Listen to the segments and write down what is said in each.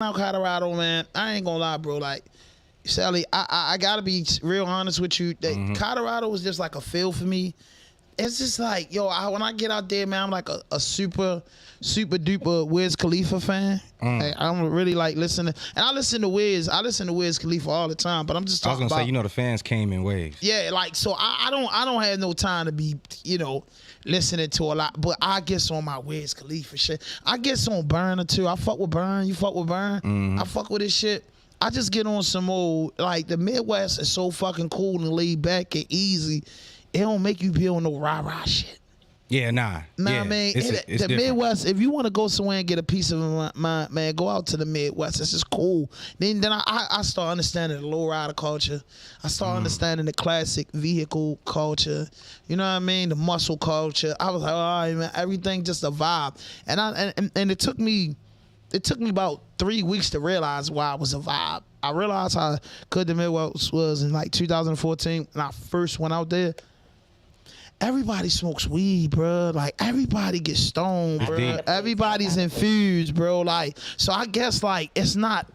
out Colorado, man. I ain't gonna lie, bro. Like, Sally, I gotta be real honest with you. That Colorado was just like a feel for me. It's just like, yo, when I get out there, man, I'm like a super duper Wiz Khalifa fan. Like, I'm really like listening, and I listen to Wiz Khalifa all the time. But I'm just talking about. I was gonna say, the fans came in waves. Yeah, like so I don't have no time to be, listening to a lot. But I guess on my Wiz Khalifa shit. I guess on Burner too. I fuck with Burn. You fuck with Burn. I fuck with this shit. I just get on some old, like, the Midwest is so fucking cool and laid back and easy. It don't make you be on no rah-rah shit. Yeah, nah. I mean, the Midwest, if you want to go somewhere and get a piece of mind, man, go out to the Midwest. It's just cool. Then I start understanding the lowrider culture. I start understanding the classic vehicle culture. You know what I mean? The muscle culture. I was like, all right, man, everything just a vibe. And it took me about 3 weeks to realize why it was a vibe. I realized how good the Midwest was in like 2014 when I first went out there. Everybody smokes weed, bro. Like, everybody gets stoned, bro. Everybody's infused, bro. Like, so I guess, like, it's not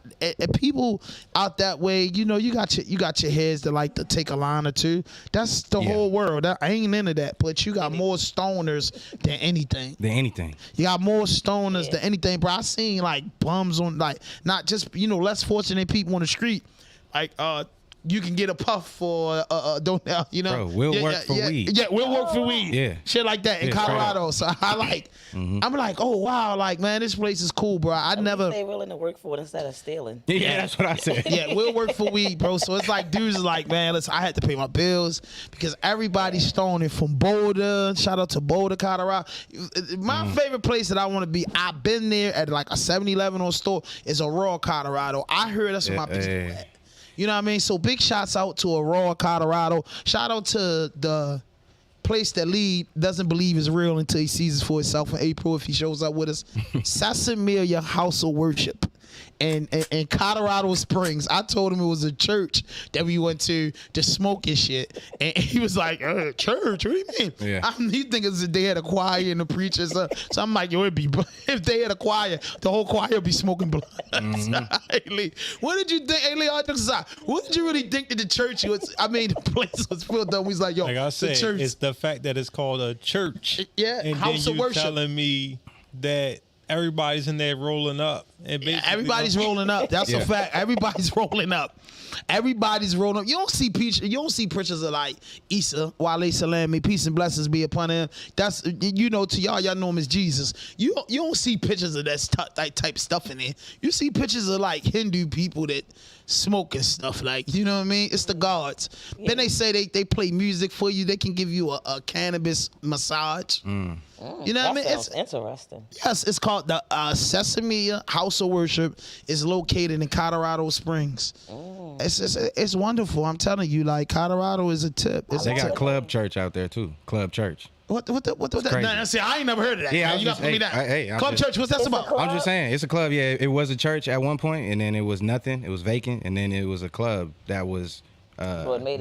people out that way. You got your heads that like to take a line or two. That's the whole world. I ain't into that. But you got more stoners than anything. You got more stoners than anything, bro. I seen like bums on, like, not just less fortunate people on the street, like you can get a puff for don't Bro, we'll work for weed. Yeah, we'll work for weed. Yeah, shit like that in Colorado. So I like, I'm like, oh wow, like, man, this place is cool, bro. I never. They willing to work for it instead of stealing. Yeah, that's what I said. Yeah, we'll work for weed, bro. So it's like dudes is like, man, listen, I had to pay my bills because everybody's stoning from Boulder. Shout out to Boulder, Colorado. My favorite place that I want to be, I've been there at like a 7-Eleven or store, is Aurora, Colorado. I heard that's where my business at. You know what I mean? So big shouts out to Aurora, Colorado. Shout out to the place that Lee doesn't believe is real until he sees it for himself in April if he shows up with us. Sasamilia House of Worship in Colorado Springs. I told him it was a church that we went to smoke and shit. And he was like, church? What do you mean? Yeah. He thinks they had a choir and the preacher. So I'm like, yo, it'd be, if they had a choir, the whole choir would be smoking blood. Hey, Lee, what did you think? Hey, Lee, what did you really think that the church was? I mean, the place was filled up. He's like, yo, like I said, the church. It's the fact that it's called a church. Yeah, and house then of you worship. telling me that everybody's in there rolling up. And everybody's rolling up. That's a fact. Everybody's rolling up. Everybody's rolling up. You don't see pictures of like Isa, Wale Salami, peace and blessings be upon him. That's to y'all know him as Jesus. You don't see pictures of that type stuff in there. You see pictures of like Hindu people that smoke and stuff, like, you know what I mean? It's the gods. Yeah. Then they say they play music for you. They can give you a cannabis massage. You know what I mean? It's interesting. Yes, it's called the Sesame House of Worship. It's located in Colorado Springs. It's wonderful. I'm telling you, like, Colorado is a tip. They got Club Church out there too. Club Church. What that? Nah, see, I ain't never heard of that. Yeah, you got to put me down. Club Church, what's that about? I'm just saying, it's a club. Yeah, it was a church at one point, and then it was nothing. It was vacant, and then it was a club that was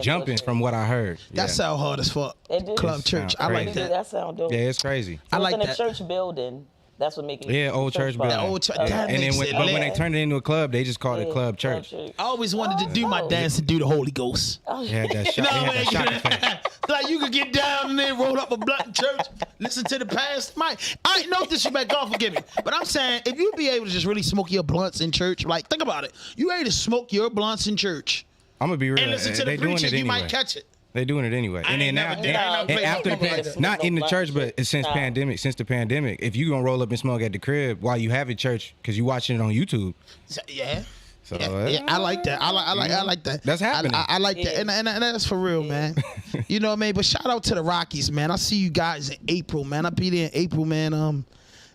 jumping from what I heard. That sound hard as fuck. Club Church. I like that. That sound dope. Yeah, it's crazy. I like that. In a church building. That's what makes it. Yeah, old church building. Old church. And then when they turned it into a club, they just called it Club Church. I always wanted to do my dance and do the Holy Ghost. Yeah, that shot. Like, you could get down and then roll up a blunt in church, listen to the pastor. I ain't no disrespect, God forgive me. But I'm saying, if you be able to just really smoke your blunts in church, like, think about it. You ready to smoke your blunts in church. I'm going to be real. And listen to the preacher, you might catch it. They're doing it anyway. And then not in the church, but since the pandemic, if you gonna roll up and smoke at the crib while you have it church, because you watching it on YouTube. Yeah. So I like that. I like that. That's happening. I like that, and that's for real, man. You know what I mean? But shout out to the Rockies, man. I see you guys in April, man. I'll be there in April, man.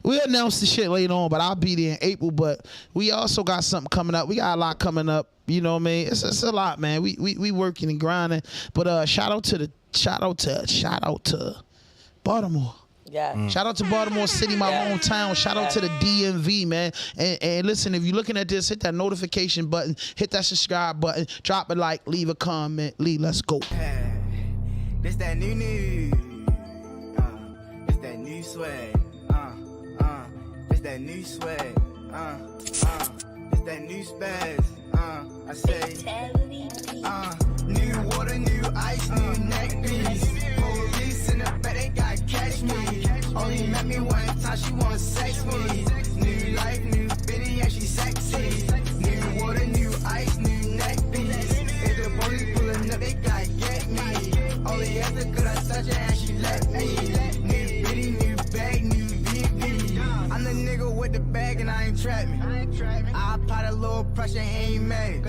We'll announce the shit later on, but I'll be there in April. But we also got something coming up. We got a lot coming up. You know what I mean? It's a lot, man. We working and grinding. But shout out to Baltimore. Yeah. Shout out to Baltimore City, my hometown. Shout out to the DMV, man. And listen, if you're looking at this, hit that notification button, hit that subscribe button, drop a like, leave a comment. Lee, let's go. This that new. This that new swag. This that new swag. This little pressure, he ain't mad.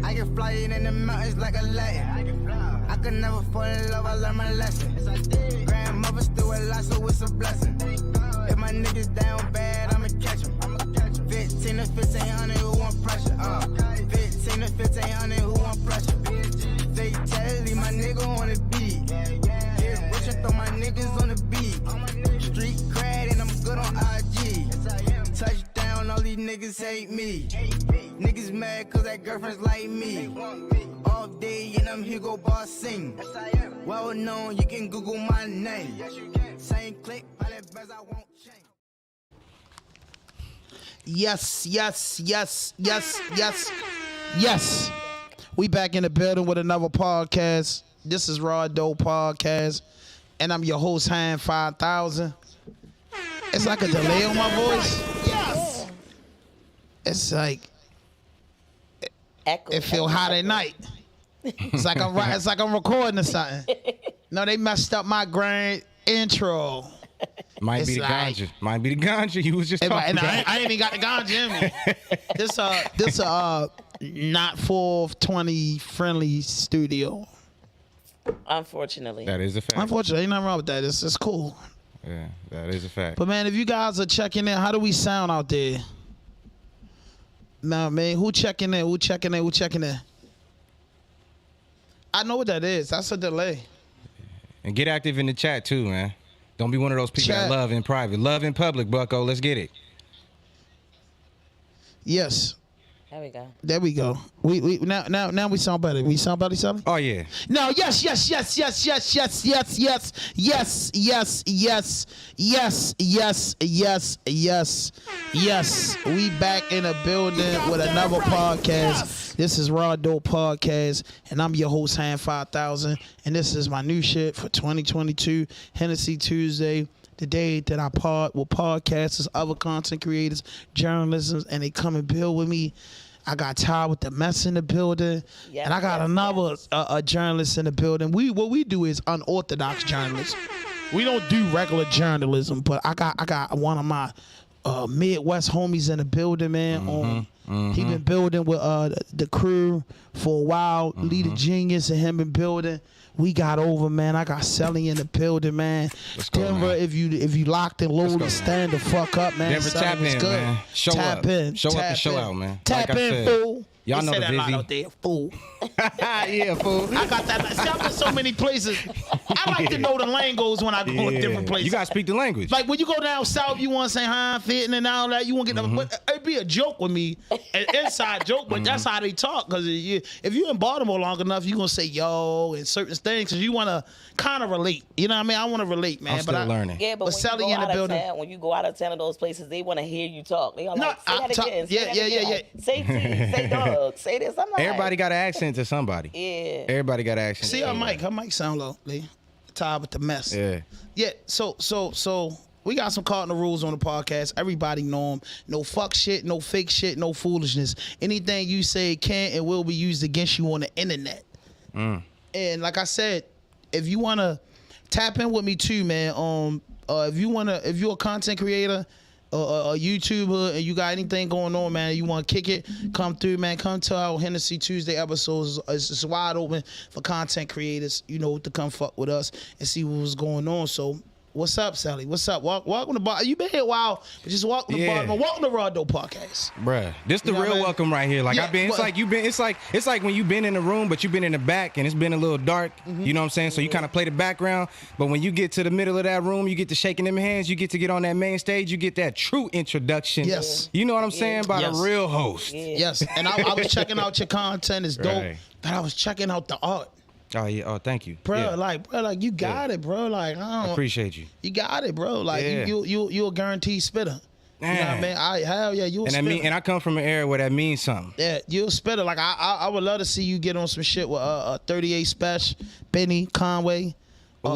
I can fly it in the mountains like a Latin. I could never fall in love, I learned my lesson. Grandmother still alive, so it's a blessing. If my niggas down bad, I'ma catch them. 15 to 1500, who want pressure? 15 to 1500, who want pressure? Fatality, my nigga on the beat. Get rich and throw my niggas on the beat. Street cred and I'm good on IG. Touchdown, all these niggas hate me. Niggas mad cause that girlfriend's like me. All day and I'm here go boss sing. Well known, you can Google my name. Same click, pilot best I won't change. Yes. We back in the building with another podcast. This is RawDope Podcast, and I'm your host, Hand 5000. It's like a delay on my voice. Yes. It's like it feel hot at night. It's like I'm recording or something. No, they messed up my grand intro. Might be the ganja. Might be the ganja you was just talking about. I ain't even got the ganja in me. This not 420 friendly studio. Unfortunately. That is a fact. Unfortunately, ain't nothing wrong with that. It's cool. Yeah, that is a fact. But man, if you guys are checking in, how do we sound out there? Nah, man, who checking in? Who checking in? I know what that is. That's a delay. And get active in the chat too, man. Don't be one of those people that love in private. Love in public, bucko. Let's get it. Yes. There we go. We now we sound better. We sound better, Sally? Oh yeah. No, yes. We back in the building with another podcast. This is RawDope Podcast, and I'm your host, Hand 5000, and this is my new shit for 2022, Hennessey Tuesday. The day that I part with podcasters, other content creators, journalists, and they come and build with me. I got tired with the mess in the building, and I got another a journalist in the building. What we do is unorthodox journalism. We don't do regular journalism, but I got one of my Midwest homies in the building, man. He been building with the crew for a while. Leader Genius and him been building. We got over, man. I got Selly in the building, man. Denver, man. if you locked and loaded, stand the fuck up, man. Denver, tap in, good. Man. Show tap up. in. Show tap up and show in. out, man. Tap like in, fool. Y'all know say the that busy. out there, fool. Yeah, fool. I got that. See, I've been so many places. I like to know the lingo's when I go to different places. You gotta speak the language. Like when you go down south, you want to say hi, fitting and all that. You want to get but it'd be a joke with me, an inside joke, but that's how they talk. Because if you're in Baltimore long enough, you're gonna say yo and certain things because you want to kind of relate. You know what I mean? I want to relate, man. I'm still learning. Yeah, but Sally in the building. When you go out of town of those places, they want to hear you talk. They are like, say that again. Yeah. Say tea, say dog, say this. I'm like, Everybody got an accent to somebody. Yeah. Everybody got an accent. See her mic sound low, Lee. Tired with the mess. Yeah. So we got some cardinal rules on the podcast. Everybody know them. No fuck shit, no fake shit, no foolishness. Anything you say can and will be used against you on the internet. And like I said, if you wanna tap in with me too, man. If you're a content creator, a YouTuber, and you got anything going on, man, you want to kick it, come through, man. Come to our Hennessey Tuesday episodes. It's wide open for content creators, to come fuck with us and see what was going on. So, what's up, Sally? What's up? Welcome to Baltimore. You been here a while, but just welcome to Baltimore. Welcome to RawDope Podcast. Bruh, this the real welcome right here. Like it's like when you've been in the room, but you've been in the back and it's been a little dark. You know what I'm saying? So you kind of play the background, but when you get to the middle of that room, you get to shaking them hands, you get on that main stage, you get that true introduction. Yes. You know what I'm saying? By the real host. Yes. And I was checking out your content. It's dope. Right. But I was checking out the art. Oh yeah. Oh, thank you, bro. Yeah. Like you got it, bro. Like I appreciate you. You got it, bro. Like you a guaranteed spitter. You know what I mean? Hell yeah, you a spitter. And I come from an era where that means something. Yeah, you a spitter. Like I would love to see you get on some shit with 38 Special, Benny, Conway. You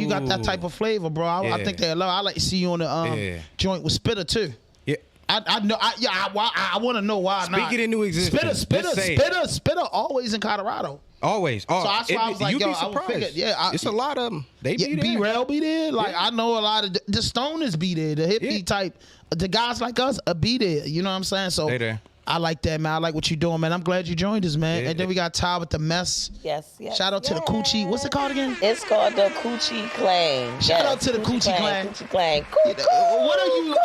got that type of flavor, bro. I think they love. I like to see you on the joint with Spitter too. Yeah. I know. I want to know why not. Speak it into existence. Spitter always in Colorado. Always. So that's why I was like, you'd yo, be I would figure, surprised. It's a lot of them. They be there. B-Rail be there. Like, I know a lot of the stoners be there. The hippie type, the guys like us be there. You know what I'm saying? So they there. I like that, man. I like what you're doing, man. I'm glad you joined us, man. And then we got Ty with the mess. Yes. Shout out to the Coochie. What's it called again? It's called the Coochie Clan. Shout out to the Coochie Clan. Coochie Clan. What are you?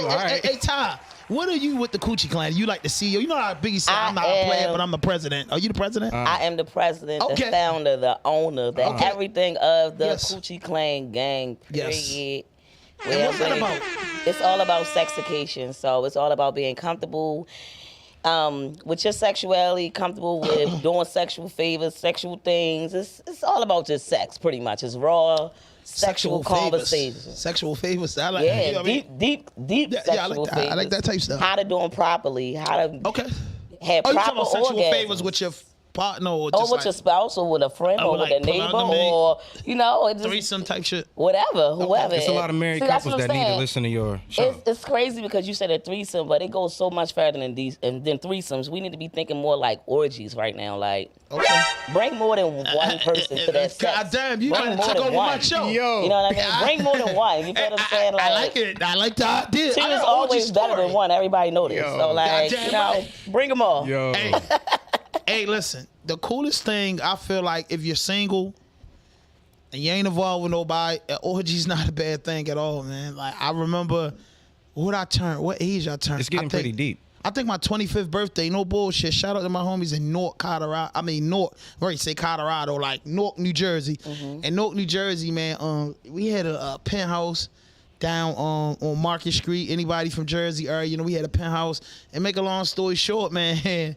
Right. Hey, Ty. What are you with the Coochie Clan? You like the CEO? You know how Biggie said, I'm not a player, but I'm the president. Are you the president? I am the president, the founder, the owner, everything of the Coochie Clan gang, period. Yes. And what's that about? It's all about sexication. So it's all about being comfortable with your sexuality, comfortable with doing sexual favors, sexual things. It's all about just sex, pretty much. It's raw sexual conversations. Sexual favors. I like deep I sexual favors. I like that type of stuff. How to do them properly. How to have you proper talking about sexual orgasms. favors with your partner or just with your spouse or with a friend or with a neighbor or, it's threesome type shit. Whatever, whoever. There's a lot of married couples that need to listen to your show. It's crazy because you said a threesome, but it goes so much further than threesomes. We need to be thinking more like orgies right now. Like, bring more than one person to that sex. God damn, you gotta take over my show. Yo. You know what I mean? Bring more than one. You know what I'm saying? I like it. I like the idea. Two is always better than one. Everybody know this. So, like, bring them all. Yo. Hey, listen. The coolest thing, I feel like, if you're single and you ain't involved with nobody, orgy's not a bad thing at all, man. Like, I remember what age I turned. It's getting pretty deep. I think my 25th birthday, no bullshit. Shout out to my homies in Newark, Colorado. Colorado, like Newark, New Jersey. Mm-hmm. In Newark, New Jersey, man, we had a penthouse down on Market Street. Anybody from Jersey area, we had a penthouse. And make a long story short, man,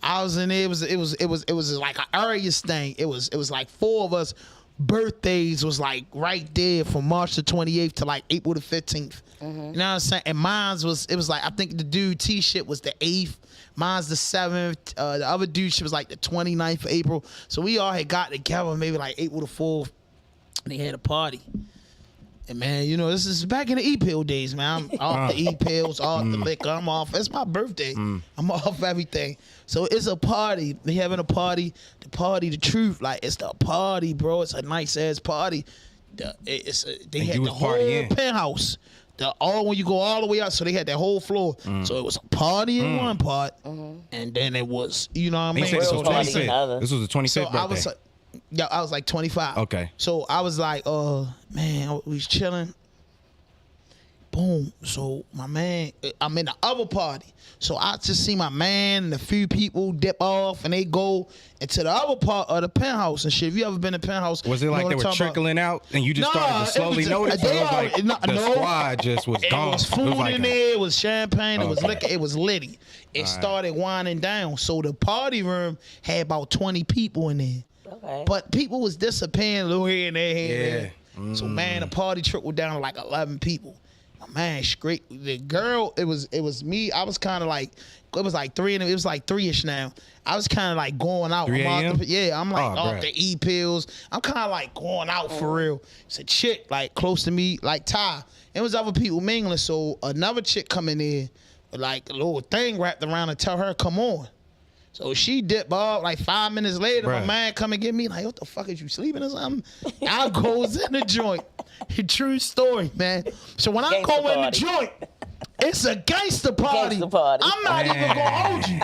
I was in there. It was like an Aries thing. It was like 4 of us. Birthdays was like right there from March the 28th to like April the 15th. Mm-hmm. You know what I'm saying? And mine's was like, I think the dude T shit was the 8th. Mine's the 7th. The other dude shit was like the 29th of April. So we all had got together maybe like April the 4th. And they had a party. And man, this is back in the E-pill days, man. I'm off the E-pills, off the liquor. I'm off. It's my birthday. I'm off everything. So it's a party. They having a party. The truth. Like, it's the party, bro. It's a nice ass party. They had the whole penthouse. When you go all the way up, so they had that whole floor. So it was a party in one part, and then it was, you know what I mean? This was the 25th birthday. I was like 25. Okay. So I was like, man, we was chilling. Boom. So my man, I'm in the other party. So I just see my man and a few people dip off and they go into the other part of the penthouse and shit. If you ever been in a penthouse, was it like they were trickling out and you just started to slowly notice? It was like the squad just was gone. It was food in there, it was champagne, it was liquor, it was litty. It started winding down. So the party room had about 20 people in there. Okay. But people was disappearing a little here and there. So man, the party trickled down to like 11 people. My man, straight the girl. It was me. I was kind of like, it was like 3 and it was like 3ish now. I was kind of like going out. 3 a.m.? I'm like off the E-pills. I'm kind of like going out for real. It's a chick like close to me, like Ty. It was other people mingling. So another chick coming in, like a little thing wrapped around and tell her come on. So she dipped off. Like 5 minutes later, my man come and get me. Like, what the fuck, is you sleeping or something? I goes in the joint. True story, man. So when I go in the joint, it's a gangster party. I'm not even gonna hold you.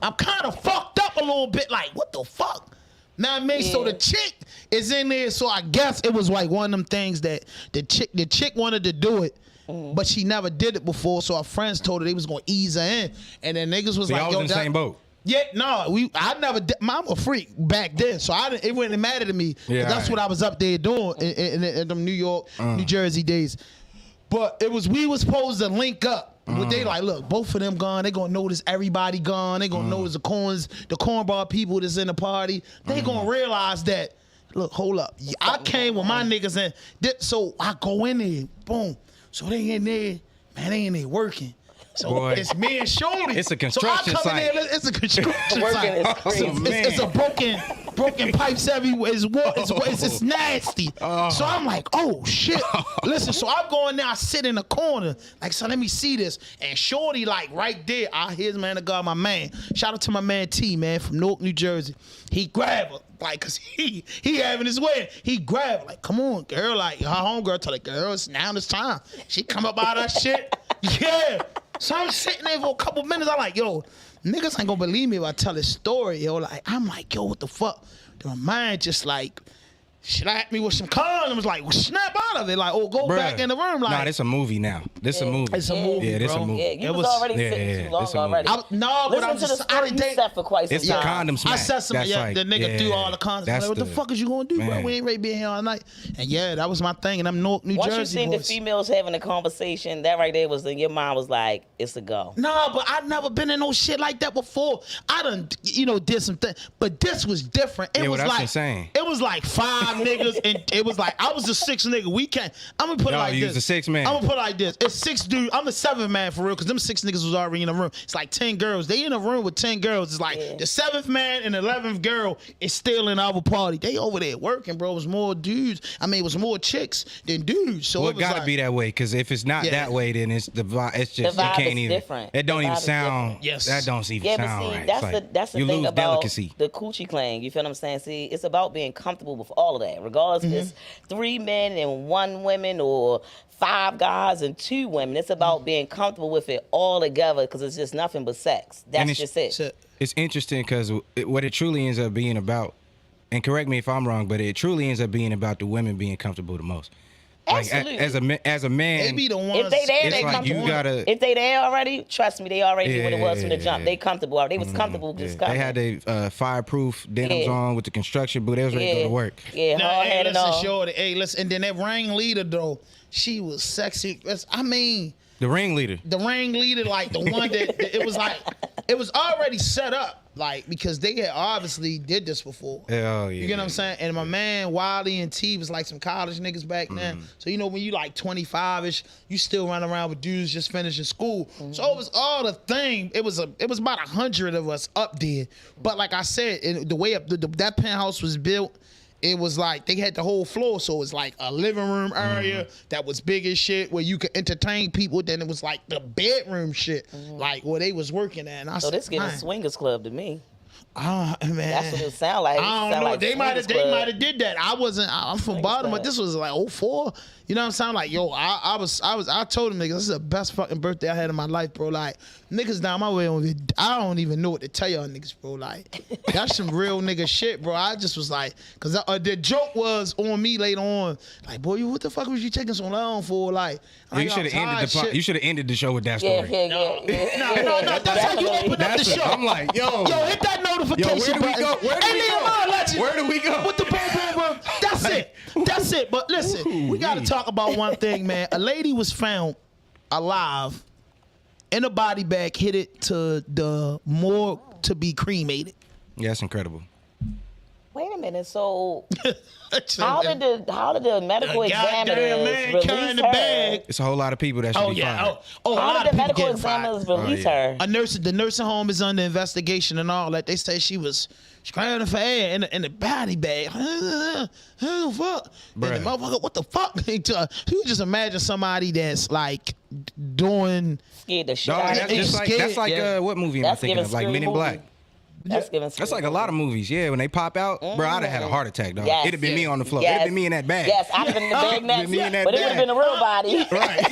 I'm kind of fucked up a little bit. Like, what the fuck? Now I mean, so the chick is in there. So I guess it was like one of them things that the chick wanted to do it. But she never did it before, so our friends told her they was gonna ease her in, and then niggas was like, "Yo, in the same boat." Yeah, no, I never did. I'm a freak back then, so it wouldn't matter to me. Yeah, that's what I was up there doing in them New York, New Jersey days. But we was supposed to link up. But they like, look, both of them gone. They gonna notice everybody gone. They gonna notice the cornball people that's in the party. They gonna realize that. Look, hold up, I came with my niggas in. So I go in there, boom. So they in there, man, they in there working. So it's me and Shorty. It's a construction site. It's a construction site. It's a broken broken pipes everywhere. It's nasty. So I'm like, oh shit. Listen, so I'm going there. I sit in the corner, like, so let me see this. And shorty, like right there, here's man of God, my man. Shout out to my man T, man, from Newark, New Jersey. He grabbed her, like, cause he having his way. He grabbed her, like, come on, girl. Like, her homegirl told her, girl, it's time. She come up out of that shit. Yeah. So I'm sitting there for a couple minutes. I'm like, yo, niggas ain't gonna believe me if I tell this story, yo. Like, I'm like, yo, what the fuck? My mind just like slapped me with some condoms, like snap out of it, like, oh, go back in the room, like. Nah, this a movie now. This a movie. It's a movie, yeah, this bro. a movie. Yeah, you was already sitting too long already. Listen to the story you set for quite some time. It's the condom smack. I said something, the nigga threw all the condoms. Like, what the fuck is you gonna do, bro? We ain't ready to be here all night. And yeah, that was my thing, and I'm Newark, New Jersey. Once you seen the females having a conversation, that right there was, your mind was like, it's a go. Nah, but I've never been in no shit like that before. I done, did some things, but this was different. It was like, it was like 5 niggas, and it was like, I was the 6th nigga. I'm gonna put it like this. You was the 6th man. I'm gonna put it like this. It's 6 dudes. I'm the 7th man for real, because them 6 niggas was already in the room. It's like 10 girls. They in a room with 10 girls. It's like the 7th man and the 11th girl is still in our party. They over there working, bro. It was more dudes. I mean, it was more chicks than dudes. So it gotta be that way, because if it's not that way, then it's the vibe. It's just, the vibe you can't is even. different. It don't even sound. Yes. That don't even sound right. That's the thing about delicacy. The coochie clan. You feel what I'm saying? See, it's about being comfortable with all of that, regardless if it's 3 men and 1 woman or 5 guys and 2 women. It's about being comfortable with it all together, because it's just nothing but sex. That's just it. It's interesting because what it truly ends up being about, and correct me if I'm wrong, but it truly ends up being about the women being comfortable the most. Absolutely. Like, as a man, they be the ones. If they there, they like comfortable. You gotta, if they there already, trust me, they already knew what it was from the jump. They comfortable. They was comfortable just coming. They had their fireproof denims on with the construction boot. They was ready to go to work. Yeah, hard head and all. Hey, listen, and then that ringleader though, she was sexy. I mean, the ringleader, like the one that it was like, it was already set up. Like, because they had obviously did this before. Hell yeah. You get what I'm saying? And my man Wiley and T was like some college niggas back then. So when you like 25-ish, you still run around with dudes just finishing school. So it was all the thing. It was about 100 of us up there. But like I said, the way up that penthouse was built, it was like they had the whole floor, so it was like a living room area that was big as shit where you could entertain people. Then it was like the bedroom shit, like where they was working at. And this getting a swingers club to me. Man, that's what it sound like. I don't know. Like they might have did that. I'm from Baltimore. This was like 04. You know what I'm saying? Like, yo, I told them niggas, this is the best fucking birthday I had in my life, bro. Like, niggas down my way, I don't even know what to tell y'all niggas, bro. Like, that's some real nigga shit, bro. I just was like, because the joke was on me later on. Like, boy, what the fuck was you taking so long for? Like, you should have ended the show with that story. Yeah. No, that's how you open up the show. I'm like, yo, hit that notification button. Where do we go? With the boom. That's it. But listen, we got to talk about one thing, man. A lady was found alive in a body bag, headed to the morgue to be cremated. Yeah, that's incredible. Wait a minute. So how did the medical examiners release her? It's a whole lot of people that should be fired. How did the medical examiners release her? The nursing home is under investigation and all that. They say she was screaming for air in the body bag. Fuck. And the motherfucker, what the fuck? You just imagine somebody that's like doing scared the shit out of That's like what movie am I thinking of? Like Men in Black. That's like a lot of movies. Yeah, when they pop out, bro, I'd have had a heart attack, dog. It'd have been me on the floor. It'd have been me in that bag. Yes, I'd have been in the bag next. But it would have been a real body. Right.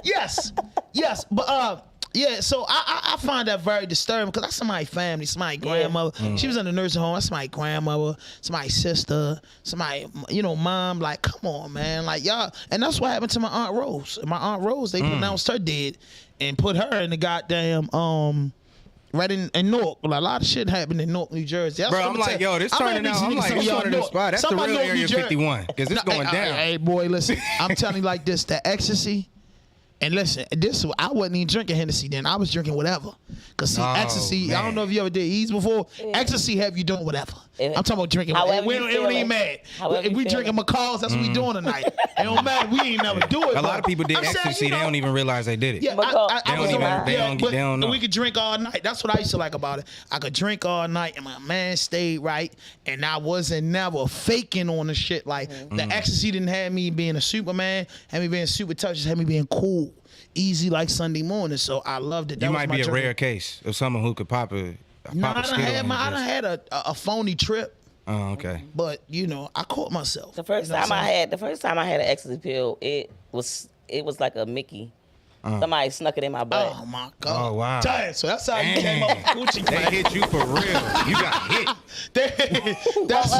Yes. But so I find that very disturbing, because that's somebody's family, somebody's grandmother. She was in the nursing home. That's somebody's grandmother, somebody's sister, somebody, mom. Like, come on, man. Like, y'all. And that's what happened to my Aunt Rose. My Aunt Rose, they pronounced her dead and put her in the goddamn right in Newark. Well, a lot of shit happened in Newark, New Jersey. That's bro, I'm like, yo, this turning out. I'm like, this one of the spot. That's the real Area 51, because it's going down. Hey, boy, listen. I'm telling you like this, the ecstasy. And listen, I wasn't even drinking Hennessey then. I was drinking whatever. Cause see, ecstasy, man. I don't know if you ever did ease before. Ecstasy have you doing whatever. I'm talking about drinking. However We you don't even feeling. mad. However If we you drinking feeling. macaws, that's what we doing tonight. It don't matter. We ain't never do it. A lot of people did I'm saying, ecstasy. you know, They don't even realize they did it. Yeah, Because I They was don't on- even- yeah, they don't know. We could drink all night. That's what I used to like about it. I could drink all night, and my man stayed right, and I wasn't never faking on the shit. Like the ecstasy didn't have me being a Superman, had me being super tough, just had me being cool, easy like Sunday morning. So I loved it. That You was might my be a journey. rare case of someone who could pop a No, I done skittle had, and I done just- had a phony trip, Oh, okay. but you know I caught myself. The first time I had an ecstasy pill, it was like a Mickey. Somebody snuck it in my butt. Oh my God! Oh, wow. Damn, so that's how you came up with coochie. They man. hit you for real. You got hit. That's,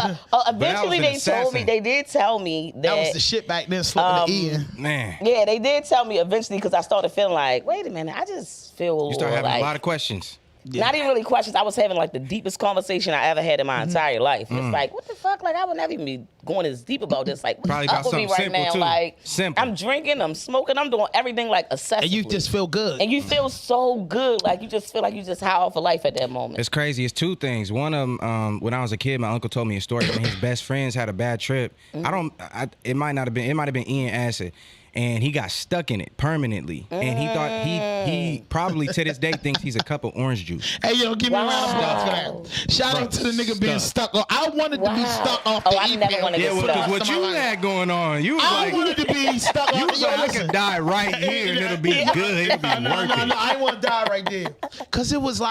Eventually, an assassin. they did tell me that. that was the shit back then. Slipping the E in. Man. Yeah, they did tell me eventually because I started feeling like, wait a minute, I just feel You start having like, a lot of questions. not even really questions. I was having like the deepest conversation I ever had in my entire life. It's like, what the fuck? Like, I would never even be going as deep about this. Like, what's Probably up about with me something right simple, now? too. Like, Simple. I'm drinking, I'm smoking, I'm doing everything like excessively. And you just feel good. And you feel so good. Like, you just feel like you just high off of life at that moment. It's crazy. It's two things. One of them, when I was a kid, my uncle told me a story when his best friends had a bad trip. It might have been Ian Acid. And he got stuck in it permanently. And he thought he probably to this day thinks he's a cup of orange juice. Hey, yo, give me a round of applause for that. Shout out to the nigga being stuck. I wanted to be stuck off the I E never pill. wanted to Yeah, get well, stuck. because what you had going on, you was I like, wanted to be stuck you off was the like, I could die right here and it'll be good. It'll be working. No, I didn't want to die right there. Cause it was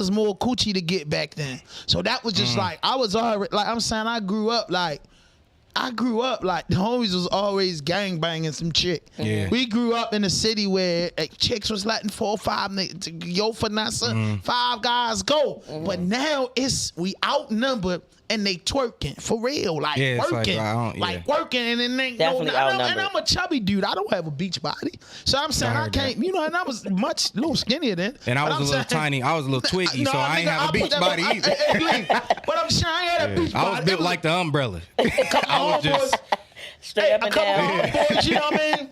more coochie to get back then. So that was just like, I was already, like I'm saying, I grew up like the homies was always gang banging some chick. Yeah. We grew up in a city where chicks was letting 4 or 5 niggas, yo Vanessa, 5 guys go. But now we outnumbered and they twerking for real, like Yeah, it's working, like, working, and then ain't Definitely and outnumbered. I'm a chubby dude. I don't have a beach body, so I'm saying I heard can't, that. and I was much little skinnier then. And I But was I'm a little saying- tiny. I was a little twiggy, so I ain't nigga, have a put beach that- body either. Hey, but I'm saying I ain't had a beach body. I was built like the umbrella. I was just. Straight up a and couple down. of homeboys, you know what I mean?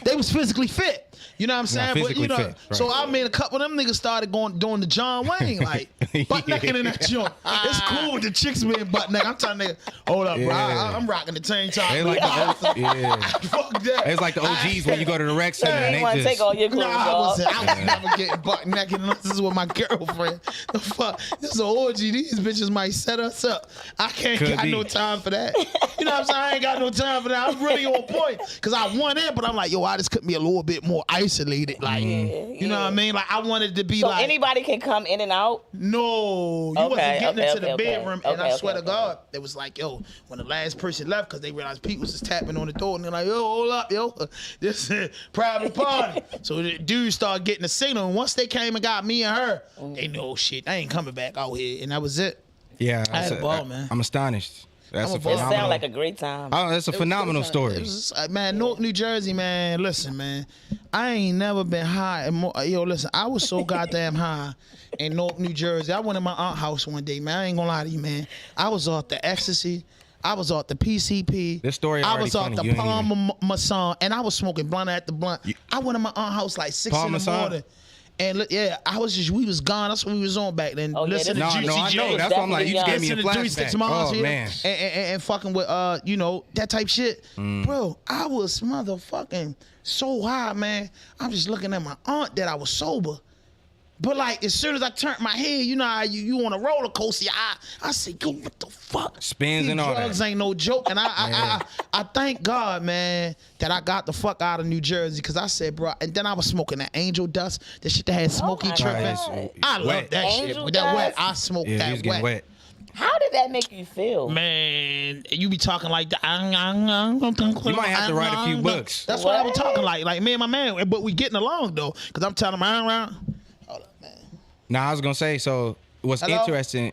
They was physically fit. You know what I'm saying? physically fit, right. So I mean, a couple of them niggas started doing the John Wayne, like butt naked in that joint. It's cool with the chicks being butt naked. I'm telling niggas, hold up, bro. Yeah. I'm rocking the tank top. It's like the Fuck that. It's like the OGs when you go to the rec center and You want they to take all just. your clothes off. I was never getting butt naked unless this is with my girlfriend. The fuck? This is an orgy. These bitches might set us up. I can't Could got be. no time for that. You know what I'm saying? I ain't got no time for that. I'm really on point. Because I want in, but I'm like, yo, I just could be a little bit more isolated. Like, you know what I mean? Like, I wanted to be So like. anybody can come in and out? No, you wasn't getting into the bedroom, and I swear to okay. God, it was like, yo, when the last person left, because they realized people was just tapping on the door, and they're like, yo, hold up, yo, this is private party. So the dudes started getting the signal, and once they came and got me and her, they know, shit, I ain't coming back out here, and that was it. Yeah, I had a ball, man. I'm astonished. That's I'm a a ball. It phenomenal. sounds like a great time. Oh, that's a phenomenal story. It was just, man, Newark, New Jersey, man. Listen, man, I ain't never been high. And more, yo, listen, I was so goddamn high in Newark, New Jersey. I went in my aunt's house one day, man. I ain't gonna lie to you, man. I was off the ecstasy. I was off the PCP. This story I already was off funny. the You ain't even- Parmesan, and I was smoking blunt after blunt. I went in my aunt's house like 6 in the Parmesan? morning. And look, yeah, we was gone. That's what we was on back then. Oh, yeah, Listen this to is- No, Juicy I J. know. That's why I'm like, you just gave me a Listen to 3-6 flashback. Miles Oh, here, man. and fucking with that type shit. Bro, I was motherfucking so high, man. I'm just looking at my aunt that I was sober. But like as soon as I turned my head, you know how you on a roller coaster, I said, yo, what the fuck? Spins These and all drugs that. ain't no joke. And I thank God, man, that I got the fuck out of New Jersey, because I said, bro, and then I was smoking that angel dust, the shit that had smoky my tripping. God. I love Wet. that shit. Angel With that wet, dust? I smoked Yeah, he that was getting wet. How did that make you feel? Man, you be talking like that. You might have to write a few books. That's what I was talking like me and my man. But we getting along though, because I'm telling him around. Hold up, man. Now I was gonna say, so what's Hello? interesting?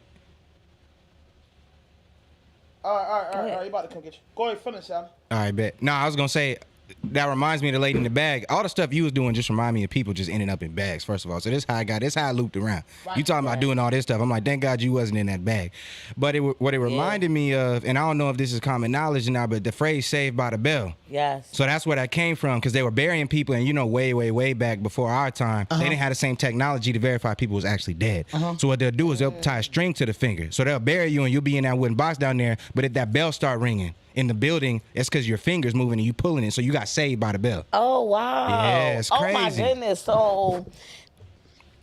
All right. You about to come get you. Go ahead, finish, Sally. All right, bet. No, I was gonna say, that reminds me of the lady in the bag. All the stuff you was doing just remind me of people just ending up in bags, first of all. So this how I looped around. Right. You talking about doing all this stuff. I'm like, thank God you wasn't in that bag. But what it reminded me of, and I don't know if this is common knowledge now, but the phrase "saved by the bell." Yes. So that's where that came from, because they were burying people, and way back before our time, they didn't have the same technology to verify people was actually dead. So what they'll do is they'll tie a string to the finger. So they'll bury you, and you'll be in that wooden box down there, but if that bell start ringing in the building, it's because your finger's moving and you pulling it, so you got saved by the bell. Oh, wow. Yeah, it's crazy. Oh, my goodness. So...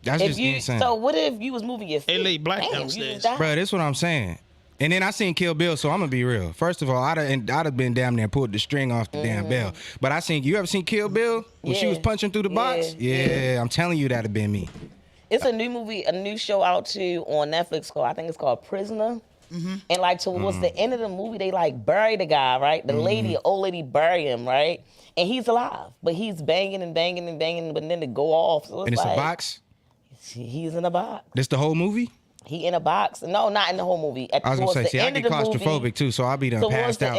That's just insane. So what if you was moving your feet? They laid black downstairs. Bro, that's what I'm saying. And then I seen Kill Bill, so I'm gonna be real. First of all, I'd have been damn near pulled the string off the damn bell. But you ever seen Kill Bill when she was punching through the box? Yeah, I'm telling you, that'd have been me. It's a new movie, a new show out too on Netflix I think it's called Prisoner. And like towards the end of the movie, they like bury the guy, right? The old lady bury him, right? And he's alive, but he's banging and banging and banging, but then to go off. So it's a box? He's in a box. This the whole movie? He in a box. No, not in the whole movie. I was gonna say, see, I get claustrophobic too, so I'll be done passed out.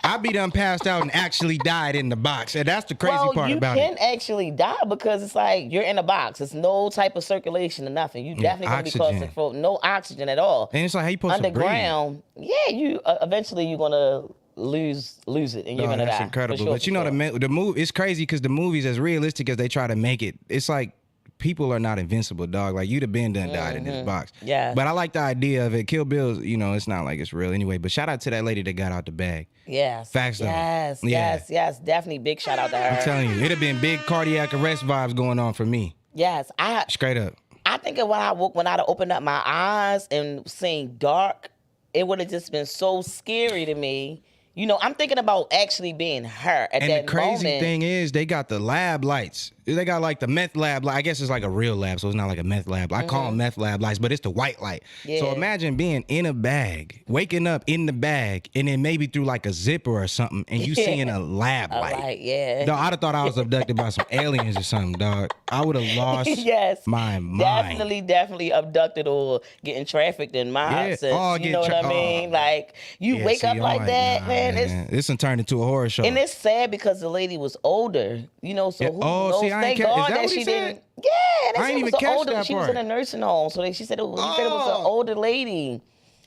I'll be done passed out and actually died in the box. And that's the crazy part about it. You can actually die because it's like you're in a box. It's no type of circulation or nothing. You definitely gonna be claustrophobic. No oxygen at all. And it's like, how you supposed to breathe? Underground, yeah, you eventually you're gonna lose it and you're gonna die. That's incredible. Sure, but you know, the movie, it's crazy because the movies, as realistic as they try to make it, it's like, people are not invincible, dog. Like, you'd have been done died in this box. Yeah. But I like the idea of it. Kill Bill, it's not like it's real anyway. But shout out to that lady that got out the bag. Yes. Facts though. Yes. Definitely big shout out to her. I'm telling you, it'd have been big cardiac arrest vibes going on for me. Yes. Straight up. I think when I'd opened up my eyes and seen dark, it would have just been so scary to me. I'm thinking about actually being her at that moment. And the crazy thing is, they got the lab lights. They got like the meth lab. I guess it's like a real lab, so it's not like a meth lab. I call them meth lab lights, but it's the white light. Yeah. So imagine being in a bag, waking up in the bag, and then maybe through like a zipper or something, and you seeing a lab light. Yeah. Dog, I'd have thought I was abducted by some aliens or something, dog. I would have lost my mind. Definitely abducted or getting trafficked in my sense. You know what I mean? Like, you wake up like that, man. This done turned into a horror show. And it's sad because the lady was older, so who knows? Thank God that she didn't. Yeah, I ain't even catch that part. She was in a nursing home, so she said it was an older lady.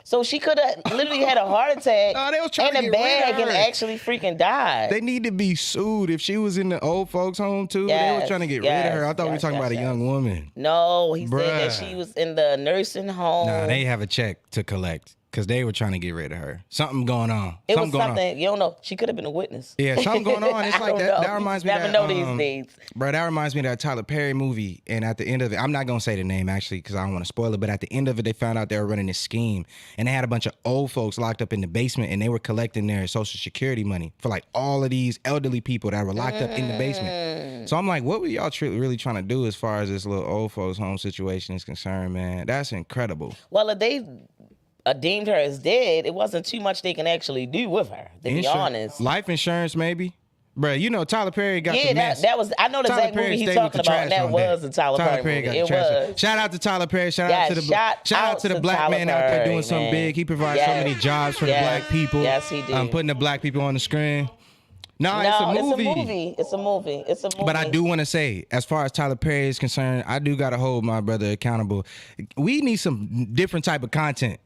So she could have literally had a heart attack in a bag and actually freaking died. They need to be sued. If she was in the old folks' home too, they were trying to get rid of her. I thought we were talking about a young woman. No, he said that she was in the nursing home. Nah, they have a check to collect. Because they were trying to get rid of her. Something going on. It was something. You don't know. She could have been a witness. Yeah, something going on. It's like that. That reminds me of that. Never know these days. Bro, that reminds me of that Tyler Perry movie. And at the end of it, I'm not going to say the name actually because I don't want to spoil it. But at the end of it, they found out they were running this scheme. And they had a bunch of old folks locked up in the basement. And they were collecting their Social Security money for like all of these elderly people that were locked up in the basement. So I'm like, what were y'all really trying to do as far as this little old folks home situation is concerned, man? That's incredible. Well, if they deemed her as dead, it wasn't too much they can actually do with her, to be honest. Life insurance, maybe. Bro, Tyler Perry got the mess. that was. I know the exact movie he's talking about. And that was a Tyler Perry movie. It was. Shout out to Tyler Perry. Shout out to the black man out there doing something big. He provides so many jobs for the black people. Yes, he did. Putting the black people on the screen. No, it's a movie. It's a movie. But I do want to say, as far as Tyler Perry is concerned, I do got to hold my brother accountable. We need some different type of content.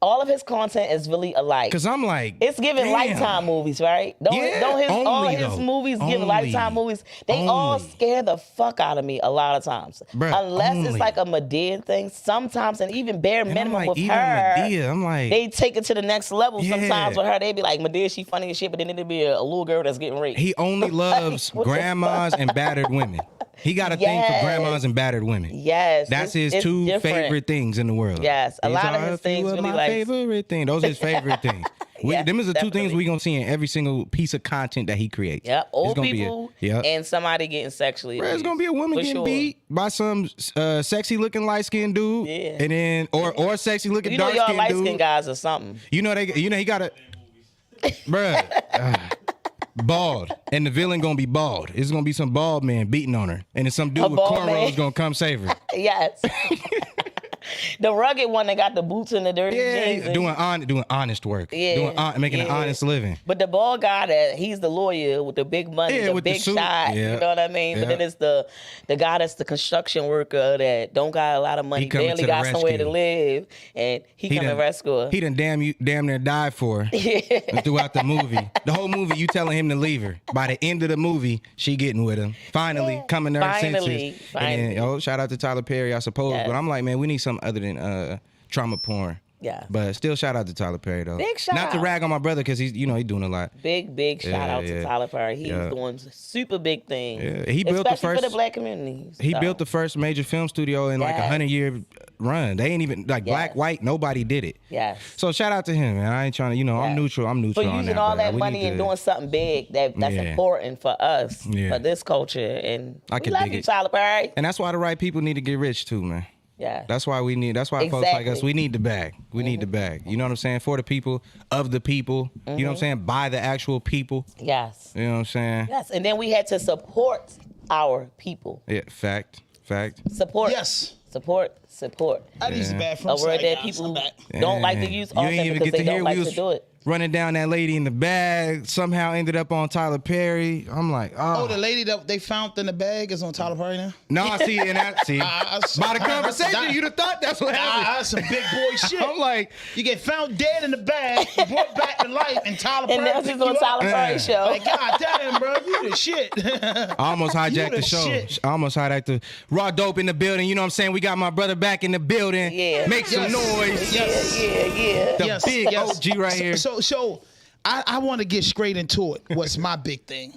All of his content is really alike. Cause I'm like, it's giving Lifetime movies, right? All his movies give Lifetime movies. They all scare the fuck out of me a lot of times. Bruh, unless it's like a Madea thing. Sometimes, and even bare minimum with her, Madea, I'm like, they take it to the next level. Sometimes with her, they be like, Madea, she funny as shit, but then it'd be a little girl that's getting raped. He only loves grandmas and battered women. He got a thing for grandmas and battered women. Yes. That's his two favorite things in the world. Yes. A lot of his things really like favorite thing. Those are his favorite things. Them is the two things we're going to see in every single piece of content that he creates. Yep. Old people and somebody getting sexually abused. It's going to be a woman getting beat by some sexy looking light skinned dude. Yeah. And then, or sexy looking dark skinned dude. You know y'all light skinned guys or something. He got a, bruh. Bald, and the villain gonna be bald. It's gonna be some bald man beating on her, and then some dude with cornrows gonna come save her. Yes. The rugged one that got the boots and the dirty jeans. Doing honest work. Yeah. Making an honest living. But the bald guy he's the lawyer with the big money, the big shot. Yeah. You know what I mean? Yeah. But then it's the guy that's the construction worker that don't got a lot of money, barely got somewhere to live, and he come and rescue her. He done damn near died for her throughout the movie. The whole movie, you telling him to leave her. By the end of the movie, she getting with him. Finally coming to her senses. And then, shout out to Tyler Perry, I suppose. Yes. But I'm like, man, we need something other than trauma porn. Yeah. But still shout out to Tyler Perry though. Big shout out. Not to rag on my brother because he's doing a lot. Big shout out to Tyler Perry. He's doing super big things. Yeah. He built especially for the black community. He built the first major film studio in like a 100-year run. They ain't even like black, white, nobody did it. Yes. So shout out to him, man. I ain't trying to, I'm neutral. I'm neutral for using all that money and doing something big that's important for us, for this culture. And we love you, Tyler Perry. And that's why the right people need to get rich too, man. Yeah. That's why folks like us, we need the bag. We need the bag. You know what I'm saying? For the people, of the people. You know what I'm saying? By the actual people. Yes. You know what I'm saying? Yes. And then we had to support our people. Yeah, fact. Support. Yes. Support. I need some bad a word that people don't like to use often because they don't like to do it. Running down that lady in the bag, somehow ended up on Tyler Perry. I'm like, oh. Oh, the lady that they found in the bag is on Tyler Perry now? No, I see. By the conversation, you'd have thought that's what happened. That's some big boy shit. I'm like, you get found dead in the bag, brought back to life, and Tyler Perry. And that's just on Tyler Perry show. Like, God damn, bro, you the shit. I almost hijacked the show. I almost hijacked the RawDope in the building. You know what I'm saying? We got my brother back in the building. Yeah. Make some noise. Yeah. The big OG right here. So I want to get straight into it. What's my big thing?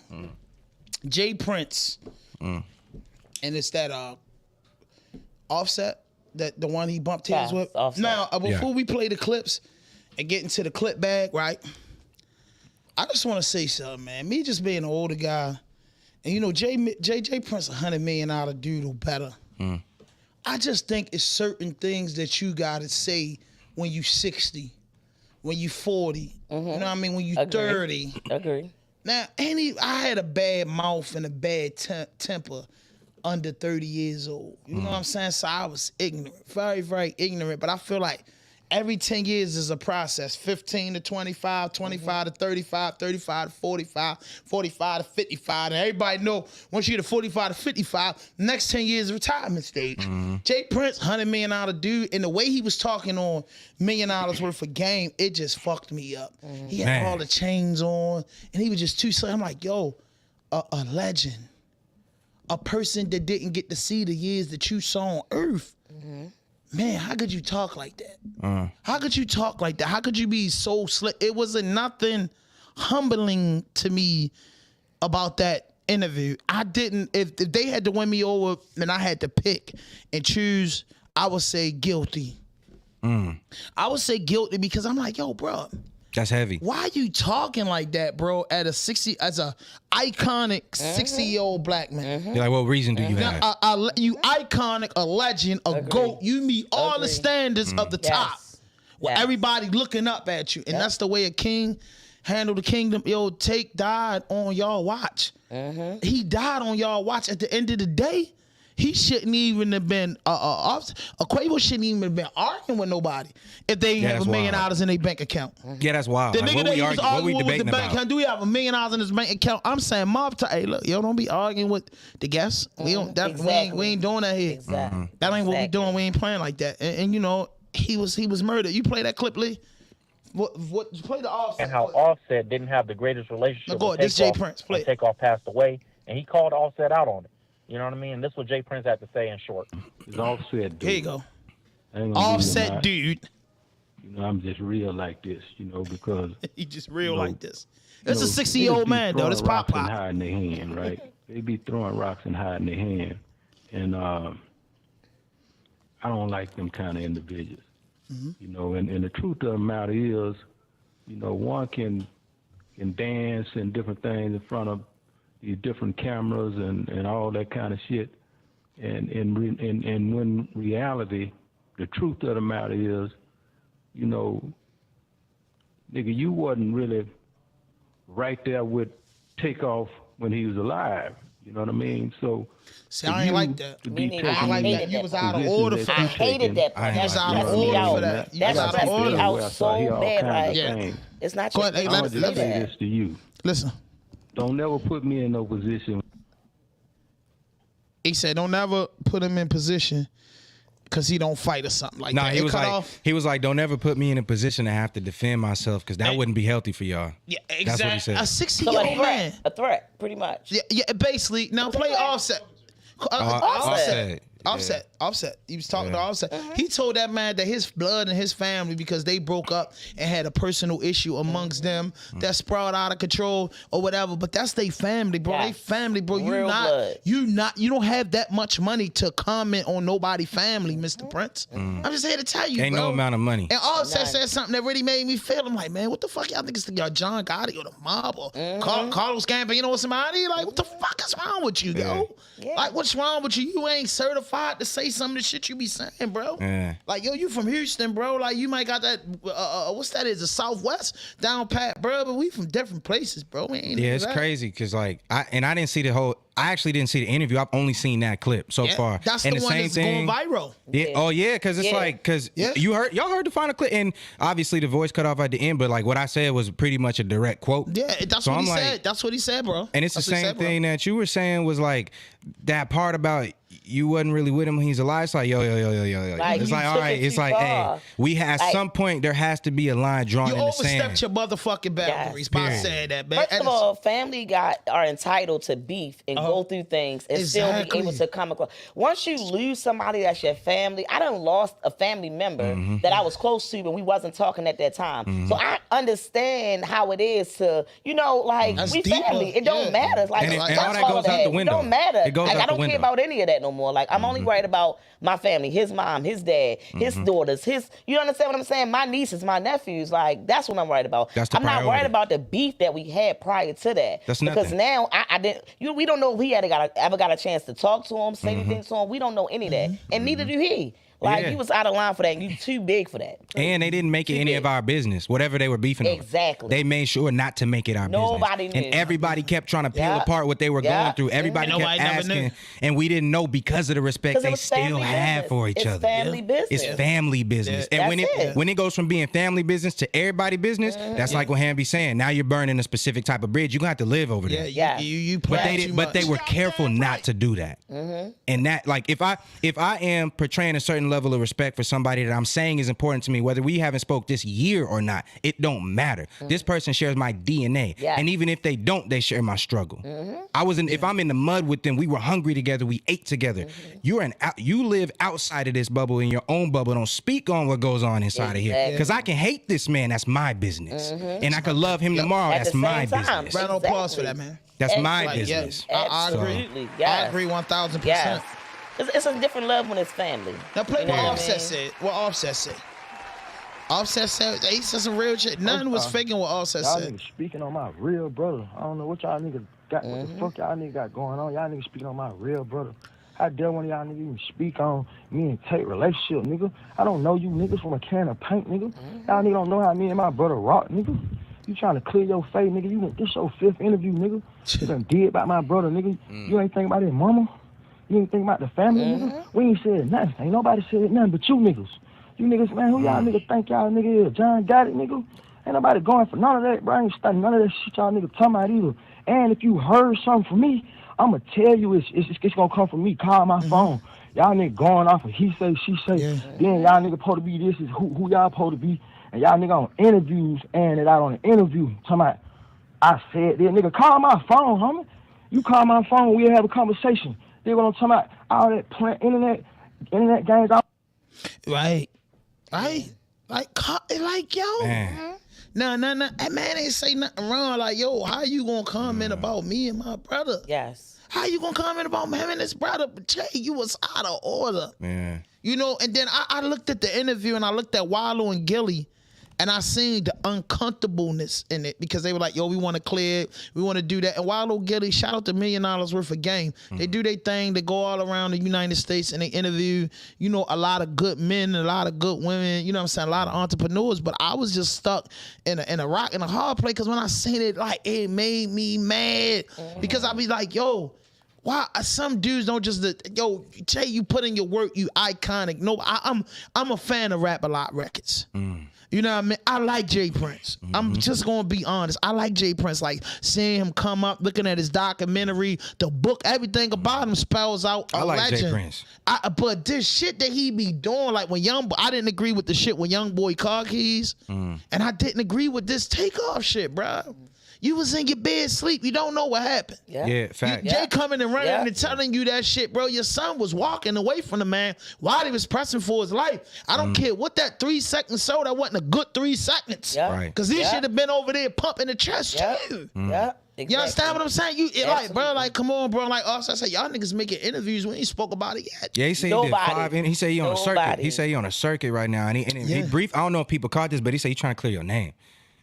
Jay Prince, and it's that Offset, that the one he bumped heads with. Offset. Now, before we play the clips and get into the clip bag, right? I just want to say something, man. Me just being an older guy, and Jay Prince, $100 million dude or better. I just think it's certain things that you gotta say when you 60. When you 40, you know what I mean? When you 30. Agree. Now, I had a bad mouth and a bad temper under 30 years old. You know what I'm saying? So I was ignorant, very, very ignorant. But I feel like every 10 years is a process. 15 to 25, 25 to 35, 35 to 45, 45 to 55. And everybody know once you get to 45 to 55, next 10 years is retirement stage. Jay Prince, $100 million dude, and the way he was talking on $1 million worth of game, it just fucked me up. He had all the chains on, and he was just too slow. I'm like, yo, a legend. A person that didn't get to see the years that you saw on Earth. Man, how could you talk like that? How could you talk like that? How could you be so slick? It wasn't nothing humbling to me about that interview. I didn't, if they had to win me over and I had to pick and choose, I would say guilty. I would say guilty because I'm like, yo, bro. That's heavy. Why are you talking like that, bro? As a iconic 60-year-old black man. You're like, what reason do you have? You iconic, a legend, a GOAT. You meet all the standards of the top. Well, everybody looking up at you, and that's the way a king handled the kingdom. Yo, died on y'all watch. He died on y'all watch. At the end of the day, he shouldn't even have been Quavo shouldn't even have been arguing with nobody if they have $1 million in their bank account. Yeah, that's wild. The like, nigga that was arguing with the bank account, do we have $1 million in his bank account? I'm saying, hey, look, yo, don't be arguing with the guests. We don't. We ain't doing that here. Exactly. That ain't what we doing. We ain't playing like that. And he was murdered. You play that clip, Lee? What play the Offset? And how Offset didn't have the greatest relationship. Now go ahead. This Jay Prince. Play. Takeoff passed away, and he called Offset out on it. You know what I mean? This is what Jay Prince had to say in short. It's Offset, dude. Here you go. Offset, dude. I'm just real like this, because he just real like this. This is a 60-year-old man, though. This pop. And hiding their hand, right? They be throwing rocks and hiding their hand, and I don't like them kind of individuals. And the truth of the matter is, one can dance and different things in front of these different cameras and all that kind of shit, and when reality, the truth of the matter is, nigga, you wasn't really right there with Takeoff when he was alive. You know what I mean? So see, I ain't like that. Me neither. I like that. You was out of order for that. I hated that part. You was out of stressed me order out. for that. That stressed me out so bad. Like, it's not Go just ahead, I want to say this to you. Listen. Don't never put me in no position. He said, don't never put him in position because he don't fight or something like that. He was like, don't ever put me in a position to have to defend myself because that wouldn't be healthy for y'all. Yeah, exactly. That's what he said. A 60-year-old man. A threat, pretty much. Yeah, basically. Now play Offset. Offset. He was talking to Offset. He told that man that his blood and his family, because they broke up and had a personal issue amongst them that sprawled out of control or whatever. But that's their family, bro. They family, bro. You don't have that much money to comment on nobody's family, Mr. Prince. I'm just here to tell you, Ain't bro. no amount of money. And Offset said something that really made me feel. I'm like, man, what the fuck y'all think it's y'all John Gotti or the mob or Carlos Gambino or somebody? Like, what the fuck is wrong with you, yo? Yeah. Like, what's wrong with you? You ain't certified to say some of the shit you be saying, bro. Yeah. Like, yo, you from Houston, bro. Like, you might got that, what's that is, the Southwest down pat, bro. But we from different places, bro. We ain't It's crazy because, like, I didn't see I actually didn't see the interview. I've only seen that clip so far. That's and the one that's going viral. Yeah. Oh yeah, because it's like, because y'all heard the final clip, and obviously the voice cut off at the end, but like what I said was pretty much a direct quote. Yeah, that's what he said. That's what he said, bro. And it's the same thing that you were saying was like that part about you wasn't really with him when he's alive. It's like yo. Like, it's like all right. It's like hey, at some point there has to be a line drawn in the sand. You overstepped your motherfucking boundaries by saying that, man. First of all, family are entitled to beef and go through things and still be able to come across. Once you lose somebody that's your family, I done lost a family member that I was close to, but we wasn't talking at that time. So I understand how it is to, like, that's we deeper. family. It don't matter. Like, and all that goes out the window. It don't matter. It goes like, out I don't the window. care about any of that no more. Like, I'm only worried about my family, his mom, his dad, his daughters, you understand what I'm saying? My nieces, my nephews, like, that's what I'm worried about. I'm not worried about the beef that we had prior to that. That's nothing. Because now I didn't, we don't know if he ever got a chance to talk to him, say anything to him. We don't know any of that. And neither do he. Like, he was out of line for that, and you too big for that. And they didn't make it any of our business, whatever they were beefing over. Exactly. They made sure not to make it our Nobody business. knew. And everybody kept trying to peel apart what they were going through. Everybody kept asking, and we didn't know because of the respect they still had for each other. It's family business. It's family business. And when it goes from being family business to everybody business, that's like what Han be saying. Now you're burning a specific type of bridge. You're going to have to live over there. But they were careful not to do that. And that, like, if I am portraying a certain level of respect for somebody that I'm saying is important to me, whether we haven't spoke this year or not, it don't matter. This person shares my DNA. And even if they don't, they share my struggle. If I'm in the mud with them, we were hungry together, we ate together. You live outside of this bubble, in your own bubble. Don't speak on what goes on inside of here. Because I can hate this man, that's my business. And I could love him tomorrow, that's my business. Round of applause for that, man. That's my business. I agree. I agree 1,000%. It's a different love when it's family. Now play what Offset said. What Offset said. Offset said, he said some real shit. Nothing was faking what Offset y'all said. Niggas speaking on my real brother. I don't know what y'all niggas got, what the fuck y'all niggas got going on. Y'all niggas speaking on my real brother. How dare one of y'all niggas even speak on me and Tate relationship, nigga? I don't know you niggas from a can of paint, nigga. Y'all niggas don't know how me and my brother rock, nigga. You trying to clear your face, nigga. This your 5th interview, nigga. You done did about my brother, nigga. You ain't think about his mama. You ain't think about the family, nigga? We ain't said nothing. Ain't nobody said nothing but you niggas. You niggas, man, who y'all niggas think y'all nigga is? John got it, nigga? Ain't nobody going for none of that, bro. I ain't studying none of that shit y'all niggas talking about either. And if you heard something from me, I'ma tell you it's gonna come from me. Call my phone. Y'all niggas going off of he say, she say. Then y'all niggas supposed to be this is who y'all supposed to be. And y'all nigga on interviews and it out on an interview. Talking about, I said this, nigga, call my phone, homie. You call my phone, we'll have a conversation. They what I'm talking about, all that internet games. Right. Like, yo. No. That man ain't say nothing wrong. Like, yo, how you gonna comment about me and my brother? Yes. How you gonna comment about him and his brother? But Jay, you was out of order. Yeah. And then I looked at the interview and I looked at Wallow and Gilly. And I seen the uncomfortableness in it because they were like, yo, we want to clear it. We want to do that. And Wallow Gilly, shout out to $1 million worth of game. They do their thing. They go all around the United States and they interview, a lot of good men and a lot of good women, you know what I'm saying, a lot of entrepreneurs. But I was just stuck in a rock and a hard place because when I seen it, like, it made me mad because I be like, yo, Why some dudes don't just Jay, you put in your work, you iconic. No, I'm a fan of Rap A Lot Records. You know what I mean? I like Jay Prince. I'm just gonna be honest. I like Jay Prince. Like seeing him come up, looking at his documentary, the book, everything about him spells out a I like legend. Jay Prince. But this shit that he be doing, like when I didn't agree with the shit with Young Boy Car Keys, and I didn't agree with this Takeoff shit, bro. You was in your bed sleep. You don't know what happened. Yeah, fact. Jay coming and running and telling you that shit, bro. Your son was walking away from the man while he was pressing for his life. I don't care what that 3 seconds showed. That wasn't a good 3 seconds. Yeah. Right. Because he should have been over there pumping the chest too. Yeah. Exactly. You understand what I'm saying? Like, bro, like, come on, bro. Like, also, I said, y'all niggas making interviews when he spoke about it yet. Yeah, he said he did 5, and he said he on a circuit. He said he on a circuit right now, and he brief. I don't know if people caught this, but he said he trying to clear your name.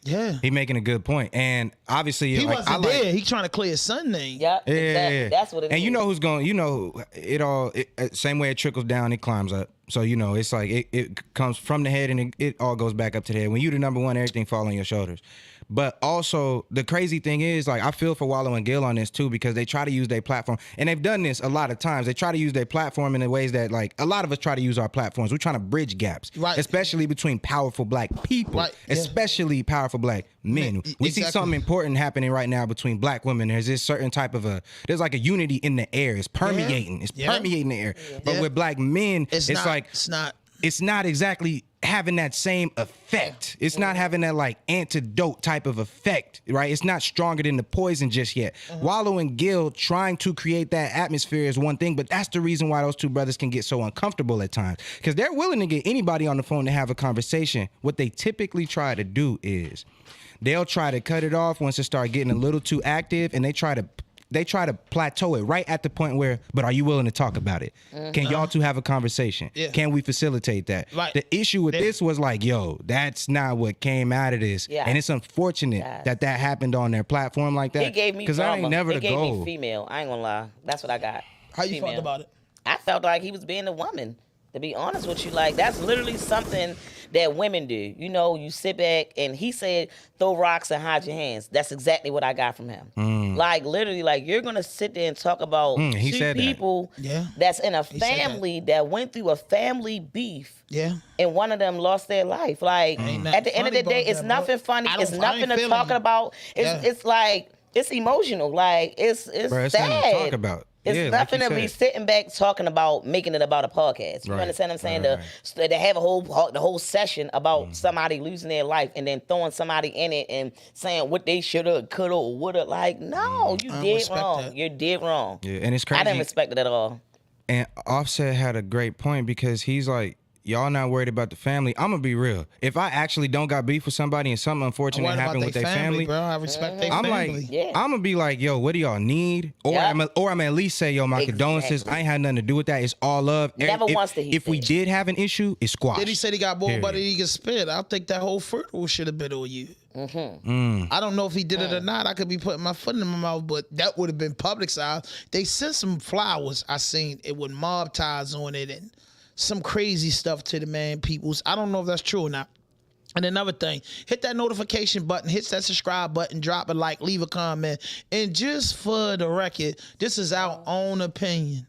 Yeah, he making a good point, and obviously he wasn't there. He trying to clear his son name. Yeah, exactly. That's what it is. And you know who's going? You know, same way it trickles down, it climbs up. So you know, it's like it comes from the head and it all goes back up to the head. When you the number one, everything fall on your shoulders. But also, the crazy thing is, like, I feel for Wallow and Gil on this too, because they try to use their platform, and they've done this a lot of times. They try to use their platform in the ways that, like, a lot of us try to use our platforms. We're trying to bridge gaps, right? Especially between powerful black people, right? Especially powerful black men. We see something important happening right now between black women. There's this certain type of there's like a unity in the air. It's permeating. It's permeating the air. But with black men, it's not exactly having that same effect. It's not having that like antidote type of effect, right? It's not stronger than the poison just yet. Wallow and Gil trying to create that atmosphere is one thing, but that's the reason why those two brothers can get so uncomfortable at times, because they're willing to get anybody on the phone to have a conversation. What they typically try to do is they'll try to cut it off once it starts getting a little too active, and they try to plateau it right at the point where, but are you willing to talk about it? Can y'all two have a conversation? Can we facilitate that? Right. The issue with this was like, yo, that's not what came out of this. And it's unfortunate that happened on their platform like that. It gave me because I ain't never the goal. It gave me goal. female. I ain't gonna lie. That's what I got. How you felt about it? I felt like he was being a woman. To be honest with you, like, that's literally something that women do. You know, you sit back, and he said, throw rocks and hide your hands. That's exactly what I got from him. Like, literally, like, you're going to sit there and talk about two people that's in a family that went through a family beef. Yeah. And one of them lost their life. Like, at the end of the day, it's nothing funny. It's nothing to talk about. It's like, it's emotional. Like, it's Bro, it's sad. nothing to talk about. It's nothing to be sitting back talking about, making it about a podcast. You understand what I'm saying? To have the whole session about somebody losing their life and then throwing somebody in it and saying what they should have, could have, would have. Like, no, you did wrong. You're dead wrong. Yeah, and it's crazy. I didn't respect it at all. And Offset had a great point, because he's like, y'all not worried about the family. I'm gonna be real. If I actually don't got beef with somebody and something unfortunate happened with their family, bro, I respect their I'm family. like, I'm gonna be like, yo, what do y'all need? Or I'm gonna at least say, yo, my condolences. I ain't had nothing to do with that. It's all love. Never wants to. If we did have an issue, it's squash. Did he say he got more butter than he can spit? I think that whole fruit should have been on you. I don't know if he did it or not. I could be putting my foot in my mouth, but that would have been publicized. They sent some flowers. I seen it with mob ties on it and some crazy stuff to the man peoples. I don't know if that's true or not. And another thing, hit that notification button, hit that subscribe button, drop a like, leave a comment. And just for the record, this is our own opinion.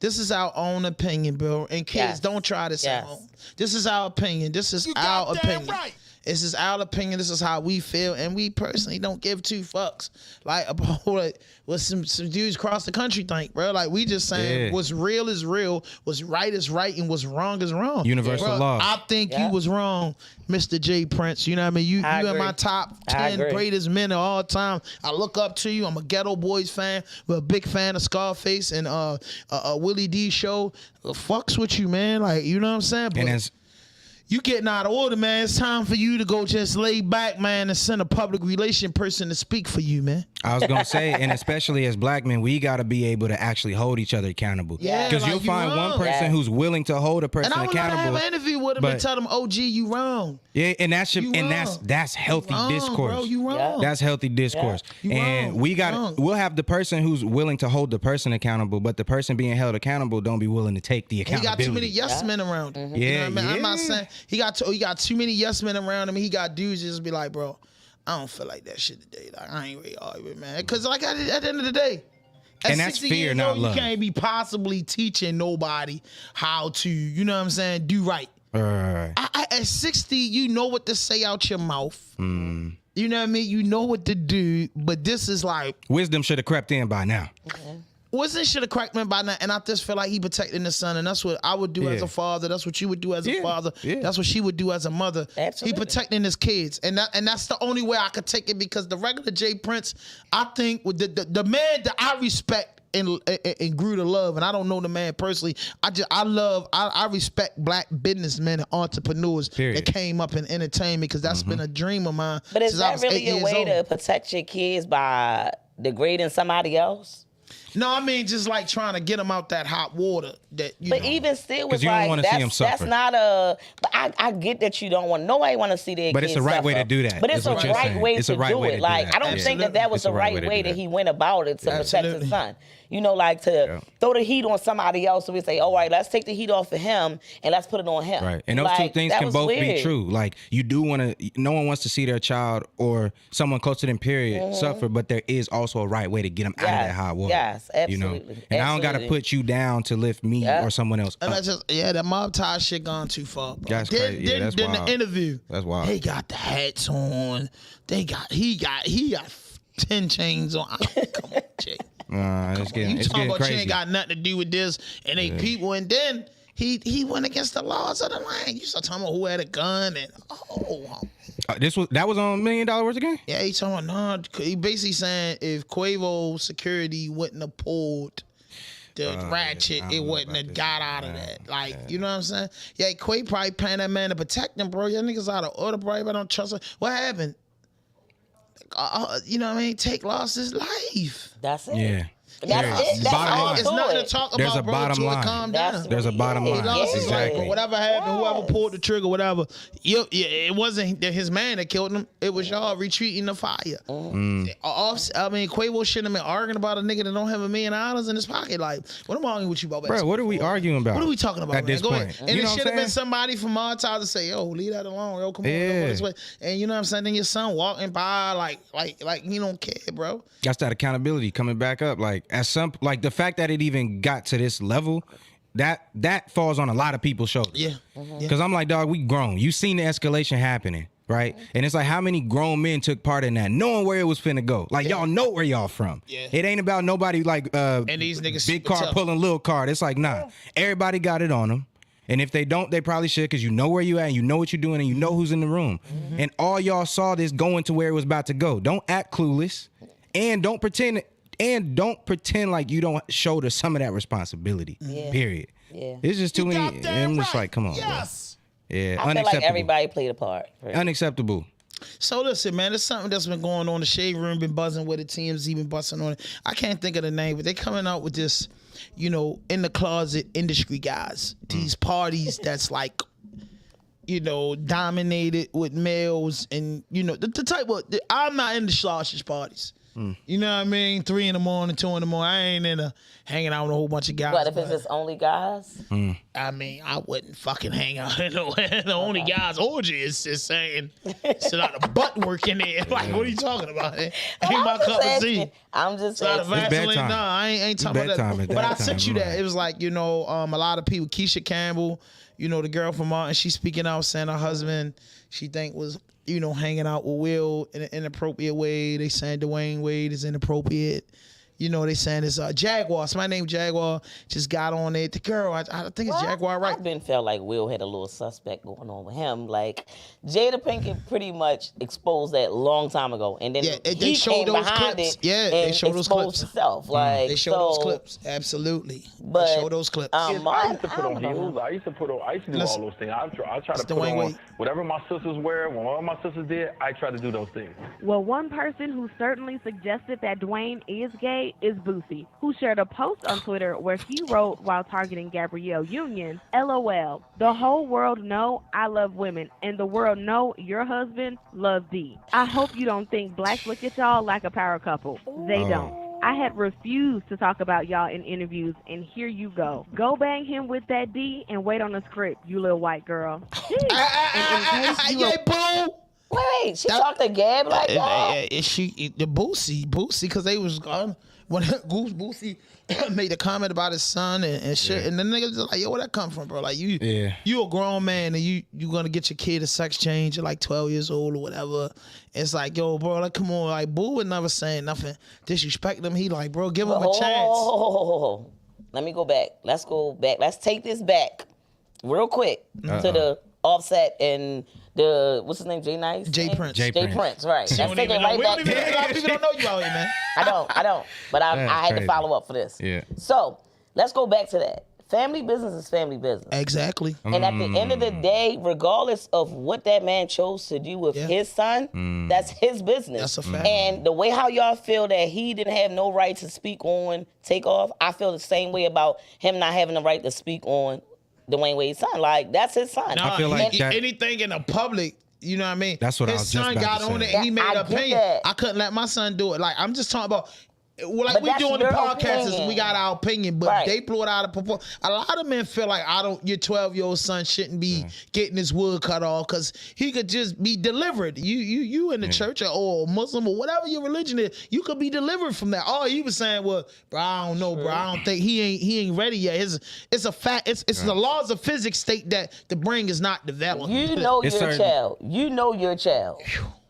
This is our own opinion, bro. And kids, don't try this at home. This is our opinion. This is our opinion. Right. This is our opinion. This is how we feel, and we personally don't give two fucks like about what some dudes across the country think, bro. Like, we just saying what's real is real, what's right is right, and what's wrong is wrong. Universal law. I think you was wrong, Mr. J. Prince. You know what I mean? You in my top 10 greatest men of all time. I look up to you. I'm a Ghetto Boys fan. We're a big fan of Scarface and Willie D show. Fucks with you, man. Like, you know what I'm saying? But, and you getting out of order, man. It's time for you to go just lay back, man, and send a public relation person to speak for you, man. I was going to say, and especially as black men, we got to be able to actually hold each other accountable. Yeah. Because you'll find one person who's willing to hold a person accountable. And I would have an interview with him and tell them, OG, you wrong. Yeah, and that's healthy discourse. Bro, you wrong. That's healthy discourse. And we'll have the person who's willing to hold the person accountable, but the person being held accountable don't be willing to take the accountability. He got too many yes men around him. You know what I mean? I'm not saying he got too many yes men around him. He got dudes just be like, bro, I don't feel like that shit today. Like, I ain't really arguing, man. Because like at the end of the day, And that's fear, not love. You can't be possibly teaching nobody how to, you know what I'm saying, do right. At 60, you know what to say out your mouth. You know what I mean? You know what to do, but this is like... Wisdom should have crept in by now. Wisdom should have cracked me by now, and I just feel like he protecting his son, and that's what I would do as a father. That's what you would do as a father. That's what she would do as a mother. Absolutely. He protecting his kids, and that's the only way I could take it, because the regular Jay Prince, I think, with the man that I respect and grew to love, and I don't know the man personally. I respect black businessmen and entrepreneurs that came up in entertainment, because that's been a dream of mine. But is since I was that really 8 a years way old. to protect your kids by degrading somebody else? No, I mean just like trying to get them out that hot water. That you But know. even still, with you don't like wanna see 'em that's suffer. not a. But I get that you don't want. Nobody want to see their But kids it's the right way suffer. to do that, But it's is a what you're right saying. way It's to a right do way it. to do Like that. I don't think that was It's a the right right way to way do that that. he went about it to protect Absolutely. his son. You know, like to throw the heat on somebody else. So we say, all right, let's take the heat off of him and let's put it on him. Right. And those Like, two things that can was both be weird. true. Like, you do want to, no one wants to see their child or someone close to them, period, suffer, but there is also a right way to get them out of that hot water. Yes, You know? absolutely. And I don't got to Absolutely. put you down to lift me or someone else And up. that's just that mob tie shit gone too far, bro. That's crazy. Yeah, that's then wild. the interview. That's wild. They got the hats on. He got 10 chains on. Come on, Jay. It's getting, You it's talking getting about you crazy. ain't got nothing to do with this and they people, and then he went against the laws of the land. You start talking about who had a gun and That was on $1 Million Worth of Game? yeah, he talking about he basically saying if Quavo security wouldn't have pulled the ratchet, it wouldn't have got out of that. Like, you know what I'm saying? Yeah, Quavo probably paying that man to protect him, bro. Y'all niggas out of order, bro. Everybody don't trust him. What happened? You know what I mean? Take losses, life. That's it. Yeah. That's it. That's Bottom all line. It's to nothing it. to talk about, There's a bro. bottom Until it line. calm That's down. There's a bottom Yeah, line. He lost his life, Exactly. but whatever happened, whoever pulled the trigger, whatever. It wasn't his man that killed him. It was y'all retreating the fire. I mean, Quavo shouldn't have been arguing about a nigga that don't have $1 million in his pocket. Like, what am I arguing with you about? Bro, what are we arguing about? What are we talking about, at man? this Go point? ahead. And You it know what should I'm have been saying? somebody from our time to say, yo, leave that alone. Yo, come on, Yeah. go this way. And you know what I'm saying? Then your son walking by like he don't care, bro. That's that accountability coming back up. Like the fact that it even got to this level, that falls on a lot of people's shoulders. Yeah. Because I'm like, dog, we grown. You seen the escalation happening, right? And it's like, how many grown men took part in that, knowing where it was finna go? Like, y'all know where y'all from. Yeah. It ain't about nobody like And these niggas big super car tough. pulling little car. It's like, nah, everybody got it on them. And if they don't, they probably should, because you know where you at, and you know what you're doing, and you know who's in the room. And all y'all saw this going to where it was about to go. Don't act clueless, and don't pretend like you don't shoulder some of that responsibility. Period. Yeah. It's just too many. Goddamn I'm just right. like, come on, Yes. bro. Yeah, I feel unacceptable. like everybody played a part. Unacceptable. So listen, man, there's something that's been going on. The Shade Room been buzzing with it. TMZ been busting on it. I can't think of the name, but they coming out with this, in the closet industry guys. These parties that's like, dominated with males, and the type of. I'm not into sausage parties. You know what I mean? 3 in the morning, 2 in the morning. I ain't into hanging out with a whole bunch of guys. But if it's just only guys? I mean, I wouldn't fucking hang out in the only guys orgy is just saying it's a lot of butt work in there. Like, what are you talking about? Ain't my cup of tea. I'm just It's not a asking. Vaseline. bedtime. No, I ain't talking about bedtime, that. it's But I bedtime, sent you right. that. It was like, a lot of people. Keisha Campbell, the girl from Martin, she's speaking out saying her husband, she think was, hanging out with Will in an inappropriate way. They saying Dwayne Wade is inappropriate. They saying it's Jaguar. So my name Jaguar just got on it. The girl, I think it's Jaguar, right? I've been felt like Will had a little suspect going on with him. Like Jada Pinkett pretty much exposed that long time ago, and then they he showed came those behind clips. it Yeah, and they showed those exposed clips. himself. Like They show those clips. Absolutely. But, They show those clips. I used to Martin, put on heels. I used to do Listen. all those things. I try to put Dwayne on Wade. whatever my sisters wear. When all my sisters did, I try to do those things. Well, one person who certainly suggested that Dwayne is gay is Boosie, who shared a post on Twitter where he wrote while targeting Gabrielle Union, LOL, the whole world know I love women, and the world know your husband loves D. I hope you don't think blacks look at y'all like a power couple. They don't. I had refused to talk about y'all in interviews, and here you go. Go bang him with that D and wait on the script, you little white girl. And in case you Yeah, boo. Wait. She talked to Gab like that? The Boosie, because they was gone. When Boosie made a comment about his son and shit, and the niggas was like, yo, where that come from, bro? Like, you a grown man and you gonna get your kid a sex change at like 12 years old or whatever. It's like, yo, bro, like, come on. Like, Boo would never say nothing. Disrespect him. He like, bro, give him a chance. Let me go back. Let's go back. Let's take this back real quick to the Offset and the, what's his name, Jay Nice? Jay Prince, right. Let's take it right back. A lot of people don't know you out here, man. I don't. But I had to follow up for this. Yeah. So let's go back to that. Family business is family business. Exactly. And at the end of the day, regardless of what that man chose to do with his son, that's his business. That's a fact. And the way how y'all feel that he didn't have no right to speak on Takeoff, I feel the same way about him not having the right to speak on Dwayne Wade's son. Like, that's his son. No, I feel like anything in the public, you know what I mean? That's what his I was just son about got to on say. it and he made an I get opinion. that. I couldn't let my son do it. Like, I'm just talking about, like But we that's doing the your podcast, opinion. we got our opinion, but Right. they blew it out of proportion. A lot of men feel like your 12-year-old son shouldn't be getting his wood cut off because he could just be delivered. You in the church or Muslim or whatever your religion is, you could be delivered from that. All he was saying was, bro, I don't know, bro. I don't think he ain't ready yet. It's a fact. It's the laws of physics state that the brain is not developed. You know your child. You know your child.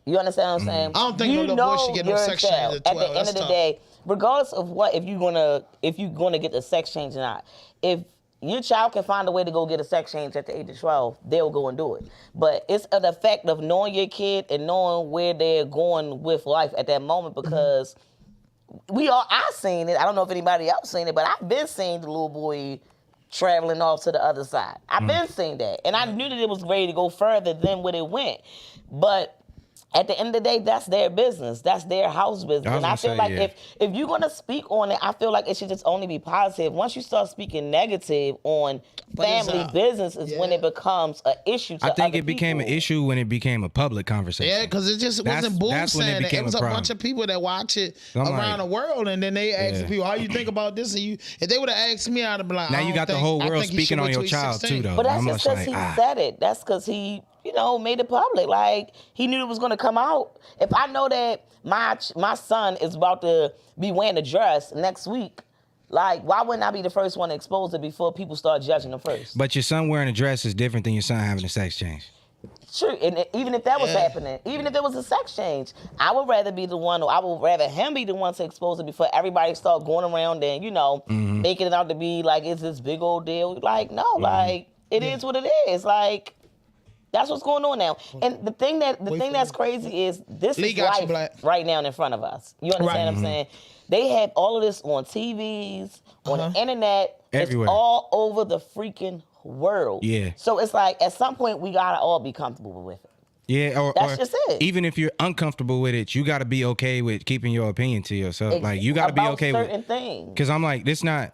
You understand what I'm saying? I don't think no little boy should get no sex change at 12. At the end of the day, regardless of what, if you're gonna get the sex change or not, if your child can find a way to go get a sex change at the age of 12, they'll go and do it. But it's an effect of knowing your kid and knowing where they're going with life at that moment, because I've seen it. I don't know if anybody else seen it, but I've been seeing the little boy traveling off to the other side. I've been seeing that. And I knew that it was ready to go further than what it went. But at the end of the day, that's their business. That's their house business. And I feel like if you're going to speak on it, I feel like it should just only be positive. Once you start speaking negative on family business is when it becomes an issue to I think other it became an people. issue when it became a public conversation. Yeah, because it just wasn't Boom that's when saying it. It became was a problem. bunch of people that watch it I'm around like, the world, and then they ask people, how you think about this? And if they would have asked me, I'd have been like, Now I you don't got the think- whole I world think he speaking should on wait your till he's child 16. too, though. But that's I'm just just because like, he said it. That's because he, made it public. Like, he knew it was going to come out. If I know that my son is about to be wearing a dress next week, like, why wouldn't I be the first one to expose it before people start judging him first? But your son wearing a dress is different than your son having a sex change. True, and even if that was happening, even if there was a sex change, I would rather be the one, or I would rather him be the one to expose it before everybody start going around and, making it out to be like it's this big old deal. Like, no, like, it is what it is. Like, that's what's going on now. And the thing that's crazy is this is life right now in front of us. You understand what I'm saying? They have all of this on TVs, on the internet. Everywhere. It's all over the freaking world. Yeah. So it's like, at some point, we gotta all be comfortable with it. Yeah, That's just it. Even if you're uncomfortable with it, you got to be okay with keeping your opinion to yourself. Like, you got to be okay with certain things. Because I'm like, this not.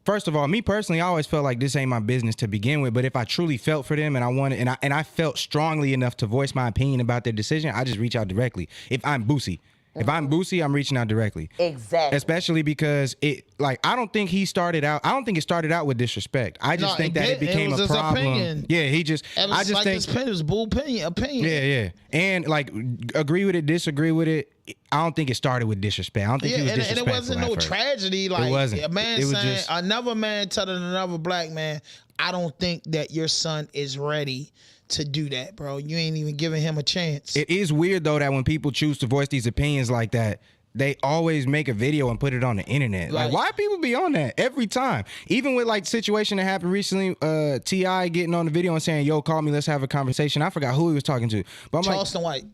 First of all, me personally, I always felt like this ain't my business to begin with. But if I truly felt for them and I wanted, and I felt strongly enough to voice my opinion about their decision, I just reach out directly. If I'm Boosie. If I'm Boosie, I'm reaching out directly. Exactly. Especially because I don't think it started out with disrespect. I just think that it became a problem. Opinion. Yeah, I just think his opinion was Boo opinion. Yeah. And like, agree with it, disagree with it. I don't think it started with disrespect. I don't think he was disrespectful. And it wasn't no tragedy. Like, it wasn't. A man it was saying, just, another man telling another black man, I don't think that your son is ready to do that, bro. You ain't even giving him a chance. It is weird though that when people choose to voice these opinions like that, they always make a video and put it on the internet. Right. Like, why people be on that every time? Even with like situation that happened recently, T.I. getting on the video and saying, yo, call me, let's have a conversation. I forgot who he was talking to. But I'm Charleston White.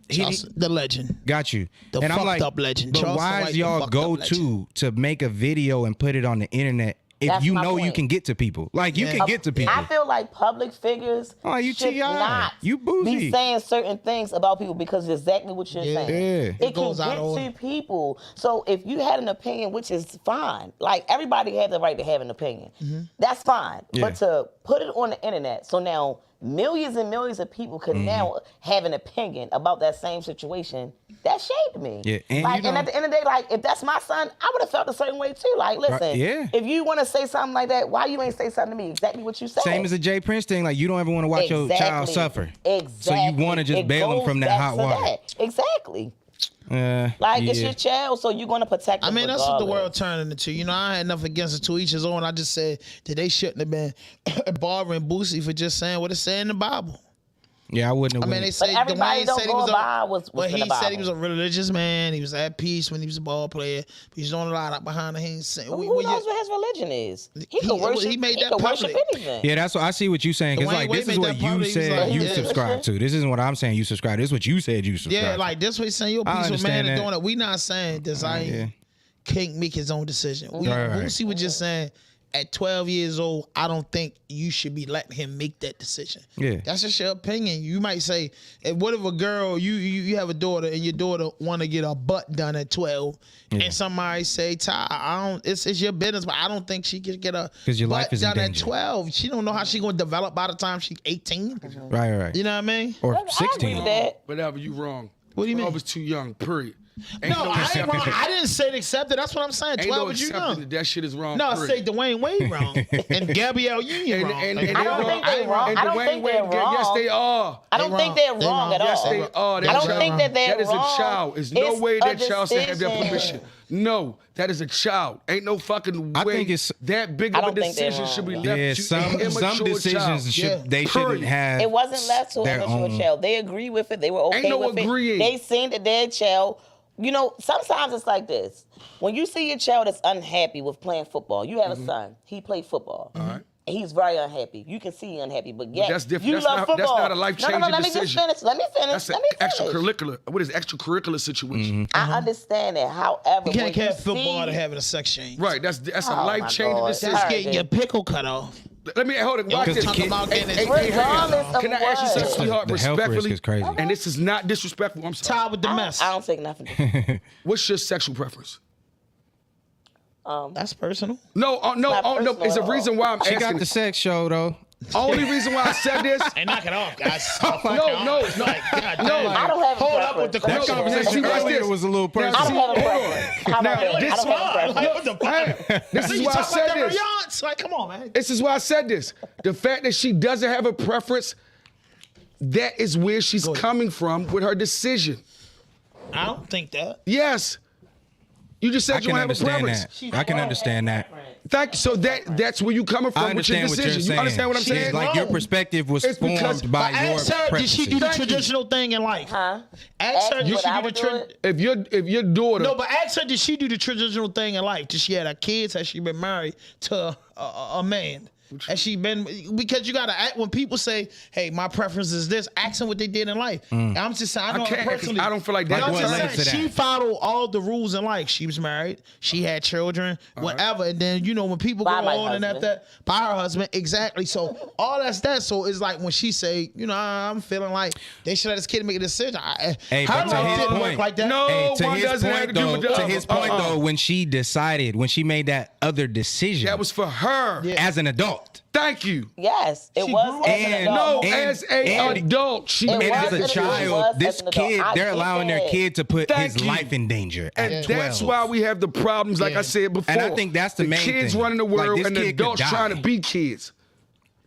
The legend. Got you. The and fucked I'm like, up legend. But Charleston why White, is the y'all fucked go up legend. to make a video and put it on the internet if That's you my know you point. can get to people? Like, you can get to people. I feel like public figures you should T.I. not You Boosie. be saying certain things about people because it's exactly what you're saying. Yeah. It can get to people. So if you had an opinion, which is fine, like everybody has the right to have an opinion. That's fine. Yeah. But to put it on the internet, so now millions and millions of people could now have an opinion about that same situation. That shaped me. Yeah, and like, and at the end of the day, like, if that's my son, I would have felt the same way too. Like, listen, if you want to say something like that, why you ain't say something to me? Exactly what you said. Same as the Jay Prince thing. Like, you don't ever want to watch your child suffer. Exactly. So you want to just bail him from that hot water. Exactly. It's your child, so you're gonna protect them. I mean, that's what the world turning into. You know, I had nothing against it, to each his own. I just said that they shouldn't have been bothering Boosie for just saying what it said in the Bible. Yeah, I wouldn't have. I mean, they say Dwayne said he was he said he was a religious man. He was at peace when he was a ball player. He's doing a lot up behind the scenes. Who knows what his religion is? He could worship. He made that could public. worship anything. Yeah, that's what I see what you saying. Because like this is what you said you subscribe to. This isn't what I'm saying you subscribe. This is what you said you subscribe. Yeah, like this way saying you're a peaceful man and doing it. We not saying Desire can't make his own decision. Boosie was just saying, at 12 years old, I don't think you should be letting him make that decision. Yeah, that's just your opinion. You might say, what if a girl, you have a daughter and your daughter want to get her butt done at 12, and somebody say, Ty, I don't. It's your business, but I don't think she can get her butt done at 12. She don't know how she gonna develop by the time she's 18. Right. You know what I mean? Or 16. Whatever, you wrong. What do you mean? 12 is too young. Period. I ain't wrong. I didn't say it accepted. That's what I'm saying. 12 is you young. That shit is wrong. No, I say Dwayne Wade wrong and Gabrielle Union wrong. I don't think they're wrong. I don't think they're wrong. Yes, they are. I don't think they're wrong at all. Yes, they are. I don't think that they're wrong. That is a child. There's no way that child should have their permission. No, that is a child. Ain't no fucking way. I think it's that big of a decision should be left to some decisions shouldn't have. It wasn't left to an immature child. They agree with it. They were okay with it. They seen that their child. You know, sometimes it's like this. When you see your child that's unhappy with playing football, you have a son. He played football. All right. And he's very unhappy. You can see he's unhappy, but yet that's different. You love football. That's not a life-changing decision. Let me finish. That's extracurricular. What is extracurricular situation? I understand that. However, you can't have football to having a sex change. Right. That's a life-changing decision. That's getting your pickle cut off. Let me hold it. Watch this. Can I ask you something, sweetheart, respectfully? Is crazy. And this is not disrespectful. I'm sorry. Tied with the mess. I don't take nothing. What's your sexual preference? That's personal. No. It's a reason why I'm asking. She got the sex show though. Only reason why I said this. Hey, knock it off, guys. No. I don't have hold up with the that conversation earlier was a little personal. I don't have a preference. This is why I said this. Like, come on, man. This is why I said this. The fact that she doesn't have a preference, that is where she's coming from with her decision. I don't think that. Yes. You just said you don't have a preference. I can understand that. Thank you. So that's where you coming from with your decision. You understand what I'm saying? Like your perspective was formed by your preferences. Did she do the traditional thing in life? Huh? Ask her, did she do the if your daughter. No, but ask her, did she do the traditional thing in life? Did she have her kids? Has she been married to a man? Has she been? Because you gotta act when people say, "Hey, my preference is this." Ask them what they did in life. I'm just saying, I know her personally. I don't feel like that. I'm just saying, she followed all the rules in life. She was married. She had children, whatever. And then when people go on and after that, by her husband, exactly. So all that's that. So it's like when she say, I'm feeling like they should let this kid make a decision. Hey, but to his point, like that. No, to his point though, when she made that other decision, that was for her as an adult. Thank you. Yes, it was as an adult. As an adult, she and as a child, this kid, they're allowing their kid to put his life in danger. And that's why we have the problems, like I said before. And I think that's the main thing. The kids running the world and the adults trying to be kids.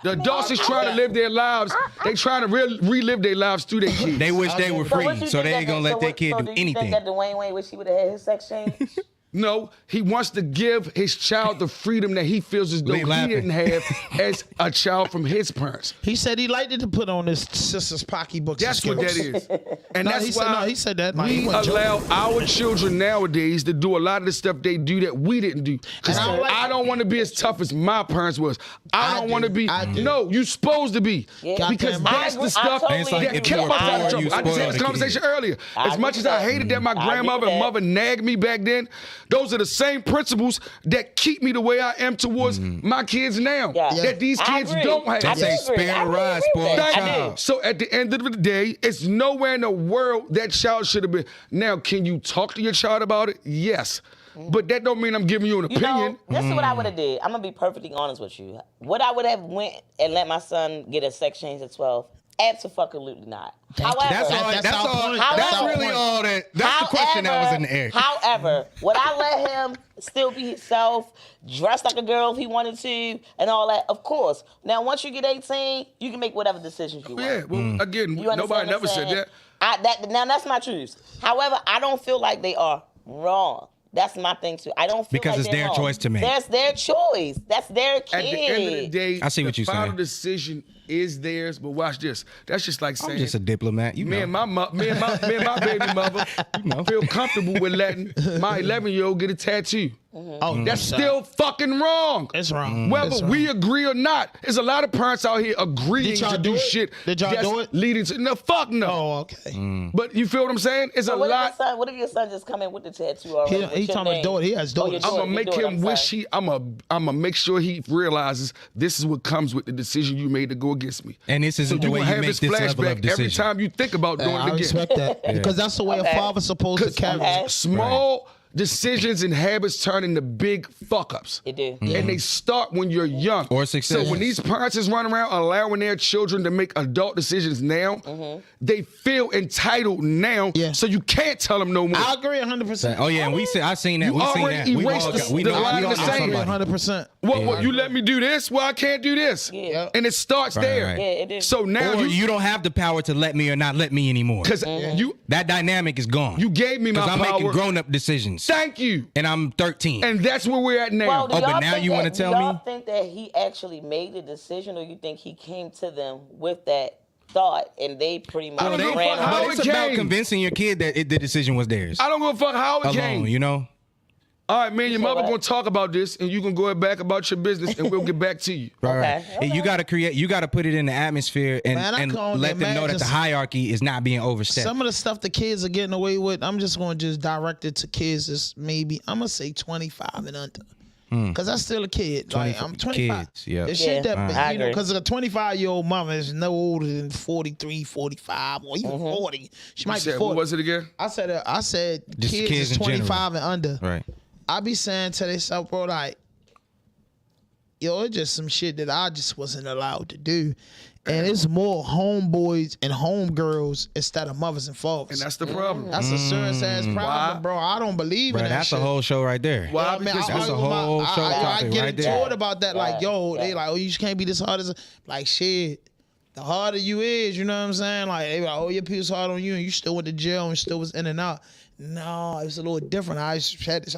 The adults is trying to live their lives. They trying to relive their lives through their kids. They wish they were free, so they ain't gonna let their kid do anything. You think that Dwayne Wade wish he would have had his sex change? No, he wants to give his child the freedom that he feels as though he didn't have as a child from his parents. He said he liked it to put on his sister's pocketbooks. That's what that is. And that's why he said that. We allow our children nowadays to do a lot of the stuff they do that we didn't do. Because I don't want to be as tough as my parents was. I don't want to be. No, you're supposed to be. Yeah. Because that's the stuff that kept us out of trouble. I just had this conversation earlier. As much as I hated that my grandmother and mother nagged me back then, those are the same principles that keep me the way I am towards my kids now. Yeah. That these kids don't have. That's a spare ride, spoiled child. So at the end of the day, it's nowhere in the world that child should have been. Now, can you talk to your child about it? Yes. but that don't mean I'm giving you an opinion. This is what I would have did. I'm gonna be perfectly honest with you. Would I would have went and let my son get a sex change at 12? Absolutely not. However, That's the question that was in the air. However, would I let him still be himself, dress like a girl if he wanted to, and all that? Of course. Now, once you get 18, you can make whatever decisions you want. Yeah, well, again, nobody never said that. Now, that's my truth. However, I don't feel like they are wrong. That's my thing too. I don't feel because like it's their wrong. choice to make. That's their choice. That's their kid. At the end of the day, I see what you're saying. The final decision is theirs. But watch this. That's just like saying I'm just a diplomat. You me and my baby mother feel comfortable with letting my 11-year-old get a tattoo. Oh, that's still fucking wrong. It's wrong. Whether we agree or not, there's a lot of parents out here agreeing to do shit. Did y'all do it? Leading to no, fuck no. Oh, okay. But you feel what I'm saying? It's a lot. What if your son just come in with the tattoo already? He talking about daughter. He has daughters. I'm gonna make him wish I'm gonna make sure he realizes this is what comes with the decision you made to go against me. And this isn't the way you make this level of decision. Every time you think about doing it again. I respect that because that's the way a father's supposed to carry. Small decisions and habits turn into big fuck ups. It do. And they start when you're young. Or success. So when these parents is running around allowing their children to make adult decisions now, they feel entitled now. Yeah. So you can't tell them no more. I agree 100%. Oh yeah, and I seen that. You we seen already that. erased We the all line got of the same. somebody. 100%. What you let me do this? Well, I can't do this. Yeah. And it starts there. Right. Yeah, it is. So now Or you don't have the power to let me or not let me anymore. because That dynamic is gone. you gave me my Because I'm power. making grown-up decisions. Thank you. And I'm 13. And that's where we're at now. Well, do Oh, but y'all now think you that- wanna tell do y'all me? think that he actually made the decision, or you think he came to them with that thought and they pretty much I don't give a ran fuck how with But it? it's it about came. convincing your kid that the decision was theirs. I don't give a fuck how it came. Alone, you know? All right, man, your mother what? gonna talk about this, and you can go back about your business, and we'll get back to you. Right. Okay. And you got to put it in the atmosphere and, Man, I and can only let them know that imagine the hierarchy is not being overstepped. Some of the stuff the kids are getting away with, I'm just going to just direct it to kids that's maybe, I'm going to say 25 and under. Because that's still a kid. Like, I'm 25. Kids, yeah. The shit that, I you know, agree. because a 25-year-old mama is no older than 43, 45, or even 40. She You might be said, 40. what was it again? I said Just kids kids is in general. 25 and under. Right. I be saying to themselves, bro, like, yo, it's just some shit that I just wasn't allowed to do. And it's more homeboys and homegirls instead of mothers and fathers. And that's the problem. That's a serious ass problem, Why? bro. I don't believe Bro, in that that's shit. a whole show right there. Why? I mean, Because that's a argue with whole show I topic get right into there. it about that. Like, yo, they like, oh, you can't be this hard as like shit. The harder you is, you know what I'm saying? Like, they be like, oh, your people's hard on you, and you still went to jail and still was in and out. No, it was a little different. I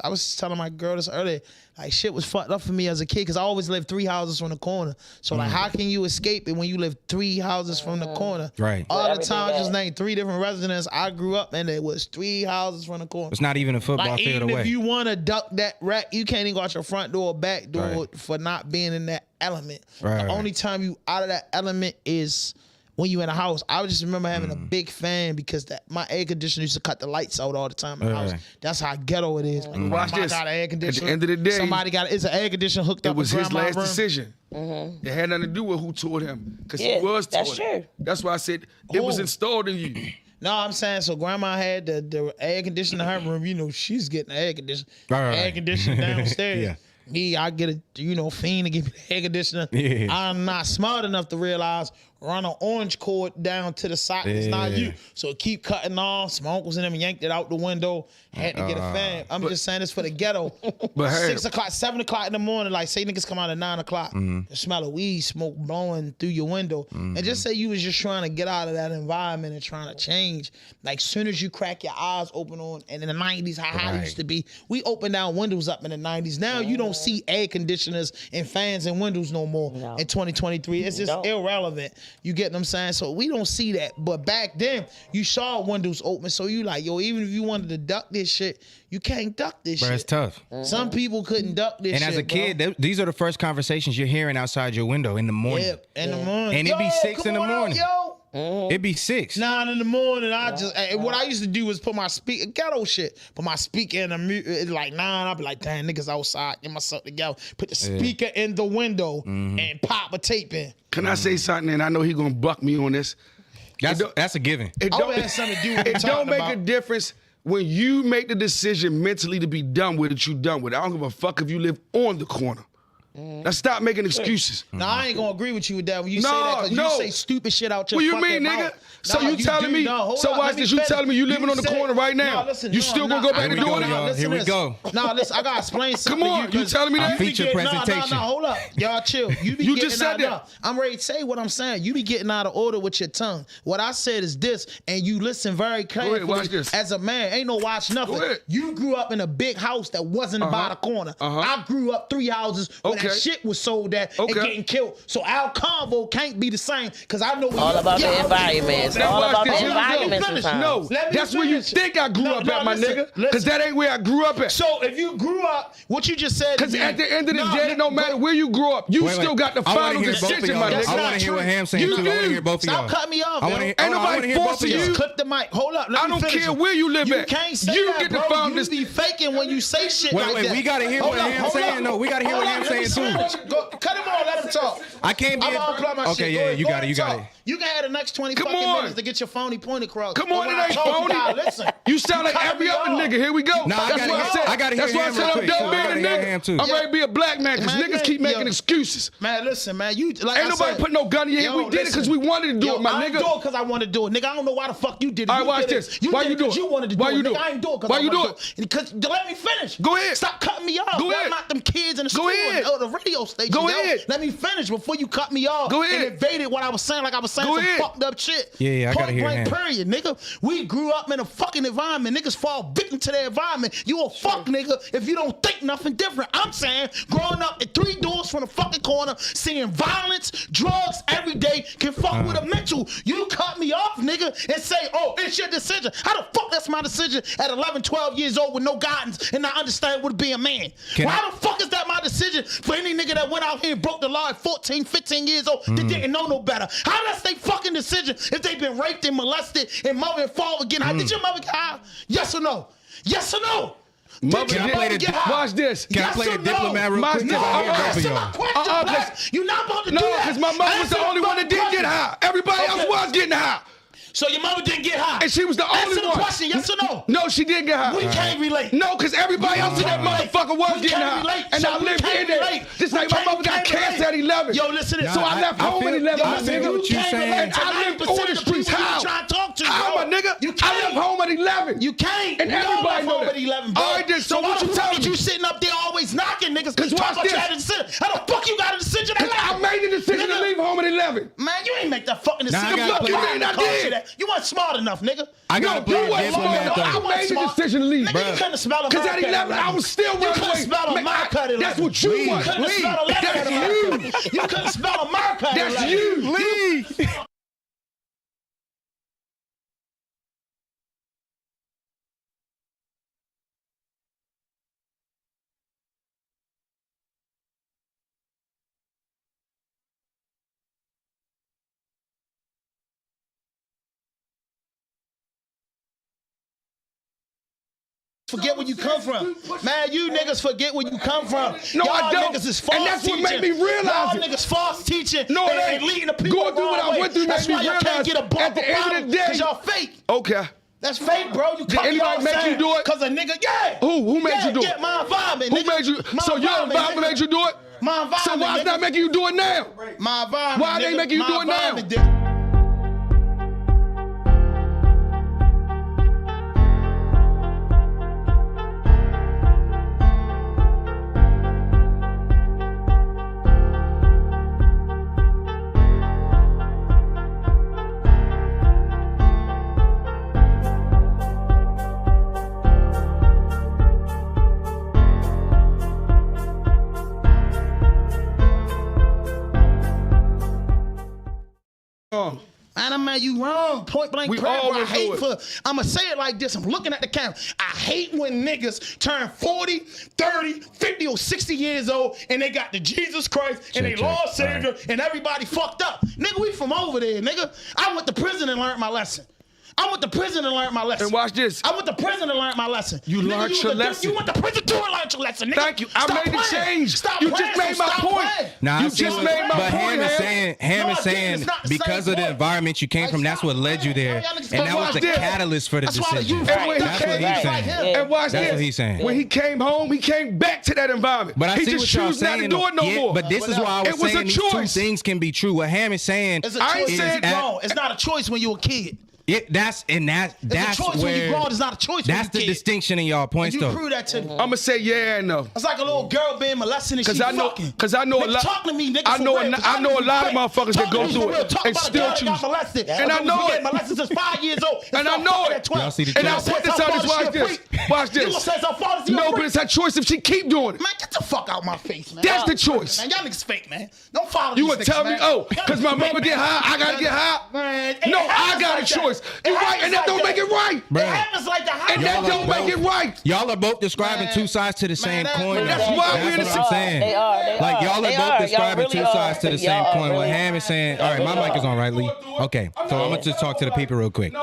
was telling my girl this earlier. Like, shit was fucked up for me as a kid because I always lived 3 houses from the corner. So, like, how can you escape it when you live 3 houses from the corner? Right. All the Everything time, just bad. named 3 different residents. I grew up and there was 3 houses from the corner. It's not even a football Like, field even away. if you want to duck that rat, you can't even go out your front door or back door Right. for not being in that element. Right, The right. only time you out of that element is when you in a house. I just remember having a big fan because my air conditioner used to cut the lights out all the time in the house. Right. That's how ghetto it is. Like, Watch grandma this. got an air conditioner. end of the day, somebody it's an air conditioner hooked It up. was in his grandma's last room. decision. It had nothing to do with who taught him. Because Yeah, he was taught that's him. true. That's why I said it was installed in you. No, I'm saying so. Grandma had the air conditioner in her room. You know, she's getting the air conditioner. Right. Air conditioner downstairs. Yeah. Me, I get a fiend to give me the air conditioner. Yeah. I'm not smart enough to realize run an orange cord down to the socket. It's not Yeah. you. So it keep cutting off. Some uncles and them yanked it out the window. Had to get a fan. I'm just saying this for the ghetto. But hey, 6 o'clock, 7 o'clock in the morning, like say niggas come out at 9 o'clock. The smell of weed smoke blowing through your window. And just say you was just trying to get out of that environment and trying to change. Like soon as you crack your eyes open on, and in the 90s, how hot it used to be, we opened down windows up in the 90s. Now you don't see air conditioners and fans and windows no more in 2023. It's just irrelevant. You get what I'm saying? So we don't see that. But back then, you saw windows open. So you like, yo, even if you wanted to duck this shit, you can't duck this Bro, shit. it's tough. Some people couldn't duck this shit. And as a kid, these are the first conversations you're hearing outside your window in the morning. yeah, in the morning. And it'd be 6 in the come on out, morning. yo. It'd be 6. 9 in the morning, what I used to do was put my speaker, ghetto shit, put my speaker in the it's like 9, I'd be like, damn, niggas outside, get myself together, put the speaker in the window and pop a tape in. can I say something? And I know he gonna buck me on this. That's a given. It I don't, would have something to do with what it we're don't talking make about. a difference when you make the decision mentally to be done with it, you done with it. I don't give a fuck if you live on the corner. Now stop making excuses. No, I ain't gonna agree with you with that when you say that because you say stupid shit out your fucking mouth. What you mean, nigga? So you telling me? So watch this. You telling me you living on the corner right now? You still gonna go back to doing it? Here we go. No, listen, I gotta explain something. Come on, you telling me that? Feature presentation. No, hold up, y'all chill. You just said that. I'm ready to say what I'm saying. You be getting out of order with your tongue. What I said is this, and you listen very carefully. Watch this. As a man, ain't no watch nothing. You grew up in a big house that wasn't by the corner. I grew up 3 houses where that shit was sold at and getting killed. So our convo can't be the same because I know all about the environment. All about the environment sometimes. No, that's where you think I grew up at, my nigga. Because that ain't where I grew up at. So if you grew up, what you just said. Because at the end of the day, no matter where you grew up, you still got the final decision, my nigga. I want to hear what Ham's saying too. I want to hear both of y'all. Stop cutting me off. Ain't nobody forcing you. Clip the mic. Hold up. I don't care where you live at. You can't say you that, get bro. the final decision. You be faking when you say shit like that. Wait, we gotta hear what Ham's saying. No, we gotta hear what Ham's saying too. Cut him off. Let him talk. I can't be. Okay, yeah, you got it. You got it. You can have the next 20 fucking minutes to get your phony point across. Come on, it ain't phony. You sound like every other nigga. Here we go. That's what I said. That's why I said I'm done being a nigga. I'm ready to be a black man because niggas keep making excuses. Man, listen, man. You like ain't nobody put no gun in your head. We did it because we wanted to do it, my nigga. I do it because I wanted to do it, nigga. I don't know why the fuck you did it. All right, watch this. Why you do it? You wanted to do it. Why you do it? I ain't do it because Why you do it? Because let me finish. Go ahead. Stop cutting me off. Go ahead. I'm not them kids in the school or the radio station. Go ahead. Let me finish before you cut me off. Go ahead. And invaded what I was saying like I was saying some fucked up shit. Yeah, I gotta hear him. Period, nigga. We grew up in a fucking environment. Niggas fall victim to their environment. You a fuck nigga if you don't think nothing different. I'm saying growing up at 3 doors from the fucking corner, seeing violence, drugs every day can fuck with a mental. You cut me off, nigga, and say, oh, it's your decision. How the fuck that's my decision at 11, 12 years old with no guidance and not understand what to be a man? Why the fuck is that my decision for any nigga that went out here and broke the law at 14, 15 years old that didn't know no better? How that's they fucking decision if they been raped and molested and mother and father again? How did your mother get high? Yes or no? Yes or no? Watch this. Can I play the diplomat real quick? You're not about to do that. No, because my mother was the only one that didn't get high. Everybody else was getting high. So your mother didn't get high? And she was the only one. Answer the question, yes or no? No, she didn't get high. We can't relate. No, because everybody else in that motherfucker was getting high. And I lived in there. Just like my mother got cancer at 11. Yo, listen to this. So I left home at 11. I feel what you're saying. I lived on the streets. How? How, my nigga? I left home at 11. You can't. And everybody know that. 11, bro. All right, then, so what you telling me? You sitting up there always knocking niggas. Because watch this. How the fuck you got a decision at 11? I made the decision to leave home at 11. Man, you ain't make that fucking decision. Fuck you mean I did? You weren't smart enough, nigga. I gotta play a diplomat though. I made the decision to leave. Nigga, you couldn't spell Because at 11, I was still running away. That's what you want. That's you. You couldn't spell America. That's you. Leave. Forget where you come from. Man, you niggas forget where you come from. No, y'all I don't. Niggas is false and that's teaching. what made me realize y'all it. Niggas false teaching. No, it and ain't. leading the people Going through what I went through That's made why me y'all realize can't get a bump at the end of the day. because y'all fake. Okay. That's fake, bro. You Did anybody make you do it? Because a nigga, yeah. Who made you do it? Yeah, my environment. Who made you? So your environment made you do it? My environment. So why is not making you do it now? My environment. Why they making you do it now? Man, you wrong. Point blank. We always do it. I'm going to say it like this. I'm looking at the camera. I hate when niggas turn 40, 30, 50, or 60 years old and they got the Jesus Christ and they Lord Savior and everybody fucked up. Nigga, we from over there, nigga. I went to prison and learned my lesson. I went to prison and learned my lesson. And watch this. I went to prison and learned my lesson. You learned your lesson. You went to prison too and learned your lesson, nigga. Thank you. I made the change. Stop you playing. just made my point. Nah, you just made my point. But Ham is saying because of the environment you came from, that's what led you there. And that was the catalyst for the decision. That's what he's saying. And watch this. That's what he's saying. When he came home, he came back to that environment. But I he see just what y'all choose not to saying. do it no more. But this is why I was saying these two things can be true. What Ham is saying is it's not a choice when you're a kid. That's it's a choice where when you're grown. It's not a choice. That's the distinction in y'all points, though. You prove that to me. I'm gonna say yeah and no. It's like a little girl being molested and she's fucking. Because I know a lot. Talk to me, nigga. I know a lot of motherfuckers that go through it and still choose. And I know it. Molested since 5 years old. And I know it. Y'all see the and I'll put this on this. Watch this. Watch this. No, but it's her choice if she keep doing it. Man, get the fuck out my face, man. That's the choice. Man, y'all niggas fake, man. Don't follow you these would tell me, oh, because my mama get high, I gotta get high. Man, no, I got a choice. You right, and that don't make it right. It happens like the high. And that don't make it right. Y'all are both describing two sides to the same coin. That's why we're in the same. I'm saying. They are. Like y'all are both describing two sides to the same coin. What Ham is saying. All right, my mic is on, right, Lee? Okay, so I'm gonna just talk to the people real quick.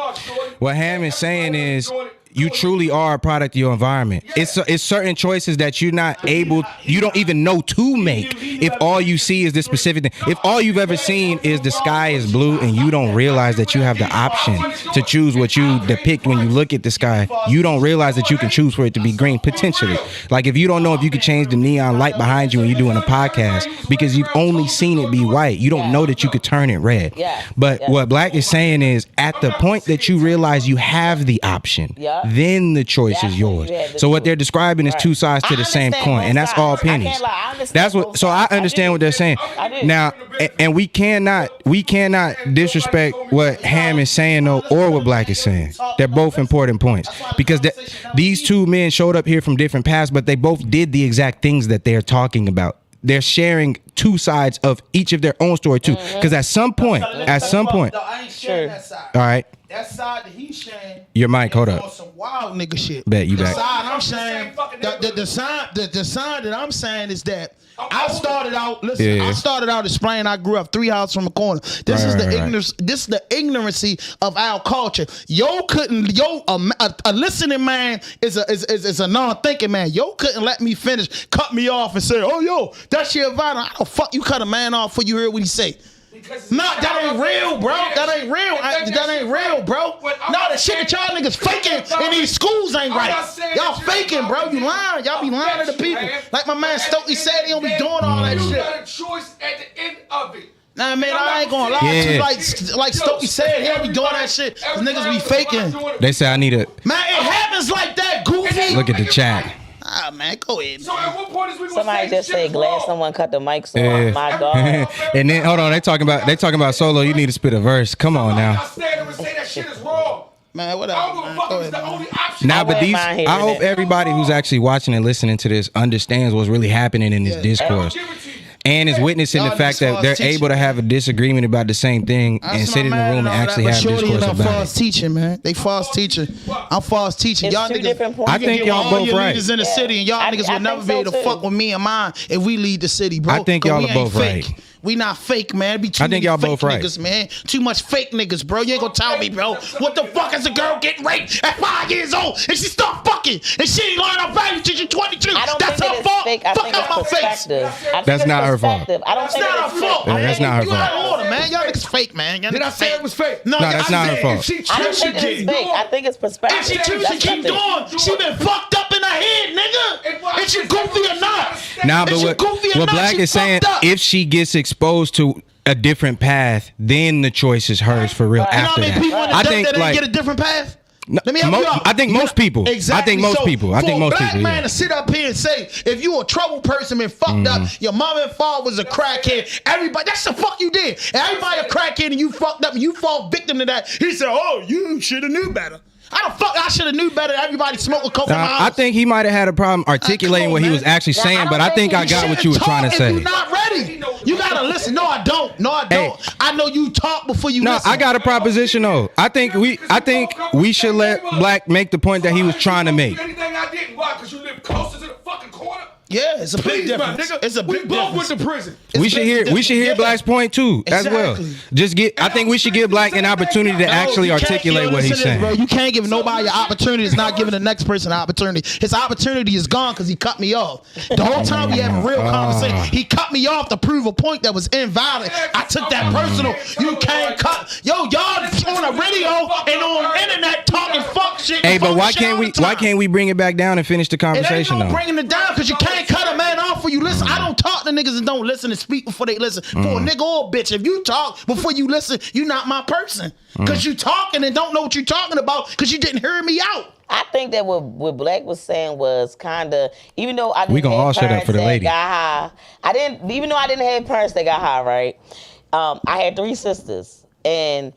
What Ham is saying is, you truly are a product of your environment. It's certain choices that you don't even know to make if all you see is this specific thing. If all you've ever seen is the sky is blue and you don't realize that you have the option to choose what you depict when you look at the sky, you don't realize that you can choose for it to be green, potentially. Like if you don't know if you could change the neon light behind you when you're doing a podcast because you've only seen it be white, you don't know that you could turn it red. But what Black is saying is at the point that you realize you have the option, then the choice is yours. So what they're describing is two sides to the same coin, and that's all pennies. That's what. So I understand what they're saying. Now, and we cannot disrespect what Ham is saying though, or what Black is saying. They're both important points because these two men showed up here from different paths, but they both did the exact things that they're talking about. They're sharing two sides of each of their own story too, because at some point, I ain't sharing that side. All right. That side that he's sharing. Your mic, hold up. On some wild nigga shit. Bet you back. The side I'm saying, the side that I'm saying is that I started out. Listen, I started out explaining. I grew up 3 houses from a corner. This is the ignorance. This is the ignorancy of our culture. A listening man is a non-thinking man. Yo couldn't let me finish, cut me off, and say, "Oh, yo, that's your environment." How the fuck you cut a man off before you hear what he say? That ain't real, bro. That ain't real. That ain't real, bro. No, the shit that y'all niggas faking in these schools ain't right. Y'all faking, bro. You lying. Y'all be lying to the people. Like my man Stokey said, he don't be doing all that shit. You got a choice at the end of it. Nah, man, I ain't gonna lie to you. Like Stokey said, he don't be doing that shit. Cause niggas be faking. They say I need a. Man, it happens like that, goofy. Look at the chat. Ah, man, go ahead. So at what point is we Somebody just say, glad someone cut the mics on. My God. And then hold on, they talking about Solo. You need to spit a verse. Come on now. Man, whatever. Nah, but I hope everybody who's actually watching and listening to this understands what's really happening in this discourse. And is witnessing the fact that they're able to have a disagreement about the same thing and sit in the room and actually have discourse about it. False teaching, man. They false teaching. I'm false teaching. Y'all niggas. I think y'all both right. Leaders in the city, and y'all niggas would never be able to fuck with me and mine if we lead the city, bro. I think y'all are both right. We not fake, man. Be too I think y'all both right. Niggas, man. Too much fake niggas, bro. You ain't gonna tell me, bro. What the fuck is a girl getting raped at 5 years old and she start fucking and she ain't learn her value till she's 22? That's her fault. Fuck out my face. That's not her fault. That's not her fault. That's not her fault. You out of order, man. Y'all niggas fake, man. Did I say it was fake? No, that's not her fault. I don't think it's fake. I think it's perspective. If she chooses to keep doing, she been fucked up in her head, nigga. Is she goofy or not? Nah, but what Black is saying, if she gets exposed to a different path, then the choice is hers for real after that. I think like get a different path. Let me help you out. I think most people. Exactly. I think most people. For a black man to sit up here and say, if you a trouble person been fucked up, your mom and father was a crackhead, everybody, that's the fuck you did. And everybody a crackhead and you fucked up and you fall victim to that. He said, oh, you should have knew better. How the fuck I should have knew better? Everybody smoke a coke in my house. I think he might have had a problem articulating what he was actually saying, but I think I got what you were trying to say. You're not ready. You gotta listen. No, I don't. No, I don't. Hey, I know you talk before you listen. No, I got a proposition though. I think we should let Black make the point that he was trying to make. Anything I didn't. Why? Because you live closer to the fucking corner. Yeah, it's a big difference. It's a big both went to prison. We should hear Black's point too, as well. I think we should give Black an opportunity to actually articulate what he's saying. Bro, you can't give nobody an opportunity. It's not giving the next person an opportunity. His opportunity is gone because he cut me off. The whole time we having real conversation, he cut me off to prove a point that was invalid. I took that personal. You can't cut. Yo, y'all on a radio and on the internet talking fuck shit. Hey, but why can't we bring it back down and finish the conversation though? Bringing it down because you can't cut a man off when you listen. I don't talk to niggas and don't listen and speak before they listen. For a nigga or a bitch, if you talk before you listen, you not my person. Because you talking and don't know what you talking about because you didn't hear me out. I think that what Black was saying was kind of, even though I didn't all shut up for the lady. Got high, even though I didn't have parents that got high, right? I had 3 sisters, and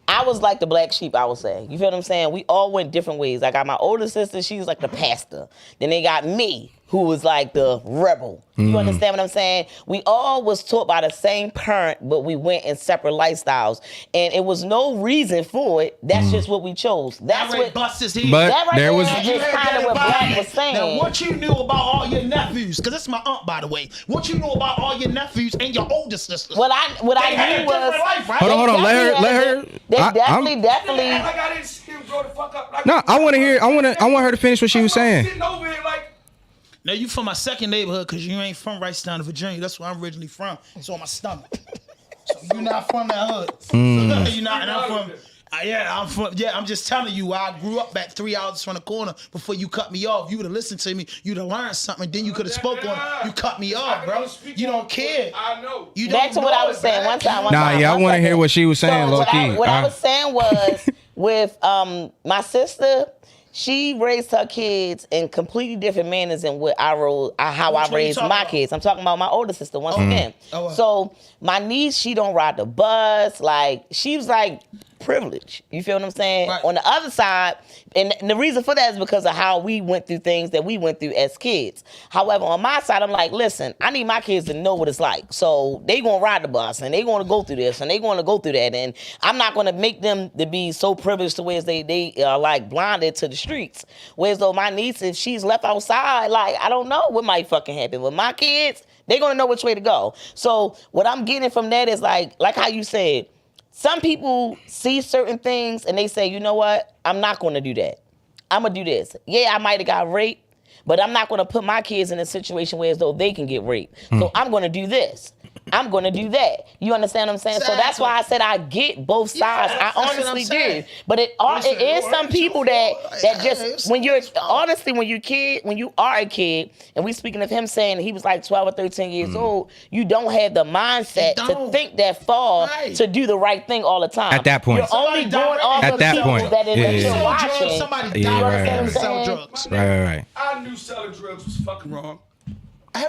I was like the black sheep, I would say. You feel what I'm saying? We all went different ways. I got my older sister, she was like the pastor. Then they got me, who was like the rebel. You understand what I'm saying? We all was taught by the same parent, but we went in separate lifestyles. And it was no reason for it. That's just what we chose. That's what bust his But that right there was is kind of what Black was saying. Now, what you knew about all your nephews, because that's my aunt, by the way. What you knew about all your nephews and your older sisters. What I knew was life, right? Hold on, let her. They definitely. Like I didn't see him grow the fuck up. Like, No, I want her to finish what she was saying. Sitting over here like, Now you from my second neighborhood because you ain't from Wrightstown, Virginia. That's where I'm originally from. It's on my stomach. So you not from that hood. You not, and I'm from. I'm just telling you, I grew up back 3 hours from the corner before you cut me off. You would have listened to me. You'd have learned something. Then you could have spoke on it. You cut me off, bro. You don't care. I know. You Back to what I was saying one time. I want to hear what she was saying, low key. What I was saying was with my sister. She raised her kids in completely different manners than how I raised my kids. I'm talking about my older sister once again. So my niece, she don't ride the bus. Like, she was like privileged. You feel what I'm saying? Right. On the other side, and the reason for that is because of how we went through things that we went through as kids. However, on my side, I'm like, listen, I need my kids to know what it's like. So they gonna ride the bus and they gonna go through this and they gonna go through that. And I'm not gonna make them to be so privileged to where they are like blinded to the streets. Whereas though my niece, if she's left outside, like, I don't know what might fucking happen. With my kids, they're gonna know which way to go. So what I'm getting from that is like how you said, some people see certain things and they say, you know what? I'm not going to do that. I'm going to do this. Yeah, I might have got raped, but I'm not going to put my kids in a situation where as though they can get raped. So I'm going to do this. I'm going to do that. You understand what I'm saying? Exactly. So that's why I said I get both sides. I honestly do. But it is some people that just, when you're, honestly, when you are a kid, and we speaking of him saying he was like 12 or 13 years old, you don't have the mindset to think that far to do the right thing all the time. At that point. You're only going off of people that you're watching. Somebody died selling drugs. Right. I knew selling drugs was fucking wrong.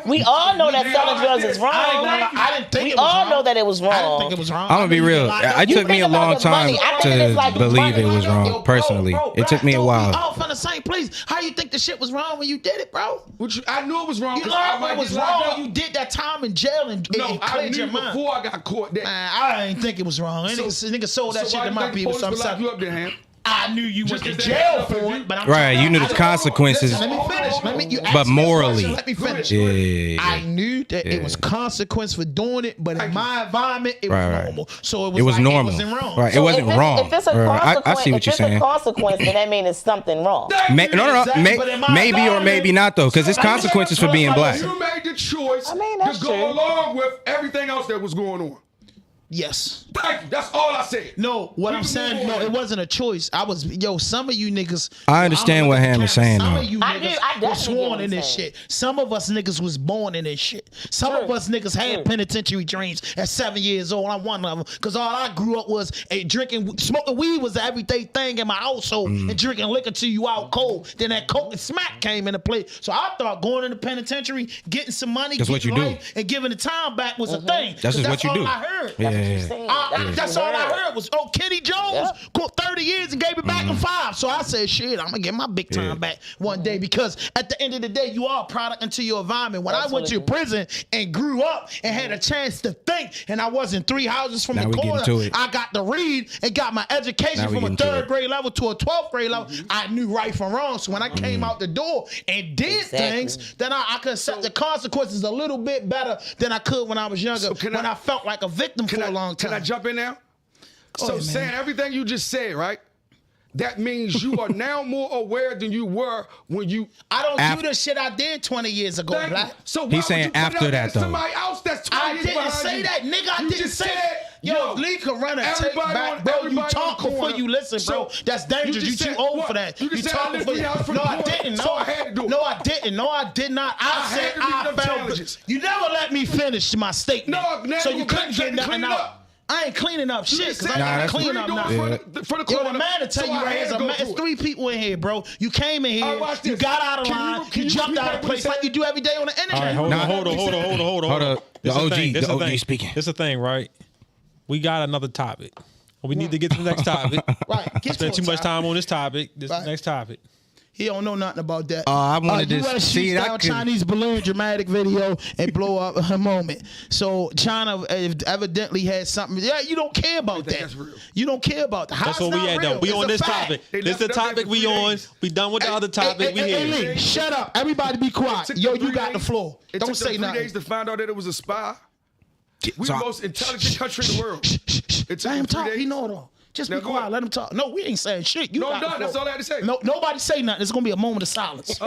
We all know that selling drugs is wrong. I didn't think we it was all wrong. know that it was wrong. I didn't think it was wrong. I'm gonna be real. It took me a long time to believe it was wrong. Personally, it took me a while. We all from the same place. How you think the shit was wrong when you did it, bro? I knew it was wrong. You learned it was wrong when you did that time in jail and cleared your mind. Before I got caught. Man, I didn't think it was wrong. Niggas sold that shit to my people. So I'm sorry. You up there, Ham? I knew you went to jail for it, but you knew the consequences. Let me finish. But morally, let me finish. Yeah. I knew that it was consequence for doing it, but in my environment, it was normal. So it was normal. It wasn't wrong. Right, it wasn't wrong. If it's a consequence, I see what you're saying. If it's a consequence, then that means it's something wrong. No. Maybe or maybe not though, because it's consequences for being black. You made the choice to go along with everything else that was going on. Yes. Thank you. That's all I said. No, what I'm saying, no, it wasn't a choice. Some of you niggas. I understand what Ham is saying, though. Some of you niggas were sworn in this shit. Some of us niggas was born in this shit. Some of us niggas had penitentiary dreams at 7 years old. I'm one of them. Because all I grew up was smoking weed was the everyday thing in my household and drinking liquor till you out cold. Then that coke and smack came into play. So I thought going in the penitentiary, getting some money, that's what you do, and giving the time back was a thing. That's just what you do. I heard. Yeah. That's all I heard was, Kitty Vinnie Jones, 30 years and gave it back in 5. So I said, shit, I'm going to get my big time back one day, because at the end of the day, you are a product into your environment. When I went to prison and grew up and had a chance to think, and I wasn't 3 houses from the corner, I got to read and got my education from a 3rd grade level to a 12th grade level. I knew right from wrong. So when I came out the door and did things, then I could accept the consequences a little bit better than I could when I was younger, when I felt like a victim for a long time. Can I jump in now? So saying everything you just said, right? That means you are now more aware than you were when you. I don't do the shit I did 20 years ago, Black. So he's saying after that, though. Somebody else that's 20 years behind you. I didn't say that, nigga. I didn't say that. Yo, Lee can run a tape back, bro. You talk before you listen, bro. That's dangerous. You too old for that. You talk before you. No, I didn't. No, I had to do it. No, I didn't. No, I did not. I said I felt. You never let me finish my statement. No, so you couldn't get nothing out. I ain't cleaning up shit, because I gotta clean up now. Yo, the man to tell you right here, it's 3 people in here, bro. You came in here, you got out of line, you jumped out of place like you do every day on the internet. All right, hold on. The OG speaking. This is the thing, right? We got another topic. We need to get to the next topic. Right. Spend too much time on this topic. This next topic. He don't know nothing about that. I wanted to see that Chinese balloon dramatic video and blow up a moment. So China evidently had something. Yeah, you don't care about that. That's real. You don't care about that. That's what we at though. We on this topic. This is the topic we on. We done with the other topic. We here. Hey, shut up. Everybody be quiet. Yo, you got the floor. Don't say nothing. It took 3 days to find out that it was a spy. We're the most intelligent country in the world. Let him talk. He know it all. Just be quiet. Let him talk. No, we ain't saying shit. You got that's all I had to say. No, nobody say nothing. It's gonna be a moment of silence.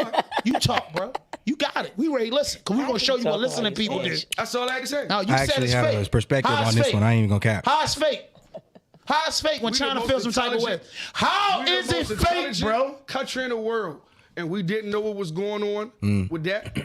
You talk, bro. You got it. We ready to listen, because we gonna show you what listening people do. That's all I had to say. Now, you I said actually it's have fake. a perspective on this one. I ain't even gonna cap. How it's fake? How it's fake when China feels some type of way? How is it fake, bro? Country in the world, and we didn't know what was going on with that.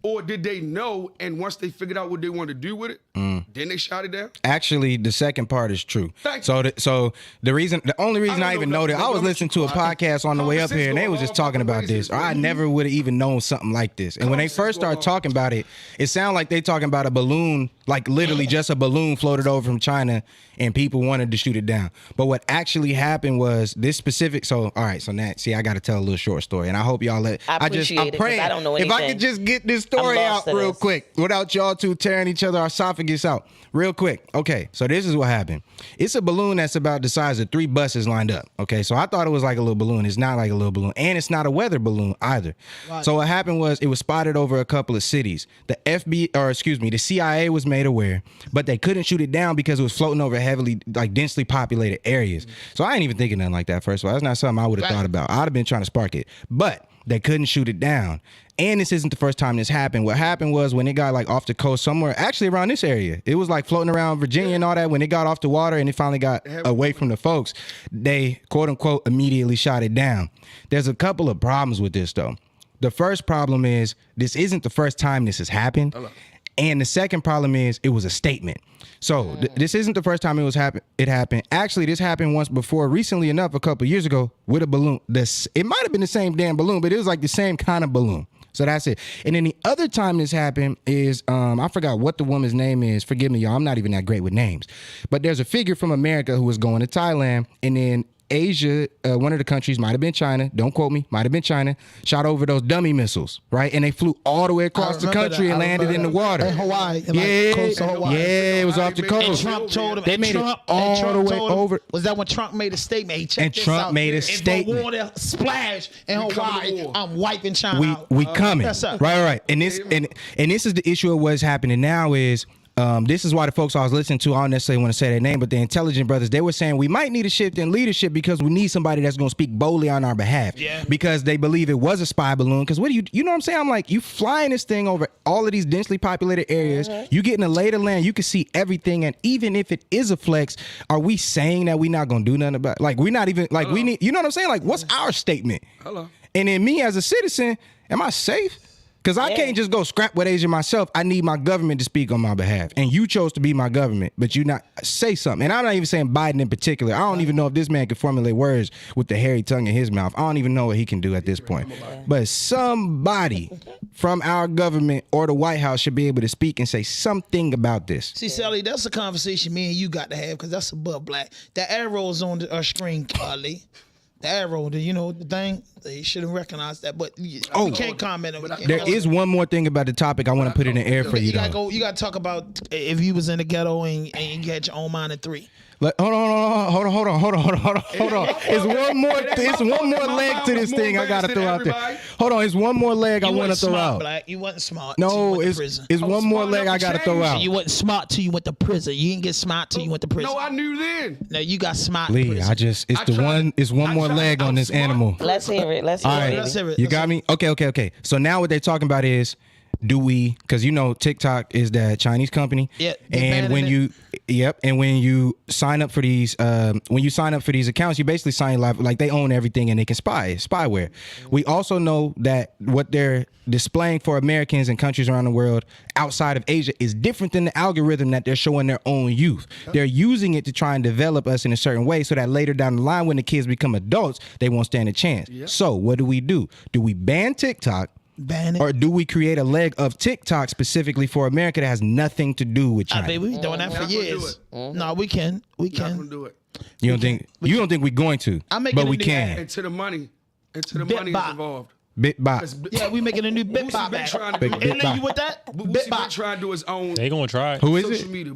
Or did they know, and once they figured out what they wanted to do with it, then they shot it down? Actually, the second part is true. So the only reason I even know that, I was listening to a podcast on the way up here, and they was just talking about this. I never would have even known something like this. And when they first started talking about it, it sounded like they talking about a balloon, like literally just a balloon floated over from China, and people wanted to shoot it down. But what actually happened was this specific. So all right, so now see, I got to tell a little short story, and I hope y'all let. I'm praying. I don't know anything. If I could just get this story out real quick without y'all two tearing each other esophagus out real quick. Okay, so this is what happened. It's a balloon that's about the size of 3 buses lined up. Okay, so I thought it was like a little balloon. It's not like a little balloon, and it's not a weather balloon either. Right. So what happened was it was spotted over a couple of cities. The CIA was made aware, but they couldn't shoot it down because it was floating over heavily, like densely populated areas. So I ain't even thinking nothing like that. First of all, that's not something I would have thought about. I'd have been trying to spark it, but they couldn't shoot it down. And this isn't the first time this happened. What happened was when it got like off the coast somewhere, actually around this area, it was like floating around Virginia and all that. When it got off the water and it finally got away from the folks, they quote unquote immediately shot it down. There's a couple of problems with this though. The first problem is this isn't the first time this has happened. And the second problem is it was a statement. So this isn't the first time it happened. Actually, this happened once before, recently enough, a couple years ago, with a balloon. It might have been the same damn balloon, but it was like the same kind of balloon. So that's it. And then the other time this happened is, I forgot what the woman's name is. Forgive me, y'all. I'm not even that great with names. But there's a figure from America who was going to Thailand, and then Asia, one of the countries, might have been China, don't quote me, might have been China, shot over those dummy missiles, right? And they flew all the way across the country and landed in the water. In Hawaii. It was off the coast. And Trump told him. They made it all the way over. Was that when Trump made a statement? And Trump made a statement. If the water splash in Hawaii, I'm wiping China out. We coming. Right. And this is the issue of what's happening now is, this is why the folks I was listening to, I don't necessarily want to say their name, but the intelligent brothers, they were saying we might need a shift in leadership because we need somebody that's going to speak boldly on our behalf. Yeah. Because they believe it was a spy balloon. Because what do you know what I'm saying? I'm like, you flying this thing over all of these densely populated areas. You get in a lay of land, you can see everything. And even if it is a flex, are we saying that we're not going to do nothing about it? Like, we're not even, like, we need, you know what I'm saying? Like, what's our statement? And then me as a citizen, am I safe? Because I can't just go scrap with Asia myself. I need my government to speak on my behalf. And you chose to be my government, but you not say something. And I'm not even saying Biden in particular. I don't even know if this man can formulate words with the hairy tongue in his mouth. I don't even know what he can do at this point. But somebody from our government or the White House should be able to speak and say something about this. See, Sally, that's a conversation me and you got to have because that's above black. The arrow's on the screen, Carly. The arrow, you know the thing. They shouldn't recognize that, but we can't comment on it. There is one more thing about the topic I want to put in the air for you. You got to talk about if you was in the ghetto and you had your own mind at 3. Hold on. It's one more leg to this thing I gotta throw out there. Hold on, it's one more leg I want to throw out. Black. You wasn't smart. No, it's one more leg I gotta throw out. You wasn't smart till you went to prison. You didn't get smart till you went to prison. No, I knew then. No, you got smart. Lee, it's one more leg on this animal. Let's hear it. Let's hear it. You got me? Okay. So now what they're talking about is, because you know TikTok is that Chinese company. Yeah. And when you sign up for these accounts, you basically sign like they own everything and they can spyware. We also know that what they're displaying for Americans and countries around the world outside of Asia is different than the algorithm that they're showing their own youth. They're using it to try and develop us in a certain way so that later down the line when the kids become adults, they won't stand a chance. Yep. So what do? Do we ban TikTok? Ban it. Or do we create a leg of TikTok specifically for America that has nothing to do with China? We've been doing that for years. No, we can. We can. Not gonna do it. You don't think we're going to? But we can. Into the money is involved. BitBot. Yeah, we making a new BitBot back. You with that? BitBot trying to do his own. They gonna try. Who is social it? Media.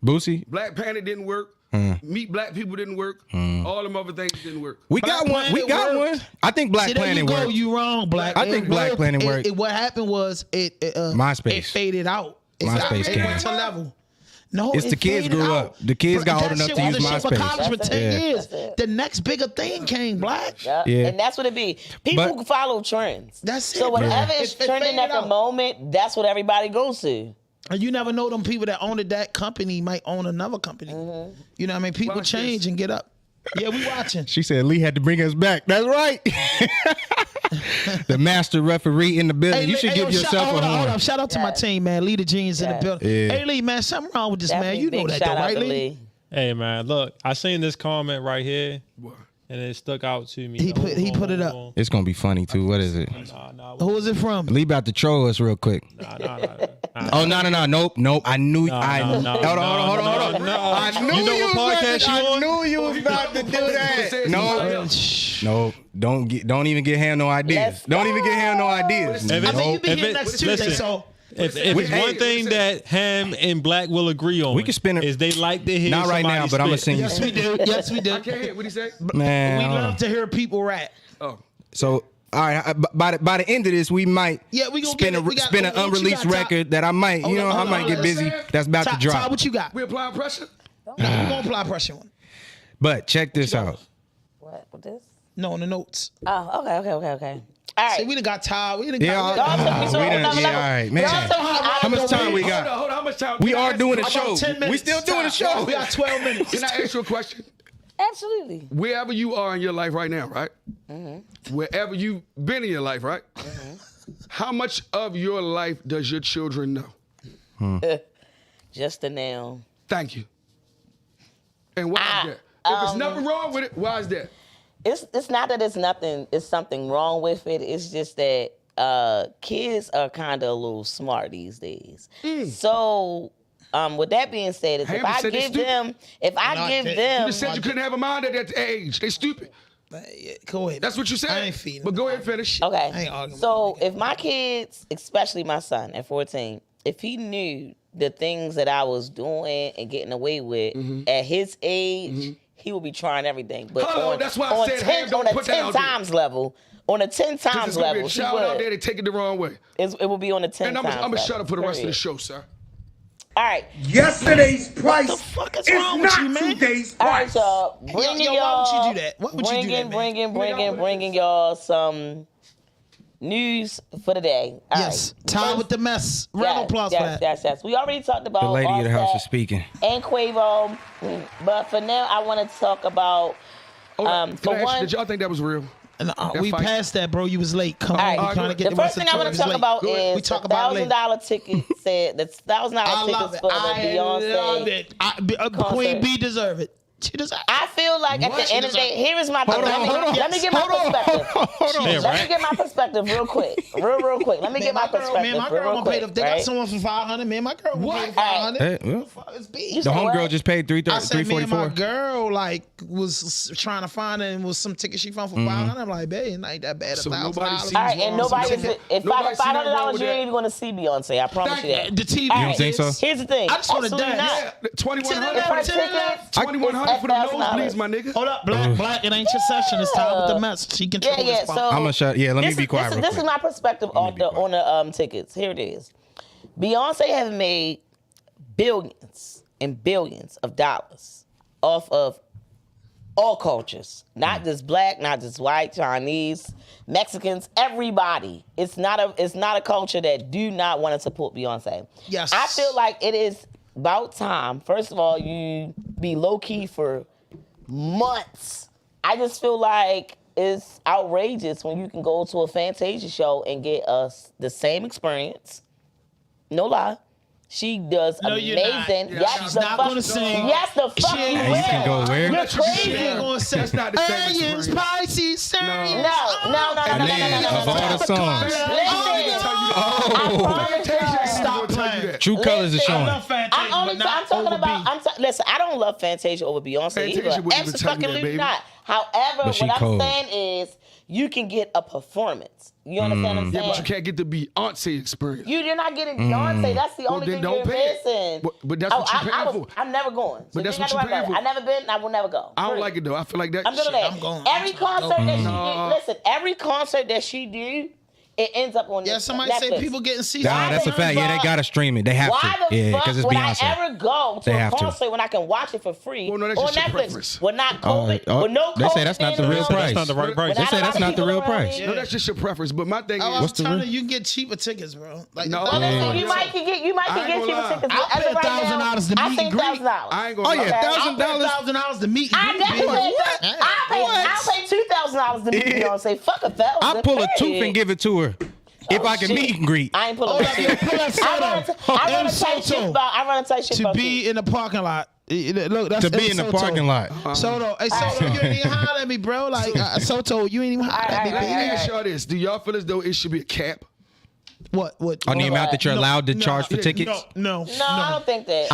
Boosie. Black Panther didn't work. Meet Black People didn't work. All them other things didn't work. We got one. I think Black Planet worked. You wrong, Black. I think Black Planet worked. What happened was MySpace. It faded out. MySpace came. It went to level. No, it's the kids grew up. The kids got old enough to use MySpace. For college for 10 years. The next bigger thing came, Black. Yeah. And that's what it be. People follow trends. That's it. So whatever is trending at the moment, that's what everybody goes to. And you never know, them people that owned that company might own another company. Mm-hmm. You know what I mean? People change and get up. Yeah, we watching. She said Lee had to bring us back. That's right. The master referee in the building. Hey, you should give yourself a horn. Hold up. Shout out to my team, man. Lee the Jeans in the building. Yeah. Hey, Lee, man, something wrong with this, man. You know that, though, right, Lee? Hey, man, look, I seen this comment right here. And it stuck out to me. He put it up. It's gonna be funny too. What is it? Who is it from? Lee about to troll us real quick. Oh no. Nope. I knew. Hold on. I knew you was about to do that. No. Don't even get him no ideas. Don't even get him no ideas. I mean, you be here next Tuesday, so. If it's one thing that Ham and Black will agree on, we can spin it. Is they like to hear not right now, but spit. I'm gonna sing. Yes, we do. Yes, we do. I can't hear. What do you say? Man, we love to hear people rap. Oh, so all right. By the end of this, we might spin an unreleased record that I might, I might get busy. That's about to drop. Todd, what you got? We applying pressure? No, we gonna apply pressure on. But check this out. What with this? No, on the notes. Oh, okay. All right. See, we done got Todd. We done got... all right, man. How much time we got? Hold on, how much time? We are doing a show. We still doing a show. We got 12 minutes. Can I ask you a question? Absolutely. Wherever you are in your life right now, right? Mm-hmm. Wherever you've been in your life, right? Mm-hmm. How much of your life does your children know? Just the now. Thank you. And why is that? If there's nothing wrong with it, why is that? It's not that it's something wrong with it. It's just that kids are kind of a little smart these days. So with that being said, if I give them, you just said you couldn't have a mind at that age. They stupid. Go ahead. That's what you said. I ain't feeding. But go ahead and finish. Okay. So if my kids, especially my son at 14, if he knew the things that I was doing and getting away with at his age, he will be trying everything. But that's why I said, hey, don't put that out there. On a 10 times level, be a child out there, they take it the wrong way. It will be on a 10 times level. And I'm gonna shut up for the rest of the show, sir. All right. Yesterday's price what the fuck is wrong with you, man? Today's price. All right, so why would you do that? Why would you do that, bringing y'all some news for the day. All right. Time with the mess. Round of applause for that. Yes. We already talked about the lady of the house is speaking. And Quavo, but for now I want to talk about. Did y'all think that was real? We passed that, bro. You was late. Come on. All right. The first thing I want to talk about is the $1,000 ticket. Said the $1,000 tickets for the Beyonce. I love it. Queen B deserve it. I feel like at the end of the day, here is my let me get my perspective. Let me get my perspective real quick. Real quick. Let me get my perspective. Man, my girl paid if they got someone for $500. Man, my girl paid $500. The homegirl just paid $344. My girl was trying to find it and was some ticket she found for $500. I'm like, babe, it ain't that bad. $1,000. All right, and nobody if $500 you ain't even gonna see Beyonce. I promise you that. The TV. You don't think so? Here's the thing. I just want to dance. $2,100 for the nosebleeds, my nigga. Hold up, black. It ain't your session. It's time with the mess. She controls this. So I'm gonna shut. Yeah, let me be quiet. This is my perspective on the tickets. Here it is. Beyonce has made billions and billions of dollars off of all cultures, not just black, not just white, Chinese, Mexicans, everybody. It's not a culture that do not want to support Beyonce. Yes, I feel like it is about time. First of all, you be low key for months. I just feel like it's outrageous when you can go to a Fantasia show and get us the same experience. No lie. She does amazing. Yes, she's not going to sing. Yes, the fuck you will. You can go where? You're crazy. She ain't going to sing. That's not the same experience. Spicy, serious. No. Of all the songs. Stop playing. True Colors is showing. Listen, I don't love Fantasia over Beyonce either. Absolutely not. However, what I'm saying is you can get a performance. You understand what I'm saying? Yeah, but you can't get the Beyonce experience. You're not getting Beyonce. That's the only thing you're missing. But that's what you're paying for. I'm never going. But that's what you're paying for. I've never been, and I will never go. I don't like it, though. I feel like that. I'm going. Every concert that she do, listen, every concert that she do, it ends up on somebody Netflix. say people getting seats. Nah, that's a fact. Yeah, they gotta stream it. They have to. Yeah, because it's Beyonce. Why the fuck would I ever go to a concert when I can watch it for free on Netflix? With not COVID, with no COVID. They say that's not the real price. That's not the right price. They say that's not the real price. No, that's just your preference. But my thing is, I'm telling you, you can get cheaper tickets, bro. Like, you might can get cheaper tickets. I'll pay $1,000 to meet and greet. I ain't gonna. Oh yeah, $1,000 to meet and greet. I'll pay $2,000 to meet Beyonce. Fuck $1,000. I'll pull a tooth and give it to her. If I can meet and greet. I ain't pulling that. I run a tight shit about to be in the parking lot. Look, that's to be in the parking lot. Soto, hey Soto, you ain't even holler at me, bro. Like Soto, you ain't even holler at me. Let me ask y'all this: do y'all feel as though it should be a cap? What? On the amount that you're allowed to charge for tickets? No, I don't think that.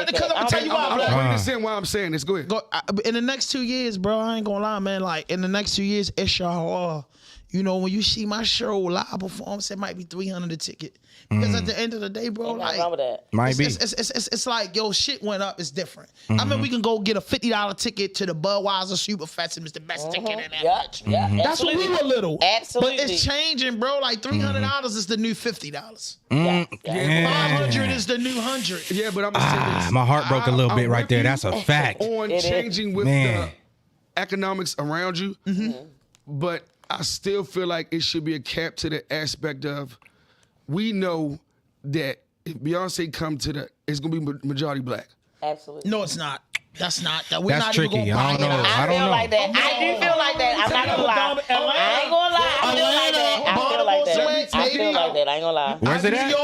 Because I'm gonna tell you why. I'm understand why I'm saying this. Go ahead. In the next 2 years, bro, I ain't gonna lie, man. Like in the next 2 years, inshallah. You know, when you see my show live performance, it might be $300 a ticket. Because at the end of the day, bro, like might be. It's like, yo, shit went up. It's different. I mean, we can go get a $50 ticket to the Budweiser Superfest and it's the best ticket in that. That's when we were little. Absolutely. But it's changing, bro. Like $300 is the new $50. $500 is the new $100. Yeah, but I'm gonna say this. My heart broke a little bit right there. That's a fact. On changing with the economics around you, but I still feel like it should be a cap to the aspect of we know that if Beyonce come to it's gonna be majority black. Absolutely. No, it's not. That's not. That's not tricky. Even I don't know. I feel like that. I do feel like that. I'm not gonna lie. I ain't gonna lie. I feel like that. I feel like that. I ain't gonna lie. Where's it at?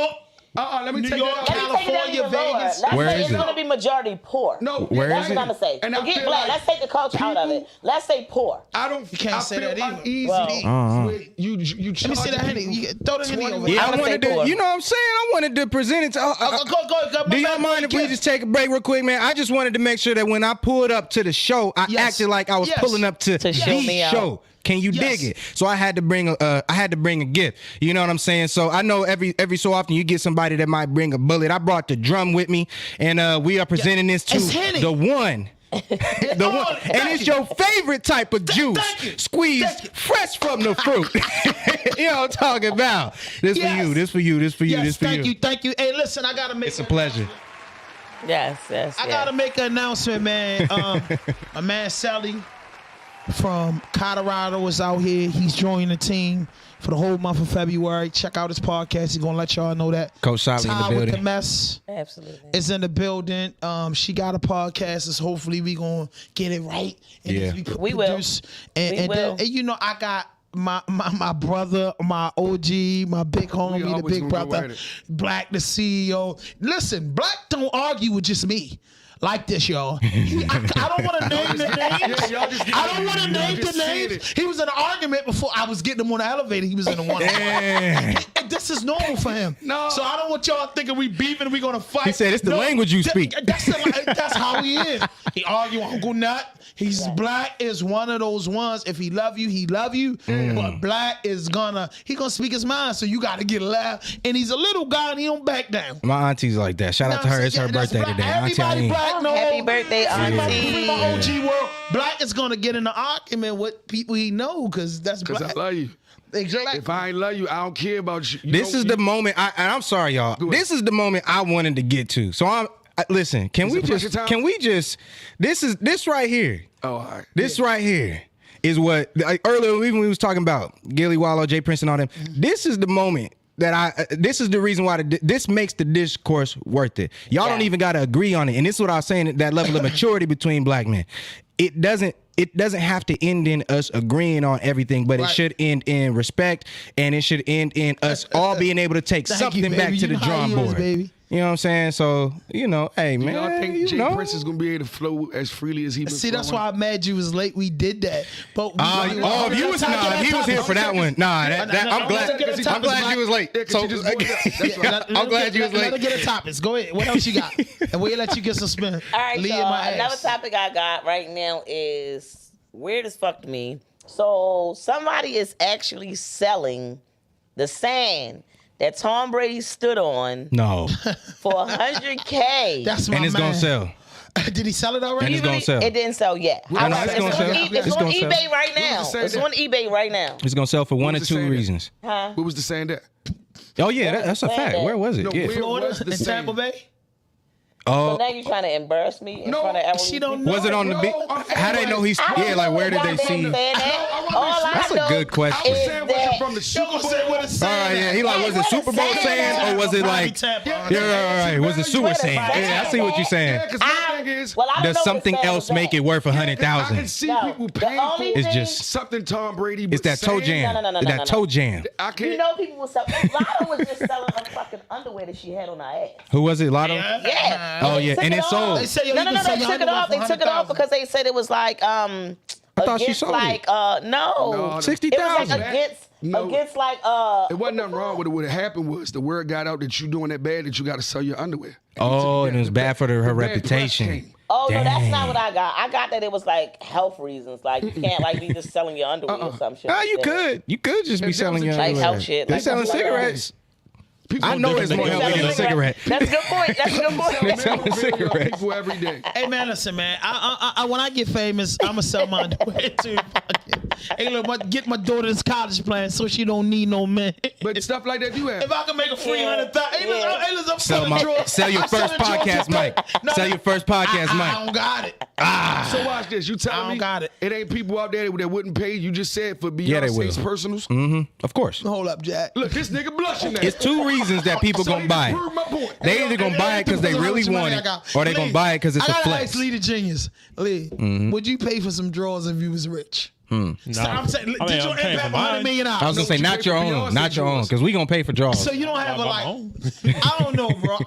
Let me New take York, that. California, Vegas. Where is it's it? going to be majority poor. No, where that's is it? what I'm going to say. And Forget black. Let's take the culture out of it. Let's say poor. You can't say that either. Easy. You Let me see that Henny. Throw the Henny over. Yeah, I wanted to. You know what I'm saying? I wanted to present it to. Go. Do y'all mind if we just take a break real quick, man? I just wanted to make sure that when I pulled up to the show, I acted like I was pulling up to the show. Can you dig it? So I had to bring a gift. You know what I'm saying? So I know every so often you get somebody that might bring a bullet. I brought the drum with me, and we are presenting this to the one. The one, and it's your favorite type of juice, squeezed fresh from the fruit. You know what I'm talking about? This for you. This for you. This for you. This for you. Thank you. Hey, listen, I gotta make. It's a pleasure. Yes. I gotta make an announcement, man. My man Sally, from Colorado is out here. He's joining the team for the whole month of February. Check out his podcast. He's gonna let y'all know that. Coach Solly in the building. With the mess. Absolutely. Is in the building. She got a podcast. So hopefully we gonna get it right. And we will. And then, you know, I got my brother, my OG, my big homie, the big brother, Black, the CEO. Listen, Black don't argue with just me. Like this, y'all. I don't want to name the names. I don't want to name the names. He was in an argument before I was getting him on the elevator. He was in the one. This is normal for him. No. So I don't want y'all thinking we beefing and we gonna fight. He said it's the language you speak. That's how he is. He argue with Uncle Nut. He's Black is one of those ones. If he love you, he love you. But Black is gonna speak his mind. So you got to get loud. And he's a little guy and he don't back down. My auntie's like that. Shout out to her. It's her birthday today. Everybody Black know. Happy birthday, auntie. My OG world. Black is gonna get in an argument with people he know because that's Black. Because I love you. Exactly. If I ain't love you, I don't care about you. This is the moment. I'm sorry, y'all. This is the moment I wanted to get to. So listen. Can we just? This right here. Oh, all right. This right here is what earlier when we was talking about Gilly Wallow, Jay Prince, and all them. This is the moment that this is the reason why this makes the discourse worth it. Y'all don't even got to agree on it. And this is what I was saying, that level of maturity between black men. It doesn't have to end in us agreeing on everything, but it should end in respect, and it should end in us all being able to take something back to the drawing board. Baby. You know what I'm saying? So, you know, hey, man. Y'all think Jay Prince is going to be able to flow as freely as he been See, that's why I'm mad you was late. We did that. But he was here for that one. I'm glad you was late. So, I'm glad you was late. Let her get a topic. Go ahead. What else you got? And we'll let you get some spin. All right, so another topic I got right now is weird as fuck to me. So somebody is actually selling the sand that Tom Brady stood on for $100K. That's my and it's man. Gonna sell. Did he sell it already? And it's gonna sell. It didn't sell yet. It's on eBay right now. It's on eBay right now. It's gonna sell for one or two reasons. Huh? What was the saying that? Oh yeah, that's a fact. Where was it? No, yeah. Florida, in Tampa Bay. So now you trying to embarrass me in front of everyone? She don't know. Was it on the beat? How they know he's? Yeah, like where did they see? That's a good question. I was saying was it from the Super Bowl? All right, yeah. He like, was it Super Bowl sand or was it like? Yeah, right. Was it sewer sand? Yeah, I see what you're saying. Does something else make it worth $100,000? I can see people paying for it's just something Tom Brady. It's that toe jam. That toe jam. You know people was selling. Lotto was just selling her fucking underwear that she had on her ass. Who was it? Lotto? Yeah. Oh yeah, and it sold. They say, No, they took it off. They took it off because they said it was like I thought she sold like No, 60,000. Against like It wasn't nothing wrong with it. What happened was the word got out that you doing that bad that you got to sell your underwear. Oh, and it was bad for her reputation. Oh, no, that's not what I got. I got that it was like health reasons. Like you can't like be just selling your underwear or some shit. Ah, you could. You could just be selling your underwear. Like health shit. They're selling cigarettes. I know it's more healthy than a cigarette. That's a good point. That's a good point. They're selling cigarettes. People every day. Hey man, listen, man. I when I get famous, I'ma sell my underwear too. Hey, look, get my daughter this college plan so she don't need no man. But stuff like that you have. If I can make a $300,000, sell your first podcast, Mike. Sell your first podcast, Mike. I don't got it. So watch this. You tell me got it. It ain't people out there that wouldn't pay. You just said for Beyonce's personals. Mm-hmm. Of course. Hold up, Jack. Look, this nigga blushing now. It's two reasons that people gonna buy it. They either gonna buy it because they really want it, or they gonna buy it because it's a flex. I gotta ask Lee the Genius. Lee, would you pay for some drawers if you was rich? No. So I'm saying, did your impact $100 million? I was gonna say not your own, because we gonna pay for drawers. So you don't have a like, I don't know, bro.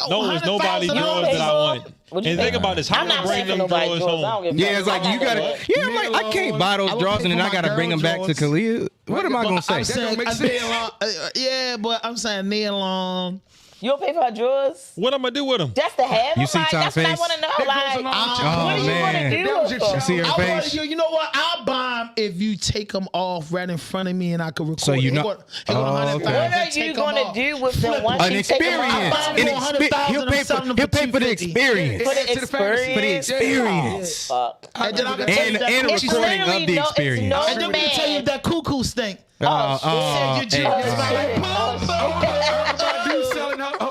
No, it's nobody drawers that I want. And think about this. How am I bring them drawers home? Yeah, it's like you gotta. Yeah, I'm like I can't buy those drawers and then I gotta bring them back to Khalil. What am I gonna say? Yeah, but I'm saying nail You don't pay for her drawers? What I'm gonna do with them? Just to have them. You see Tom's face? That's what I want to know. Like, what are you gonna do with them? You see her face? You know what? I'll buy them if you take them off right in front of me and I can record. So you know. What are you gonna do with them once an you take them off? He'll pay for the experience. For the experience. And a recording of the experience. And then we can tell you that cuckoo stink.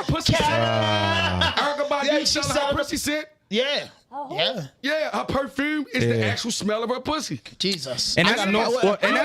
Pussy scent. Erica Badu selling her pussy scent. Yeah. Yeah. Yeah, her perfume is the actual smell of her pussy. Jesus. And that's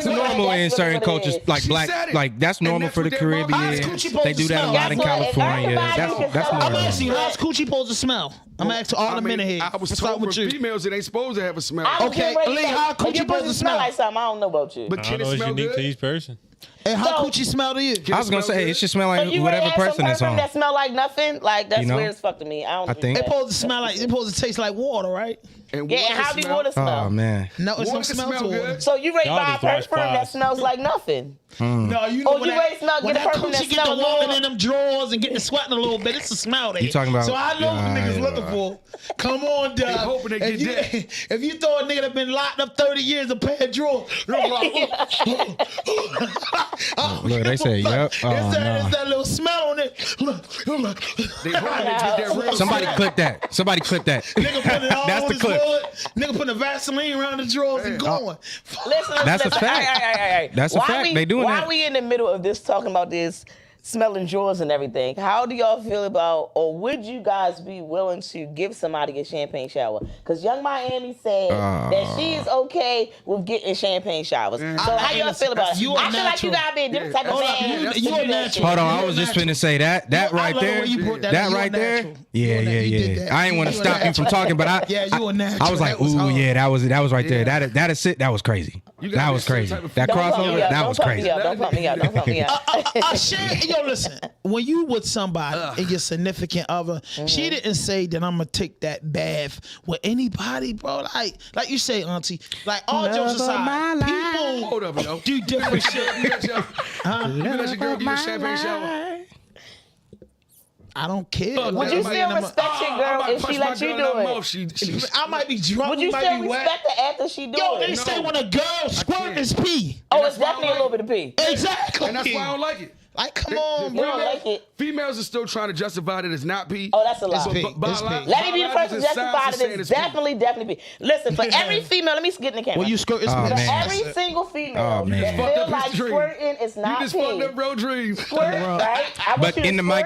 normal in certain cultures, like black, like that's normal for the Caribbean. They do that a lot in California. That's I'm normal. asking you, how's coochie supposed to smell? I'm asking all the men in here. I was told for females it ain't supposed to have a smell. Okay, Lee, how coochie supposed to smell? Like something. I don't know about you. But can it smell unique good? to each person. And how coochie smell to you? I was gonna say it should smell like whatever person is on. That smell like nothing. Like that's weird as fuck to me. I think it's supposed to smell like. It's supposed to taste like water, right? And and how do water smell? Oh man. No, it's no smell to water. So you rate by a perfume that smells like nothing. No, you know you rate smell get a perfume that get smells the walking in them drawers and getting the sweating a little bit. It's a smell there. You talking about? So I know what niggas looking for. Come on, Doug. Hoping they get that. If you throw a nigga that been locked up 30 years a pair of drawers, Look, they say, yep. It's that little smell on it. Somebody clip that. Somebody clip that. Nigga put it all That's on the his clip. foot. Nigga putting the Vaseline around the drawers and going. Listen, That's a fact. That's a fact. They doing that. Why we in the middle of this talking about this smelling drawers and everything? How do y'all feel about, or would you guys be willing to give somebody a champagne shower? Because Young Miami said that she is okay with getting champagne showers. So how y'all feel about it? I feel like you gotta be a different type of man. You a natural. Hold on, I was just finna say that right there. That right there. Yeah. I ain't want to stop you from talking, but I was like, ooh, yeah, that was right there. That is it. That was crazy. That was crazy. That crossover, that was crazy. Don't pump me up. Don't pump me up. Yo, listen. When you with somebody and your significant other, she didn't say that I'm gonna take that bath with anybody, bro. Like you say, Auntie. Like all jokes aside, people Hold up, yo. do different shit. You let your girl give you a champagne shower? I don't care. Would you still respect your girl if she let you do it? I might be drunk. Would you still respect her after she do it? Yo, they say when a girl squirt is pee. Oh, it's definitely a little bit of pee. Exactly. And that's why I don't like it. Like, come on, You don't like it. Females are still trying to justify that it's not pee. Oh, that's a lie. It's pee. Let me be the first to justify that it's definitely pee. Listen, for every female, let me get in the camera. When you squirt, it's For pee. every single female that feel like squirting is not You just pee. fucked up bro dreams. Squirt, right? I want But you to in the squirt,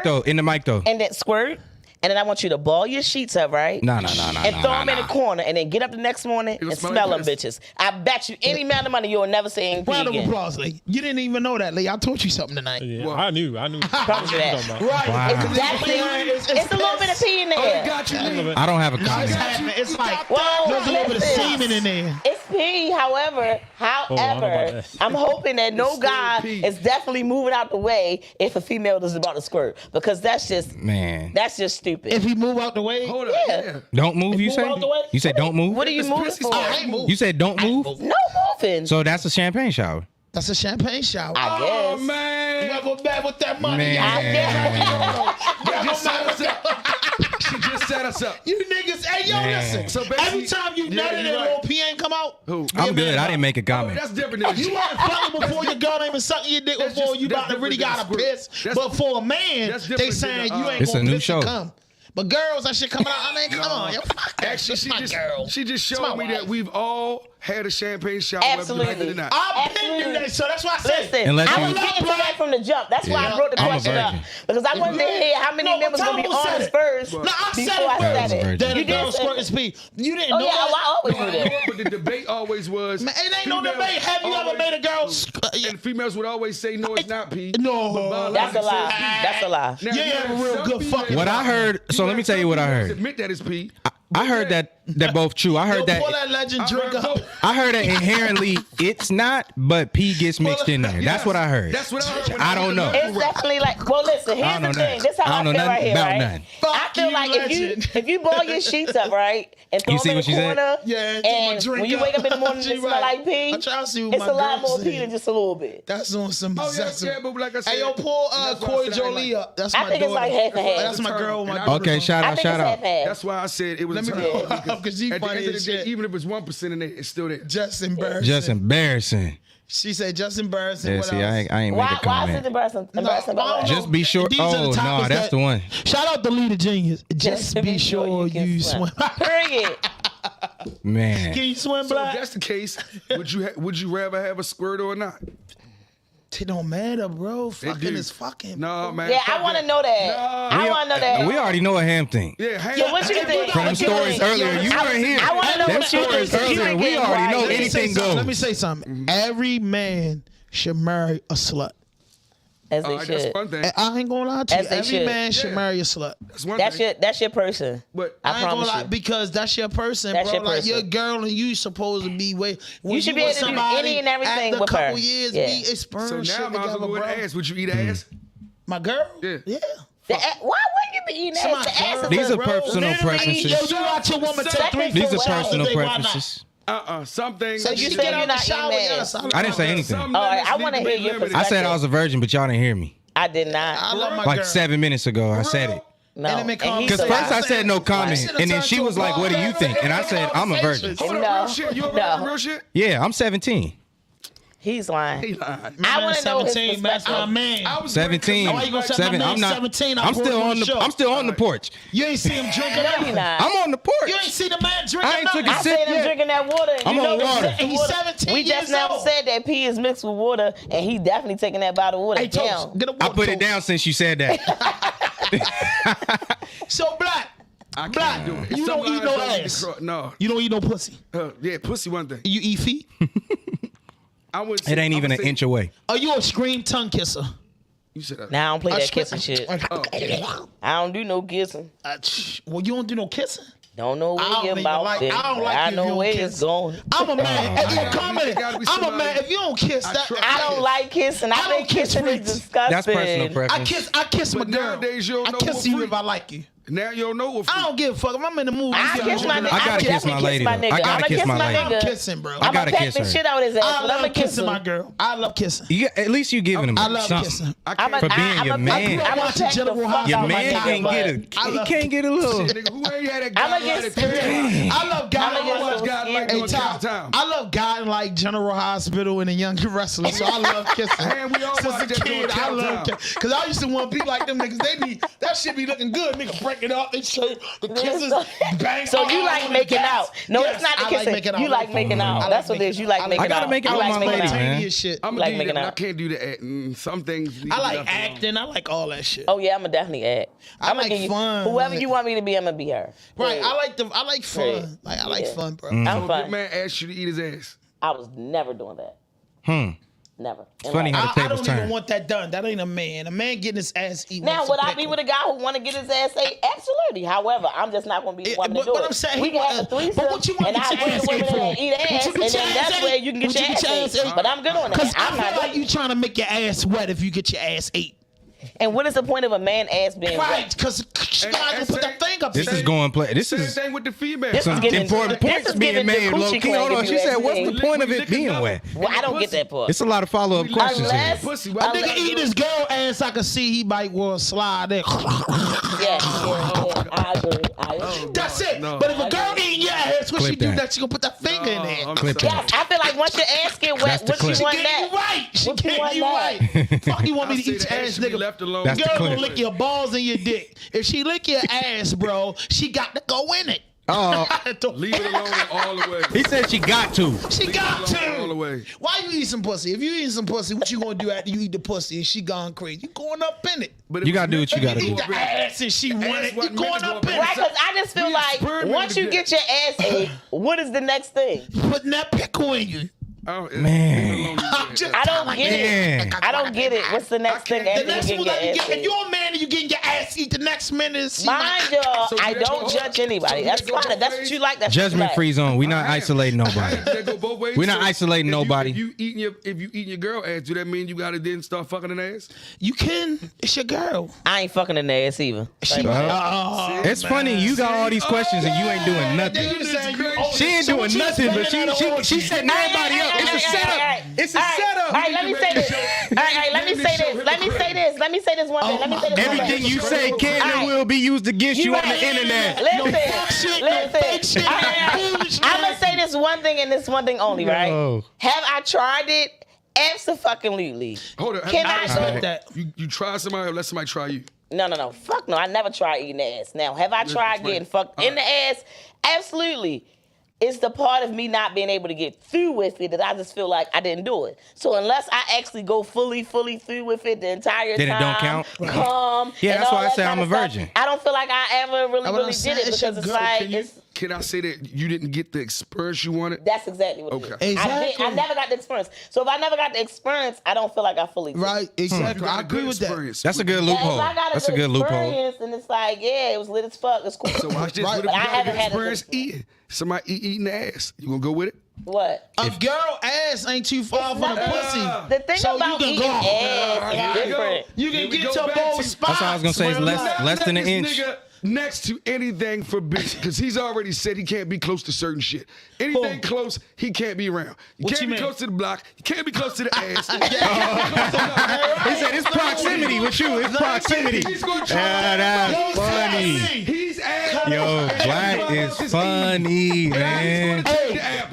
mic though. and then squirt. And then I want you to ball your sheets up, right? No. And throw them in the corner, and then get up the next morning and smell them bitches. I bet you any amount of money you'll never say ain't pee Round of again. applause, Lee. You didn't even know that, Lee. I taught you something tonight. Yeah, I knew. Promise you that. Right. Wow. Exactly. It's a little bit of pee in there. Got you. I don't have a comment. It's like Well, there's a little bit of listen. semen in there. It's pee, however, I don't know about that. I'm hoping that no still guy pee. is definitely moving out the way if a female is about to squirt, because that's just stupid. If he move out the way, Hold up. Yeah. Don't move, you move say? out the way? You said don't move? What are you moving for? I ain't move. You said don't move? No moving. So that's a champagne shower. That's a champagne shower. I guess. Oh, man. You ever bad with that money? Man. She just set us up. You niggas, hey, yo, Man. listen. So basically- Every time you Yeah, nutted and you're right. little pee ain't come out, Who? I'm good. I didn't make a comment. That's different than you weren't fucking before your girl ain't even sucking your dick That's before just- you that's about to really different gotta than piss. squirt. But for a man, that's they different saying than, you ain't It's gonna a new piss show. and come. But girls, that shit coming out. I mean, come on, yo, fuck that. Actually, shit. It's my girl. she just It's my showed me that wife. we've all had a champagne shower, whether we like it or Absolutely. not. I've been through that, so that's why I said. Listen, Unless I you- was getting to that from the jump. That's why I brought the I'm a question up. virgin. Because I wanted to hear how many members going to be Tell me who said honest it. first No, I said before I it said first. it. That a You girl did say squirt it. is pee. You didn't Oh, know yeah, that? I always knew that. But the debate always was. Man, it ain't no females debate. Have you ever always- made a girl? And females would always say, no, it's not pee. No. But That's a biological lie. says pee. That's a lie. Now, You ain't have a real some good fucking- What I heard, so let me tell you what I heard. Admit that it's pee. I heard that they're both true. I heard Pull that legend drink up. I heard that inherently it's not, but pee gets mixed in there. That's what I heard. That's what I heard. I don't know. It's definitely like, well, listen, here's I don't the know thing. nothing. This is how I I don't feel know right nothing here, about right? nothing. I feel you, like legend. if you ball your sheets up, right, and throw You see them in what the she said? corner, Yeah, and drink when you up. wake up in the morning and She it smell right. like pee, I'm trying to see what it's my a lot girl more said. pee than just a little bit. That's on some. Oh, yeah, that's yeah, but like I said. Hey, yo, pull that's why I Corey said I Jolie like- up. That's I my think it's daughter. like half and half. That's my girl. My Okay, shout I out, think shout it's out. half-half. That's why I said it was Let a me turn know, on, 'cause you at the funny end of the as day, shit. even if it's 1% in there, it's still there. Just embarrassing. Just embarrassing. She said just embarrassing. Yeah, What see, else? I ain't Why make a is it comment. embarrassing? Embarrassing about what? Just be sure. These are the Oh, no, topics that's that- the one. Shout out to Leader Genius. Just be sure you swim. Period. Man. Can you swim, So if Black? that's the case, would you rather have a squirt or not? shit don't matter, bro. Fucking is fucking. No, man. Yeah, I want to know that. I want to know that. We already know a ham thing. Yeah, ham. Yeah, what you think? From them stories earlier, you weren't here. I want to know what you think. Earlier, we already know anything goes. Let me say something. Every man should marry a slut. As they should. That's one thing. I ain't gonna lie to you. Every man should marry a slut. That's one thing. That's your person. But I ain't gonna lie, because that's your person, That's bro. your like person. your girl and you supposed to be You should be able to do any and everything with her. After a couple years, Yeah. be experience So now shit I might as well together, go with bro. ass. Would you eat ass? My girl? Yeah. Yeah. Why wouldn't you be eating ass? The ass is These are bro. personal preferences. Yo, you watch your woman take 3 These are full showers personal a day, why not? preferences. Some things. So you said you're not eating ass. I didn't say anything. All right, I want to hear your perspective. I said I was a virgin, but y'all didn't hear me. I did not. I love my Like girl. 7 minutes ago, I said it. No. Because first I said no comment, and then she was like, "What do you think?" And I said, "I'm a virgin." No. You ever real shit? Yeah, I'm 17. He's lying. He lying. I want to know his 17, that's my perspective. man. I was 17. Why you gonna say my 7. man I'm not. 17? I'm still on the. show. I'm still on the porch. You ain't see him drinking No, that. he not. I'm on the porch. You ain't see the man drinking I ain't took a nothing. I sip said him yet. drinking that water. I'm you know on the water. mixed And he's water. 17 We just years now old. said that pee is mixed with water, and he definitely taking that bottle of water Hey, down. Toast, get a I walk, put it Toast. down since you said that. So, Black, I can't Black, do it. you don't eat no ass. No. You don't eat no pussy. Yeah, pussy one thing. You eat feet? I would. It ain't even an inch away. Are you a scream tongue kisser? You said that. Now I don't play I that scream- kissing shit. Oh. I don't do no kissing. Well, you don't do no kissing? Don't know I where don't you're even about. like- I don't like I you if know you where don't it's kiss. going. I'm a man. If you It comment, gotta be I'm a somebody- man. If you don't kiss, I that trust- I don't like kissing. I I don't think kiss kissing is freaks. disgusting. That's personal preference. I kiss my But girl. nowadays, you don't I know kiss what you freak. if I like you. Now you don't know what. I don't give a fuck. If I'm in the mood, I kiss my nigga. I gotta kiss my lady, though. I gotta I'ma kiss my lady. I'm nigga. kissing, bro. I I'ma gotta peck kiss the her. shit out his ass, I but I'ma love kiss kissing him. my girl. I love kissing. At least you giving him I love something. kissing. I'm For being your man. I watch the General Hospital. Your Oh my man God, can but get he can't get a little. Nigga, who ain't had that I'ma guy get like scared. that? I love guys. I'ma get watch so guys like scared. that. Hey, Tom, I love guys like General Hospital and the Young Wrestlers, so I love kissing. Man, we all Since watch a that kid, doing I love Countdown. kissing. Because I used to want to be like them niggas. That shit be looking good. Nigga, break it up. They say the kisses, bang. So you like making out? No, Yes, it's not the I like kissing. making out. You like making out. That's what it is. You like making out. I gotta make out You with like my making lady, out. man. Spontaneous shit. I'm Like like making I out. can't do the acting. Some things. need I to be like left alone. acting. I like all that shit. Oh yeah, I'ma definitely act. I I'ma like give you fun. whoever Like- you want me to be. I'ma be her. Right. Period. I like fun. Right. Like I like Yeah. fun, bro. I'm So if your fine. man asked you to eat his ass. I was never doing that. Never. It's funny how the I tables don't even turn. want that done. That ain't a man. A man getting his ass eaten. Now, with would some I be pickle. with a guy who want to get his ass ate? Absolutely. However, I'm just not going to be wanting to do but it. I'm saying we he can have a want- threesome, but what you want and to I get your bring ass the women ate that for? eat What ass, you and get your then ass that's ate? where you can get What your you get your ass ass ate. ate? But I'm good on Because that. I'm I not feel like doing you trying to make your ass wet if you get your ass ate. And what is the point of a man ass being Right, wet? because she And- gotta and put say- that thing up This there. is going play. This Same is thing with the female. This some is getting important this points is being giving the made. Low coochie key. Hold clan, on. if She you said, ask "What's me." the point of it being wet?" Well, I don't get that part. It's a lot of follow up questions here. Unless, Pussy. A Why nigga eat his girl ass, I can see he might want to slide there. yeah, I agree. That's it. no. But if a girl eating your ass, what she Clip do that. next? She gonna put that finger in there. Clip Yes, that. I feel like once your ass get That's wet, the what clip. you want Getting you that? right. She What you getting want you that? right. Fuck you want me I to say eat the your ass ass, should be nigga? left alone. That's the Girl clip. gonna lick your balls and your dick. If she lick your ass, bro, she got to go in it. Oh, Leave it alone all the way. he said she got to. She got Leave it alone all the to. way. Why you eat some pussy? If you eat some pussy, what you gonna do after you eat the pussy and she gone crazy? You going up in it. But You gotta do what you gotta If you do. eat the ass and she want it, you wasn't going meant to up go in Right, it. because I just feel We like experimented once you with get your ass ate, what is the next thing? Putting that pickle in you. Oh, Man. leave it alone. I'm just I don't get Man. it. I don't get it. What's the next thing The after next you one, get like, your you ass get, if ate? you're a man and you getting your ass eat, the next minute is Mind you, So I that don't go- judge anybody. so That's that go fine. If that's what you like, that's Judgment what you free like. zone. We not isolating nobody. That go both ways. We're not So isolating if you- nobody. If you eating your girl ass, do that mean you gotta then start fucking an ass? You can. It's your girl. I ain't fucking in the ass either. She, It's funny. You got all these questions and you ain't doing nothing. She ain't doing nothing, but she setting everybody up. It's a setup. It's a setup. All right, let me say this. All right, let me say this. Let me say this. Let me say this one thing. Let me say this one thing. Everything you say can and will be used against you on the internet. Listen. I'm gonna say this one thing and this one thing only, right? No. Have I tried it? Absolutely. Hold on. Can I said do that. You try somebody or let somebody try you? No. Fuck no. I never tried eating the ass. Now, have I tried getting fucked in the ass? Absolutely. it's the part of me not being able to get through with it that I just feel like I didn't do it. So unless I actually go fully through with it the entire then time, it don't count. Calm. Yeah, that's why I say I'm a stuff, virgin. I don't feel like I ever really did it because it's like Can I say that you didn't get the experience you wanted? That's exactly what it is. Exactly. I never got the experience. So if I never got the experience, I don't feel like I fully did. Right, exactly. I agree with that. That's a good loophole. That's a good loophole. And it's like, yeah, it was lit as fuck. It's cool. So watch this. But What if I you got haven't a good had experience eating? Somebody eating ass. You gonna go with it? What? A girl ass ain't too far from the pussy. The thing so about you can eating go. ass is different. You can get your both spots. That's what I was gonna say. It's less than an inch. Next to anything for bitch, because he's already said he can't be close to certain shit. Anything close, he can't be around. You can't be close to the block. You can't be close to the ass. He said it's proximity with you. It's proximity. That's funny. He's ass. Yo, Black is funny, man.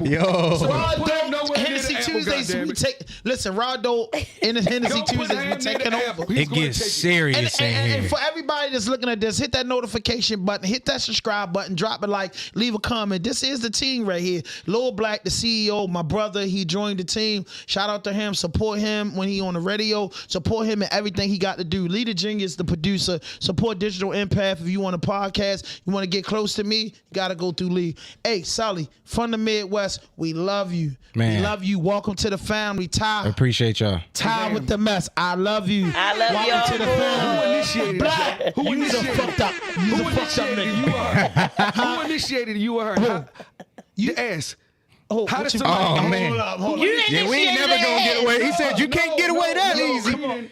Yo. RawDope Hennessey Tuesdays. We take RawDope and the Hennessey Tuesdays. We taking over. It gets serious in here. And for everybody that's looking at this, hit that notification button, hit that subscribe button, drop a like, leave a comment. This is the team right here. Lil Black, the CEO, my brother, he joined the team. Shout out to him. Support him when he on the radio. Support him in everything he got to do. Leader Genius, the producer. Support Digital Empath. If you want a podcast, you want to get close to me, you got to go through Lee. Hey, Sully, from the Midwest, we love you. Man. We love you. Welcome to the family. Ty. Appreciate y'all. Ty with the mess. I love you. I love Welcome y'all. to the family. Who initiated Black. it? Who You's a initiated fucked up. You's a fucked up nigga. Who initiated you or her? You ass. Oh, How did somebody? Oh, man. Hold up. Yeah, we ain't never gonna get away. He said you can't get away that easy.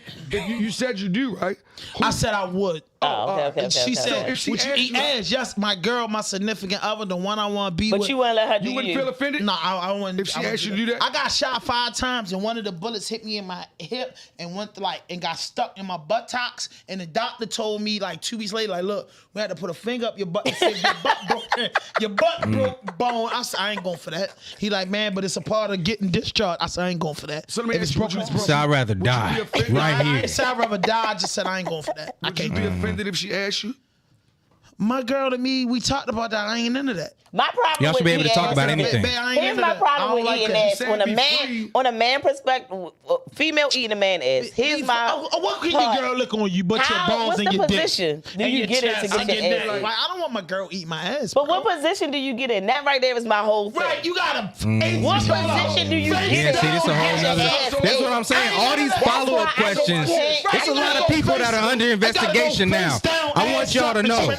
You said you do, right? I said I would. Okay. She said, If she would you asked eat you- ass? Yes, my girl, my significant other, the one I want to be with. But you wouldn't let her do You wouldn't feel offended? No, I wouldn't. If she asked you to do that? I got shot 5 times, and one of the bullets hit me in my hip and went and got stuck in my buttocks. And the doctor told me like 2 weeks later, like, look, we had to put a finger up your butt. He said, your butt broke bone. I said, I ain't going for that. He like, man, but it's a part of getting discharged. I said, I ain't going for that. So let me If it's ask you, broken, it's broken. So I'd rather die right I here. ain't said I'd rather die. I just said I ain't going for that. I Would you can't be do it. offended if she asked you? My girl to me, we talked about that. I ain't into that. My problem Y'all with should be able to eating talk ass about is- anything. I ain't Here's into my that. I problem don't with like eating that. ass. When a Be man, free. on a man perspective, female eating a man ass. Here's my. What can your girl look on you but your balls What's and the your dick? position do And you your get in to chest get and your your ass? neck. Like, I don't want my girl eat my ass. But bro. what position do you get in? That right there is my whole thing. Right, you gotta. What position do you get Yeah, in? see, this a whole nother. That's what I'm saying. All these follow-up questions. It's a lot of people that are under investigation now. I want y'all to know.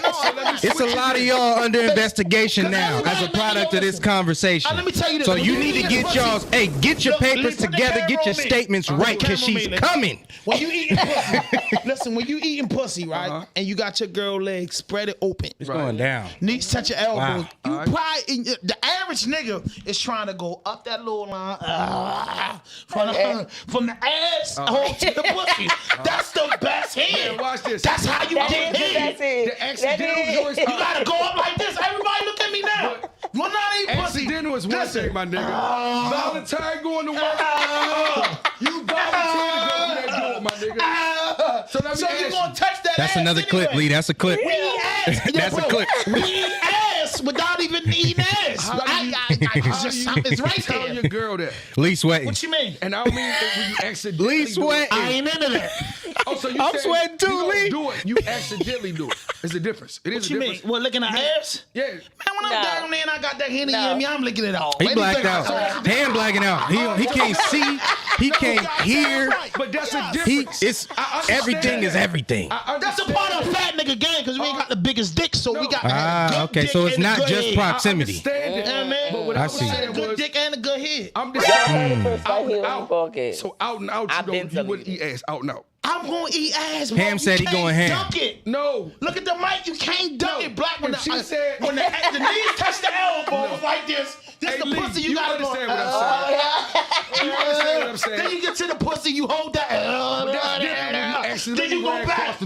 It's a lot of y'all under investigation now as a product of this conversation. Let me tell you this. So you need to get y'all's, get your papers together, get your statements right, because she's coming. When you eating pussy, listen, when you eating pussy, right, and you got your girl legs spread it open. It's going down. Knees touch your elbows. Wow. You probably, the average nigga is trying to go up that little line from the ass home to the pussy. That's the best head. Man, watch this. That's how you get head. That's it. The accidental joints. You gotta go up like this. Everybody look at me now. You're not eating pussy. Accidental is one Listen. thing, my nigga. Voluntary going to work. You volunteer to go to that door, my nigga. So let me So ask you gonna touch that That's ass another clip, anyway. Lee. That's a clip. We eat ass. That's a clip. We eat ass without even eating ass. It's right tell there. your girl that. Lee sweating. What you mean? And I don't mean that when you accidentally Lee do it. sweating. I ain't into that. Oh, so you I'm saying sweating too, you don't Lee. do it. You accidentally do it. It's a difference. It is What a you mean? difference. What, licking her ass? Yeah. Man, when I'm No. down there and I got that Henny No. in me, I'm licking it off. He blacked out. Hand blacking out. He can't see. He can't hear. But that's a He difference. it's I understand everything is that. everything. That's a part of fat nigga game because we ain't got the biggest dick, so we got good Okay, dick so it's and a not good just head. proximity. Understand that. Yeah, man. But what I I was see. saying Good was, dick and a good head. I'm just Y'all saying, heard it first right out here and on the out. podcast. So out and out, I've been you wouldn't telling eat ass out and out. I'm gonna eat ass. Ham bro. said You he going can't ham. Dunk it. No. Look at the mic. You can't dunk it. Black when If she said- when the knees touch the elbow, it's like this. This Hey, the Lee, pussy you gotta go. understand what I'm saying. what I'm saying? Then you get to the pussy, you hold that. Then you go back.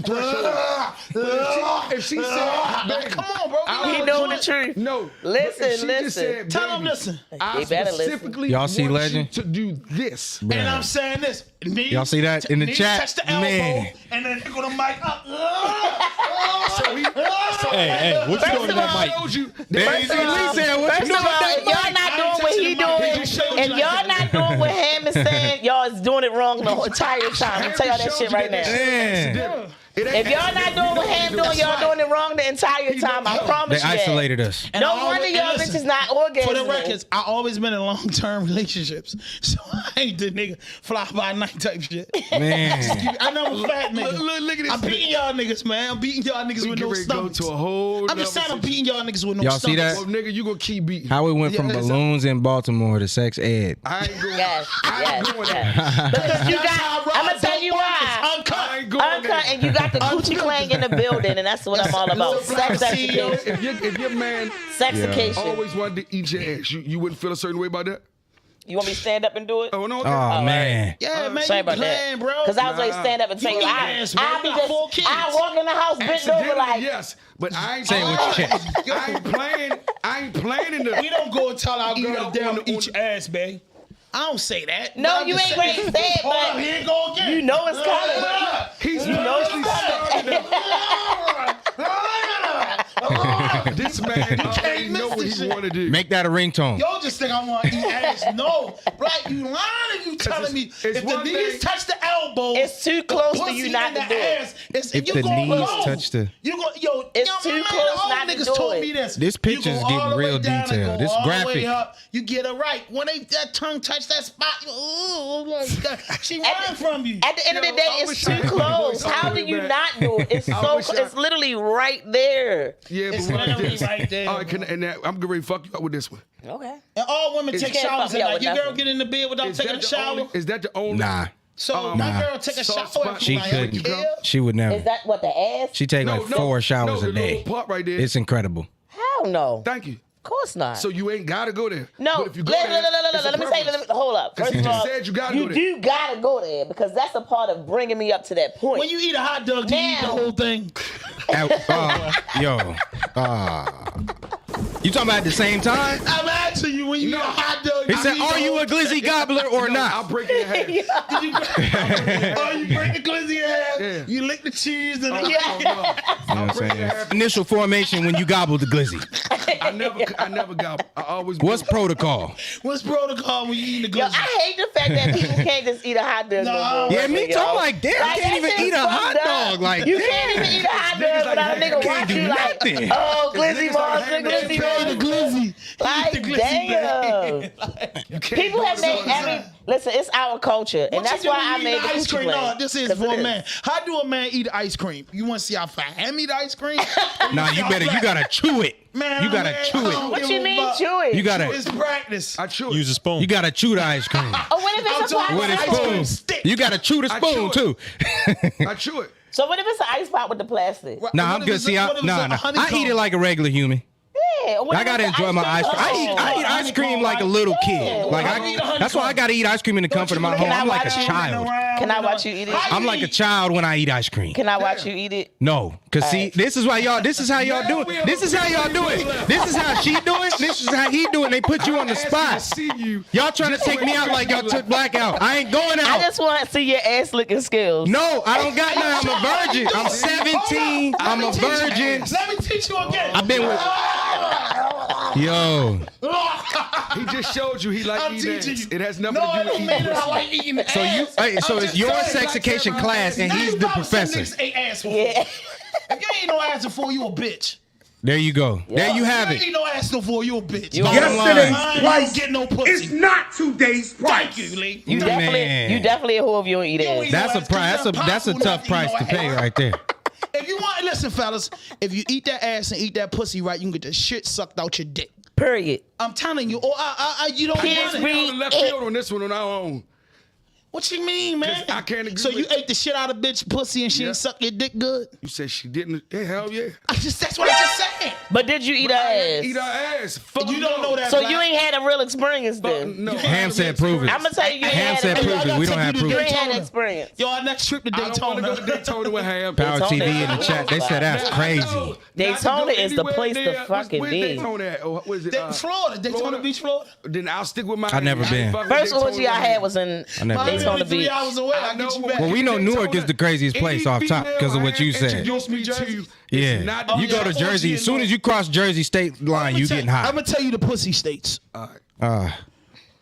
If she said, come on, bro. He know the truth. No. Listen. Tell him, listen. I better specifically Y'all see want Legend? you to do this. And I'm saying this. Y'all see that in the chat? Touch the elbow, Man. and then they're gonna mic up. Hey, what you doing to that mic? First of all, if y'all not doing what he doing, if y'all not doing what Ham is saying, y'all is doing it wrong the whole entire time. I'm tell y'all that shit right now. Man. If y'all not doing what Ham doing, y'all doing it wrong the entire time. I promise They you that. isolated us. No wonder y'all bitches not orgasming. For the records, I always been in long-term relationships, so I ain't the nigga fly by night type shit. Man. I know I'm a fat nigga. Look at this. I'm beating y'all niggas, man. I'm beating y'all niggas with no stomachs. Go to a whole I'm just saying I'm beating y'all niggas with no Y'all stomachs. see that? Well, nigga, you gonna keep beating. How we went from balloons in Baltimore to sex ed. I ain't going. Yes. There. Because you got, I'm going to tell you why. Uncut, and you got the coochie clang in the building, and that's what I'm all about. Sexification. If your man Sexification. always wanted to eat your ass, you wouldn't feel a certain way about that? You want me to stand up and do it? Oh, no. Oh, man. Yeah, man, Sorry you about playing, that. bro. Because I was like, stand up and tell you, I walk in the house bent over like. Yes, but I ain't saying what you check. I ain't playing in the. We don't go and tell our girl down to eat your ass, babe. I don't say that. No, you ain't ready to say it, but here you go again. you know it's coming. He's This man already know what he want to do. Make that a ringtone. Y'all just think I want to eat ass. No. Black, you lying if you telling me if the knees touch the elbow. It's too close for you not to do it. If the knees touch the... It's too close not to do niggas told it. me this. This picture's getting real detailed. This graphic. You get it right. When that tongue touch that spot, she run from you. At the end of the day, it's too close. How do you not do it? It's so. It's literally right there. Yeah, It's but literally right there. All right, I'm getting ready to fuck you up with this one. Okay. And all women take showers at night. Your girl get in the bed without taking a shower. Is that the only? Nah. So my girl take a shower. She couldn't. She would never. Is that what the ass? She take like 4 showers a day. Part right there. It's incredible. Hell no. Thank you. Of course not. So you ain't gotta go there. No. But if you go Let me say. Hold up. First of all, said you gotta you go there. do gotta go there because that's a part of bringing me up to that point. When you eat a hot dog, do you eat the whole thing? You talking about at the same time? I'm asking you when you eat a hot dog. He said, "Are you a glizzy gobbler or not?" I'll break it in half. You break the glizzy in half. Yeah. You lick the cheese and You know what I'm saying? Initial formation when you gobble the glizzy. I never gobble. I always. What's protocol? What's protocol when you eat the glizzy? Yo, I hate the fact that people can't just eat a hot dog. No, yeah, me too. I'm like, damn, I can't even eat a hot dog. Like, you can't even eat a hot dog without a nigga watch you like, oh, glizzy monster, glizzy monster. Glizzy. Like, damn. People have made every. Listen, it's our culture, and that's why I made the ice cream. coochie No, this is for a man. How do a man eat ice cream? You want to see how fat him eat ice cream? Nah, you gotta chew it. Man, you gotta chew it. What you mean chew it? You gotta. It's practice. I chew it. Use a spoon. You gotta chew the ice cream. Oh, what if it's a pop With a spoon. You gotta chew the spoon too. I chew it. So what if it's an ice pop with the plastic? Nah, I'm good. See, I eat it like a regular human. Yeah, I gotta enjoy my ice cream. I eat ice cream like a little kid. Like that's why I gotta eat ice cream in the comfort of my home. I'm like a child. Can I watch you eat it? I'm like a child when I eat ice cream. Can I watch you eat it? No, cause see, this is why y'all. This is how y'all do it. This is how y'all do it. This is how she do it. This is how he do it. They put you on the spot. Y'all trying to take me out like y'all took Black out. I ain't going out. I just want to see your ass licking skills. No, I don't got none. I'm a virgin. I'm 17. I'm a virgin. Let me teach you again. I've been with. Yo. He just showed you he like eating ass. It has nothing to do with eating. I like eating ass. So it's your sex education class, and he's the professor. Yeah. If you ain't no ass before, you a bitch. There you go. Yeah. There you have it. If you ain't no ass before, you a bitch. Yesterday's price get no pussy. It's not today's price. Thank you, Lee. You definitely a hoe if you don't eat ass. That's a price. That's a tough price to pay right there. If you want, listen, fellas. If you eat that ass and eat that pussy right, you can get the shit sucked out your dick. Period. I'm telling you. Or you don't want it. Left field on this one on our own. What you mean, man? I can't agree. So you with ate the shit out of bitch pussy and she ain't suck your dick good? You said she didn't. Yeah, hell yeah. That's what I just said. But did you eat her ass? Eat her ass. Fuck You don't know that. So Black. you ain't had a real experience then? No. Ham said prove it. I'm gonna tell you, you Ham ain't said had prove it. We don't have proof. You ain't had experience. Yo, our next trip to I don't want to go Daytona. to Daytona with Ham. Power TV in the chat. They said that's crazy. Daytona is the place to fucking where's be. Daytona at? Or what is it? Florida, Daytona Beach, Florida. Then I'll stick with my. I've never been. First orgy I had was in I never been. Daytona 3 Beach. hours away. I get you back. Well, we know Newark is the craziest place off top because of what you said. Introduce me to you. Yeah, you go to Jersey. As soon as you cross Jersey state line, you getting hot. I'm gonna tell you the pussy states.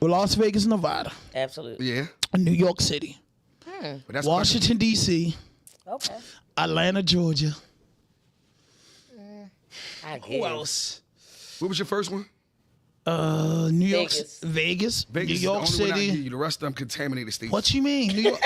Las Vegas, Nevada. Absolutely. Yeah. New York City. That's Washington D.C. Okay. Atlanta, Georgia. Who else? What was your first one? New York, Vegas, New York City. The rest of them contaminated states. What you mean, New York?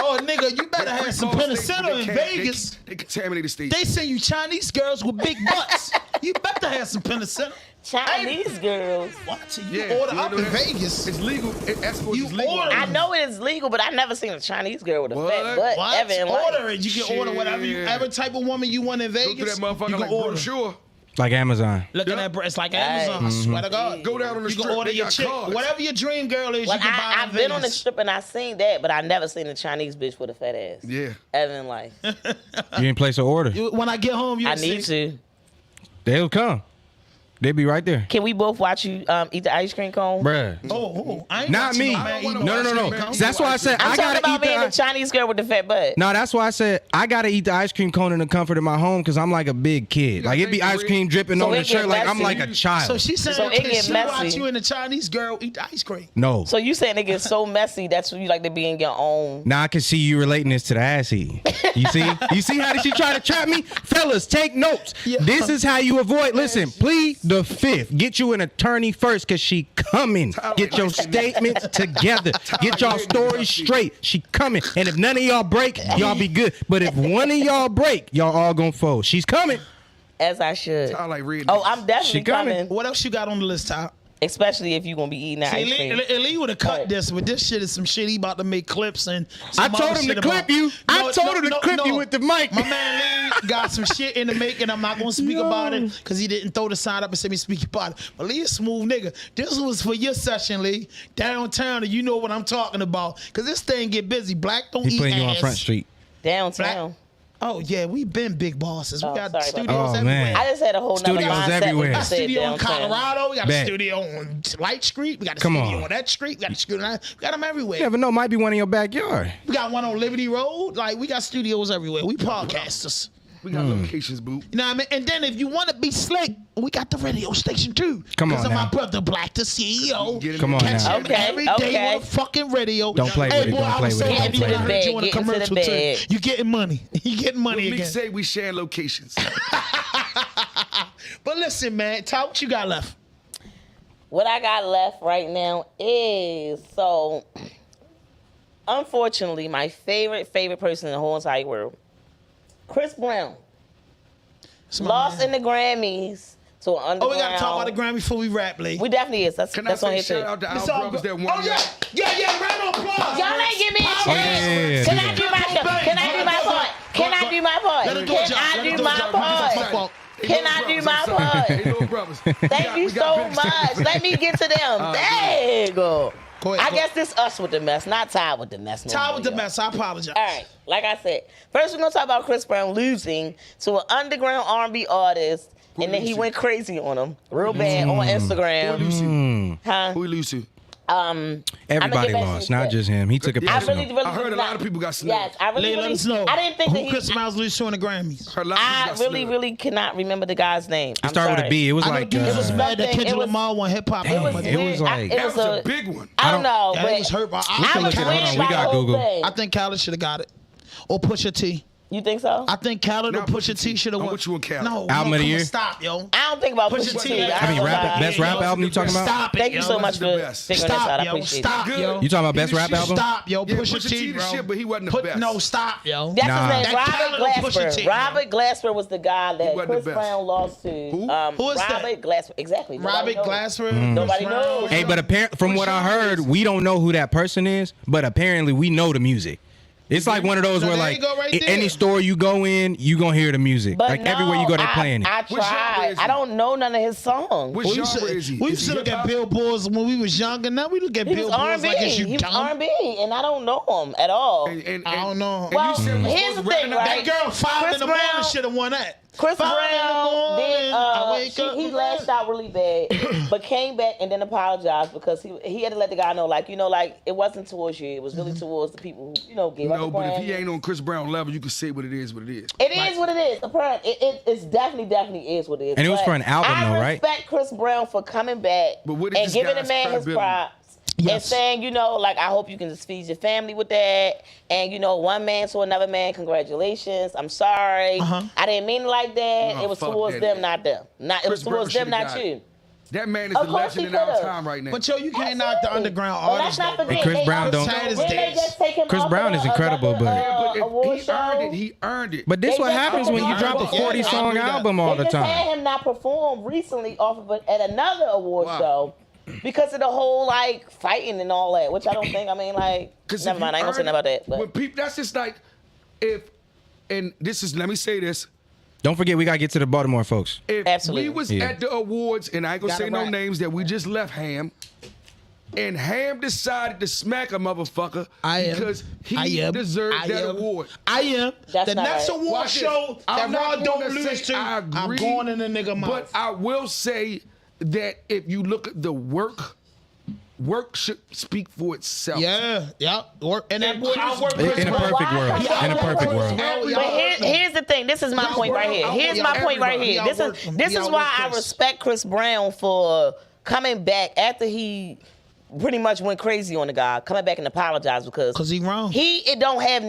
Oh, nigga, you better have some penicillin in Vegas. They contaminated states. They send you Chinese girls with big butts. You better have some penicillin. Chinese girls. What? You order up in Vegas. It's legal. Escort is legal. I know it is legal, but I never seen a Chinese girl with a fat butt ever in life. Order it. You can order whatever every type of woman you want in Vegas. Go to that motherfucker you can like order. Brochure. Like Amazon. Look at that breast like Amazon. I swear to God. Go down on the you strip. can order They your got chick. cards. Whatever your dream girl is, Well, you can buy I've been on the strip and I seen that, but I never seen a Chinese bitch with a fat ass. Yeah. Ever in life. You didn't place an order. When I get home, I need to. They'll come. They'll be right there. Can we both watch you eat the ice cream cone? Bruh. Oh, I ain't Not me. No. That's why I said I'm I talking gotta about eat being the Chinese girl with the fat butt. No, that's why I said I gotta eat the ice cream cone in the comfort of my home because I'm like a big kid. Like it be ice cream dripping on the shirt like I'm like a child. So she said, So it get she messy. watch you and the Chinese girl eat the ice cream. No. So you saying it gets so messy that's what you like to be in your own. Now I can see you relating this to the ass eating. You see? You see how she try to trap me? Fellas, take notes. Yeah. This is how you avoid. Listen, plead the fifth. Get you an attorney first because she coming. Get your statements together. Get y'all stories straight. She coming. And if none of y'all break, y'all be good. But if one of y'all break, y'all all gonna fold. She's coming. As I should. I like reading. Oh, I'm definitely She coming. What else you got on the list, Ty? Especially if you're going to be eating that ice cream. Lee would have cut this, but this shit is some shit he about to make clips and I told him to clip you. I told him to clip you with the mic. My man Lee got some shit in the making. I'm not going to speak about it because he didn't throw the sign up and say me speak about it. But Lee is a smooth nigga. This was for your session, Lee. Downtown, and you know what I'm talking about. Because this thing get busy. Black don't eat He putting you on ass. Front Street. Downtown. Oh, yeah, we been big bosses. We got studios Oh, everywhere. man. I just had a whole nother Studios mindset everywhere. when you We got a said studio in downtown. Colorado. We got a Bet. studio on Light Street. We got a Come studio on. on that street. We got a studio on that. We got them everywhere. You never know. Might be one in your backyard. We got one on Liberty Road. Like, we got studios everywhere. We podcasters. We got locations, boo. You know what I mean? And then if you want to be slick, we got the radio station too. Come on Because of now. my brother Black, the CEO. Come on Catch now. him every day with a fucking radio. Don't play with it. Boy, Don't I play was with it. saying, Don't play I with heard you on a Get into the commercial too. bed. You getting money. You getting money We again. say we sharing locations. But listen, man. Ty, what you got left? What I got left right now is, so, unfortunately, my favorite person in the whole entire world, Chris Brown, lost in the Grammys to an underground. Oh, we got to talk about the Grammy before we rap, Lee. We definitely is. That's Can that's I on say here shout too. out to It's our all brothers good. that won? Oh, yeah, round of applause. Y'all ain't give me a chance. yeah, Can do I do my part? Can I do my part? Can I do my part? Let her do her Can job. I Let her do do my her job. My part? fault. Can I do my part? Hey, little brothers. Thank you so much. Let me get to them. There you go. Go ahead, I go. guess this us with the mess, not Ty with the mess. No Ty more, with the y'all. mess. I apologize. All right, like I said, first we're gonna talk about Chris Brown losing to an underground R&B artist, and then he went crazy on him, real bad on Instagram. Huh? Who he lose to? Everybody lost, not just him. He took it I personal. really I heard a lot of people got Yes, snapped. I really, Lee, let really, us know. I didn't think that who Chris Brown's losing to in the Grammys. Heard a lot of I people got really, snapped. really cannot remember the guy's name. It started with a B. It was I know like dude was mad that something- Kendrick it was- Lamar won hip hop. It was it was weird. like- it That was was a a big one. I don't know, Yeah, but he was hurt by. We can I look was at it. Hold weird on, we by the got whole Google. thing. I think Khaled should have got it. Or Pusha T. You think so? I think Khaled or Pusha T should have won. What you want, Khaled? No, Album of the year? Stop, yo. I don't think about Pusha T. I mean, best rap album you talking about? Stop it, Thank you so much for figuring this out. I appreciate it. Stop, yo. You talking about best rap album? Stop, yo. Yeah, Pusha T, bro. shit, but he wasn't the best. No, stop, yo. That's his name, That Robert Khaled or Pusha T, Glasper. yo. Robert Glasper was the guy that wasn't Chris the best. Brown lost to. Who is that? Robert Glasper. Exactly. Robert Glasper. Nobody knows. Hey, but from what I heard, we don't know who that person is, but apparently we know the music. It's like one of those where, like, any store you go in, you gonna hear the music. But like everywhere you go, they're playing it. I tried. I don't know none of his songs. Which genre is he? We used to look at billboards when we was younger. Now we look at He was billboards R&B. like it's you He was dumb. R&B, and I don't know him at all. I don't know. Well, here's the thing, right? That girl 5 Chris in the morning Brown- should have won that. Chris 5 in the Brown morning, I wake up. he lashed out really bad, but came back and then apologized because he had to let the guy know, like, it wasn't towards you. It was really towards the people who, gave up the but if brand. he ain't on Chris Brown level, you can say what it is. It is what it is. Apparently, it's definitely is what it is. And it was But for an album, though, I right? respect Chris Brown for coming back what is and this giving the guy's man his credibility? props. And saying, I hope you can just feed your family with that. And, one man to another man, congratulations. I'm sorry. I didn't mean it like that. No, it was fuck towards that. them, not them. It was towards them, not you. That man is Of the course legend he in our could've. time right now. But yo, you can't knock the underground Well, artists. let's not forget, And Chris Brown don't- Chris Brown is incredible, but He earned it. But this They what just happens when you opened drop a up. 40-song album all They the just time. had him not perform recently off of at another award show because of the whole fighting and all that, which I don't think. I mean, never mind. I ain't gonna say nothing about that. But. When people, that's just like let me say this. Don't forget, we gotta get to the Baltimore folks. If we was at the awards, and I ain't gonna say no names, that we just left Ham, and Ham decided to smack a motherfucker because he deserved that award. I am. That's the not next right. award Watch this. show that I'm not Raw don't gonna lose say to, I I'm agree, going in the nigga mouth. But I will say that if you look at the work should speak for itself. Yeah. Work. And that boy, I work In a perfect world. In a perfect world. But here's the thing. This is my point right here. Here's my point right here. This is why I respect Chris Brown for coming back after he pretty much went crazy on the guy, coming back and apologize because he wrong. It don't have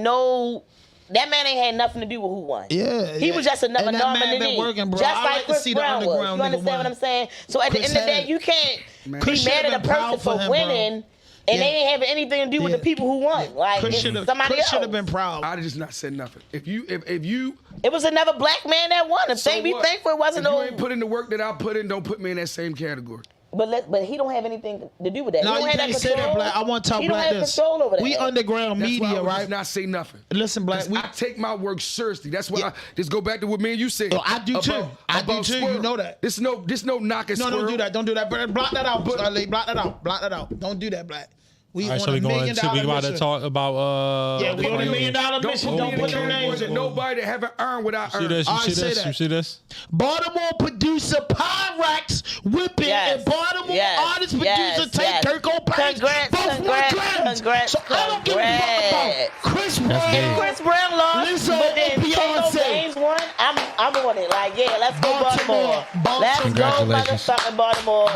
that man ain't had nothing to do with who won. Yeah, he was just another and that man nominee, been working, bro. just I like like to Chris see the Brown was. underground You nigga understand win. what I'm saying? So at the end of the day, you can't be mad at a person for winning. And they ain't having anything to do with the people who won. Like Chris it's somebody Chris else. should have been proud. I just not said nothing. If you, it was another black man that won. Be thankful it wasn't if you ain't put in the work that I put in, don't put me in that same category. But he don't have anything to do with that. No, he don't you have can't that say control. that, Black. I want to talk He don't Black have this. control over that. We underground That's why I media, would right? just not say nothing. Listen, Black. I take my work seriously. That's why I just go back to what me and you said. Oh, I do too. I do too. You know that. This no knocking. No, don't do that. Don't do that. Block that out. Block that out. Block that out. Don't do that, Black. We All right, on so $1 we million about to talk about yeah, we on $1 million mission. Don't put no names in. Nobody that haven't earned what I earned. You see this? Baltimore producer Pyrex whipping and Baltimore artist producer Tate Kirko Banks both won Grammys. So I don't give a fuck about Chris Brown. If Chris Brown lost, Lizzo but then and Beyonce. James won, I'm on it. Like, yeah, let's go Baltimore. Let's go Congratulations. motherfucking Baltimore.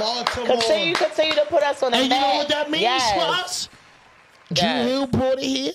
Continue to put us on the map. And you know what that means for us? Drew Hill brought it here.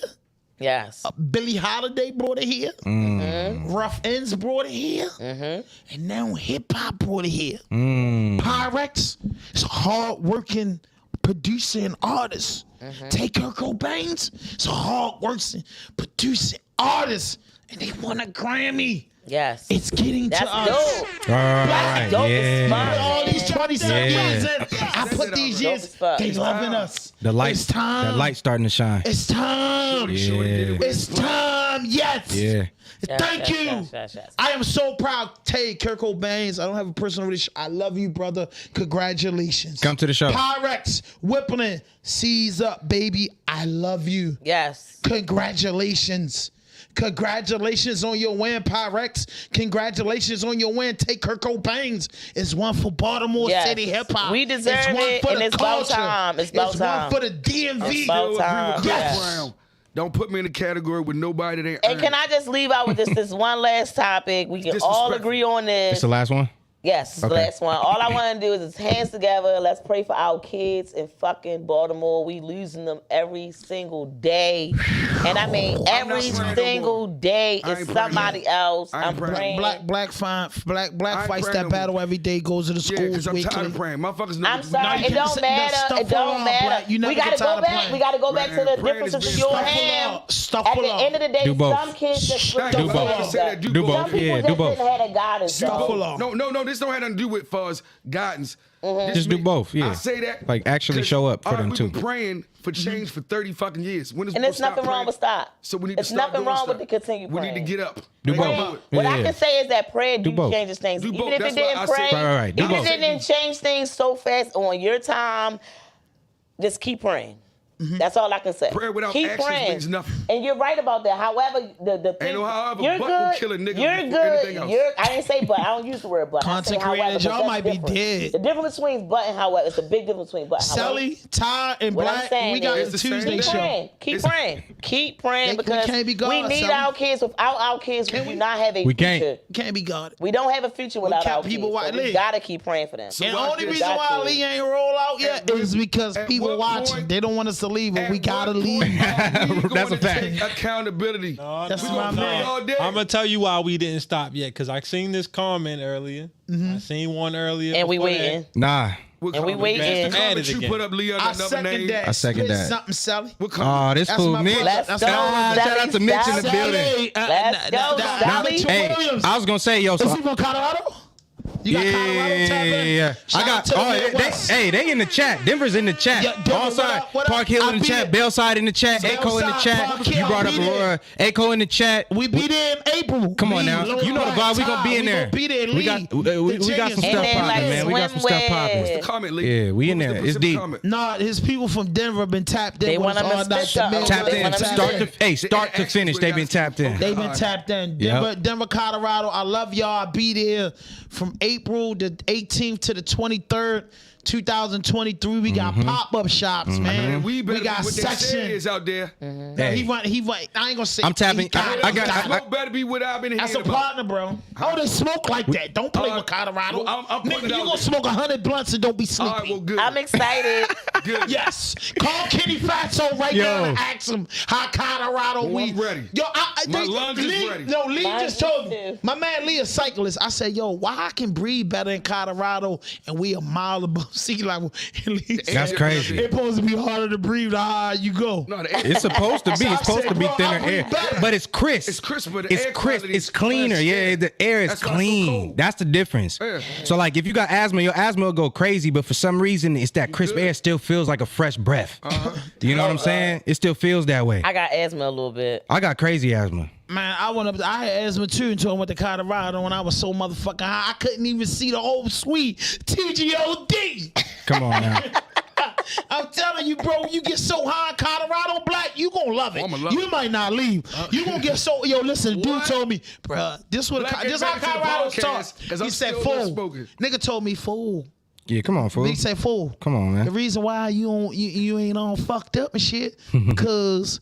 Yes. Billie Holiday brought it here. Mm-hmm. Rough Ends brought it here. Mm-hmm. And now hip hop brought it here. Pyrex is a hard-working producer and artist. Take Kirko Banks, it's a hard-working producing artist. And they won a Grammy. Yes. It's getting That's to us. dope. All right. dope as fuck. All these 27 years in, I put these Dope years, as fuck. they loving us. The light, It's time. the light starting to shine. It's time. Yeah. It's time. Yes. Yeah. Thank you. Yes. I am so proud. Tay Kirko Banks. I don't have a personal relationship. I love you, brother. Congratulations. Come to the show. Pyrex, Whippling, seize up, baby. I love you. Yes. Congratulations. Congratulations on your win, Pyrex. Congratulations on your win. Take Kirko Bangs. It's one for Baltimore City hip hop. We deserve it's one it, for and the it's about culture. time. It's about time. one for the DMV. It's about time. Yes. Don't put me in a category with nobody that ain't And earned can I just leave out with this one last topic? We can all agree on this. It's the last one? Yes, the last one. All I want to do is hands together. Let's pray for our kids in fucking Baltimore. We losing them every single day. And I mean, every single day is somebody else. I'm praying. Black fights that battle every day, goes to the schools I'm weekly. tired of praying. Motherfuckers know. I'm sorry. It don't matter. It don't matter. We got to go back. We got to go back to the differences of you and him. At the end of the day, some kids just do both. Do both. Yeah, do both. Had a guidance. No. This don't have nothing to do with fuzz guidance. Just do both. Yeah. I say that. Like actually show up for them too. We've been praying for change for 30 fucking years. When is and there's nothing wrong with stop. So we need to stop. There's nothing wrong with the continue praying. We need to get up. Do both. What I can say is that prayer do changes things. Do Even both. if it didn't pray, even if it didn't change things so fast on your time, just keep praying. That's all I can say. Prayer without keep action praying. means nothing. And you're right about that. However, the thing, ain't no however you're but good. will kill a nigga You're good. I didn't say but. I don't use the word but. Content creators, y'all might be dead. The difference between but and however, it's a big difference between but and however. Sally, Ty, and Black, we got a Tuesday show. Keep praying because we need our kids. Without our kids, we do not have a future. Can't be God. We don't have a future without our kids. So we gotta keep praying for them. And the only reason why Ali ain't roll out yet is because people watching. They don't want us to leave, but we gotta leave. That's a fact. Accountability. That's my man. I'm gonna tell you why we didn't stop yet, because I seen this comment earlier. I seen one earlier. And we waiting. Nah. And we waiting. You put up Leon got another name. I second that. Something, Sally. Oh, this fool Mitch. Let's go. Shout out to Mitch in the building. Let's go, Sally. Hey, I was gonna say, yo. Is he from Colorado? You got Colorado tab in? Yeah. I got. They in the chat. Denver's in the chat. Allside, Park Hill in the chat. Bellside in the chat. Echo in the chat. You brought up Aurora. Echo in the chat. We be there in April. Come on now. You know the vibe. We gonna be in there. We got some stuff popping, man. We got some stuff popping. What's the comment, Lee? Yeah, we in there. It's deep. Nah, his people from Denver been tapped in. They want them to tapped in. Start to finish. They've been tapped in. They've been tapped in. Denver, Colorado. I love y'all. I'll be there from April the 18th to the 23rd. 2023, we got pop-up shops, man. We got sections out there. Yeah, he I ain't gonna say. I'm tapping. I better be what I've been hearing. That's a partner, bro. Oh, they smoke like that. Don't play with Colorado. Nigga, you gonna smoke 100 blunts and don't be sleepy. All right, well, good. I'm excited. Good. Yes. Call Kenny Fatso right now and ask him how Colorado we. I'm ready. Yo, my lungs is ready. No, Lee just told me. My man Lee, a cyclist. I said, yo, why I can breathe better in Colorado and we a mile above sea level? That's crazy. It's supposed to be harder to breathe the higher you go. No, it's supposed to be. It's supposed to be thinner air, but it's crisp. It's crisp, but it's crisp. It's cleaner. Yeah, the air is clean. That's the difference. Yeah. So like, if you got asthma, your asthma will go crazy, but for some reason, it's that crisp air still feels like a fresh breath. You know what I'm saying? It still feels that way. I got asthma a little bit. I got crazy asthma. Man, I had asthma too until I went to Colorado when I was so motherfucking high. I couldn't even see the whole suite. TGOD. Come on now. I'm telling you, bro, you get so high in Colorado, Black, you gonna love it. You might not leave. You gonna get so, yo, listen, dude told me, bro, this how Colorado talks. He said, fool. Nigga told me, fool. Yeah, come on, fool. He said, fool. Come on, man. The reason why you ain't all fucked up and shit, because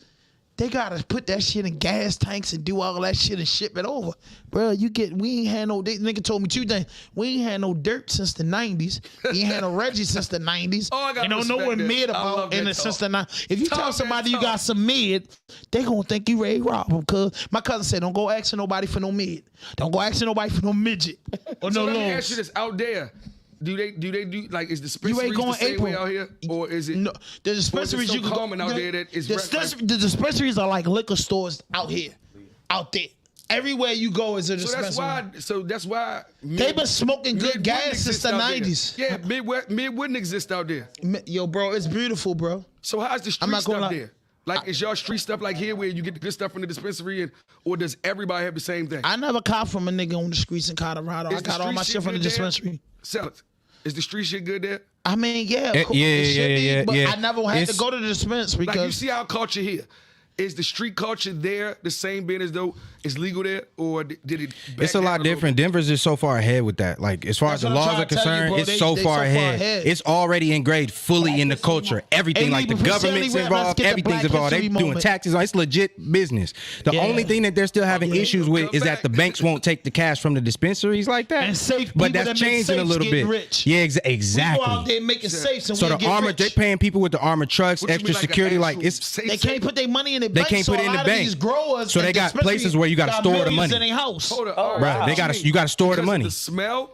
they gotta put that shit in gas tanks and do all that shit and ship it over. Bro, we ain't had no, nigga told me 2 things. We ain't had no dirt since the 90s. We ain't had no Reggie since the 90s. You don't know what mid about since the 90s. If you tell somebody you got some mid, they gonna think you ready to rob them. Cause my cousin said, don't go asking nobody for no mid. Don't go asking nobody for no midget or no loans. Let me loans. ask you this, out there. Do they do like, is the dispensaries the same way out here, or is it? No, the dispensaries you can go out there that is the dispensaries are like liquor stores out here, out there. Everywhere you go is a dispensary. So that's why they've been smoking good gas since the 90s. Yeah, mid wouldn't exist out there. Yo, bro, it's beautiful, bro. So how's the street stuff there? Like, is y'all street stuff like here where you get the good stuff from the dispensary, or does everybody have the same thing? I never cop from a nigga on the streets in Colorado. I got all my shit from the dispensary. Sell it. Is the street shit good there? I mean, yeah. But I never had to go to the dispensary because like, you see our culture here. Is the street culture there the same being as though It's legal there, or did it? It's a lot different. Denver's just so far ahead with that. Like as far as the laws are concerned, it's so far ahead. It's already engraved fully in the culture. Everything, like the government's involved, everything's involved. They're doing taxes. It's legit business. The only thing that they're still having issues with is that the banks won't take the cash from the dispensaries like that. And safe but that's changing a little bit. Rich. Yeah, exactly. We go out there making safes. So the armored, they're paying people with the armored trucks, extra security. Like it's they can't put their money in the bank. They can't put it in the bank. So they got places where you got to store the money. In their house. Right, you got to store the money. The smell.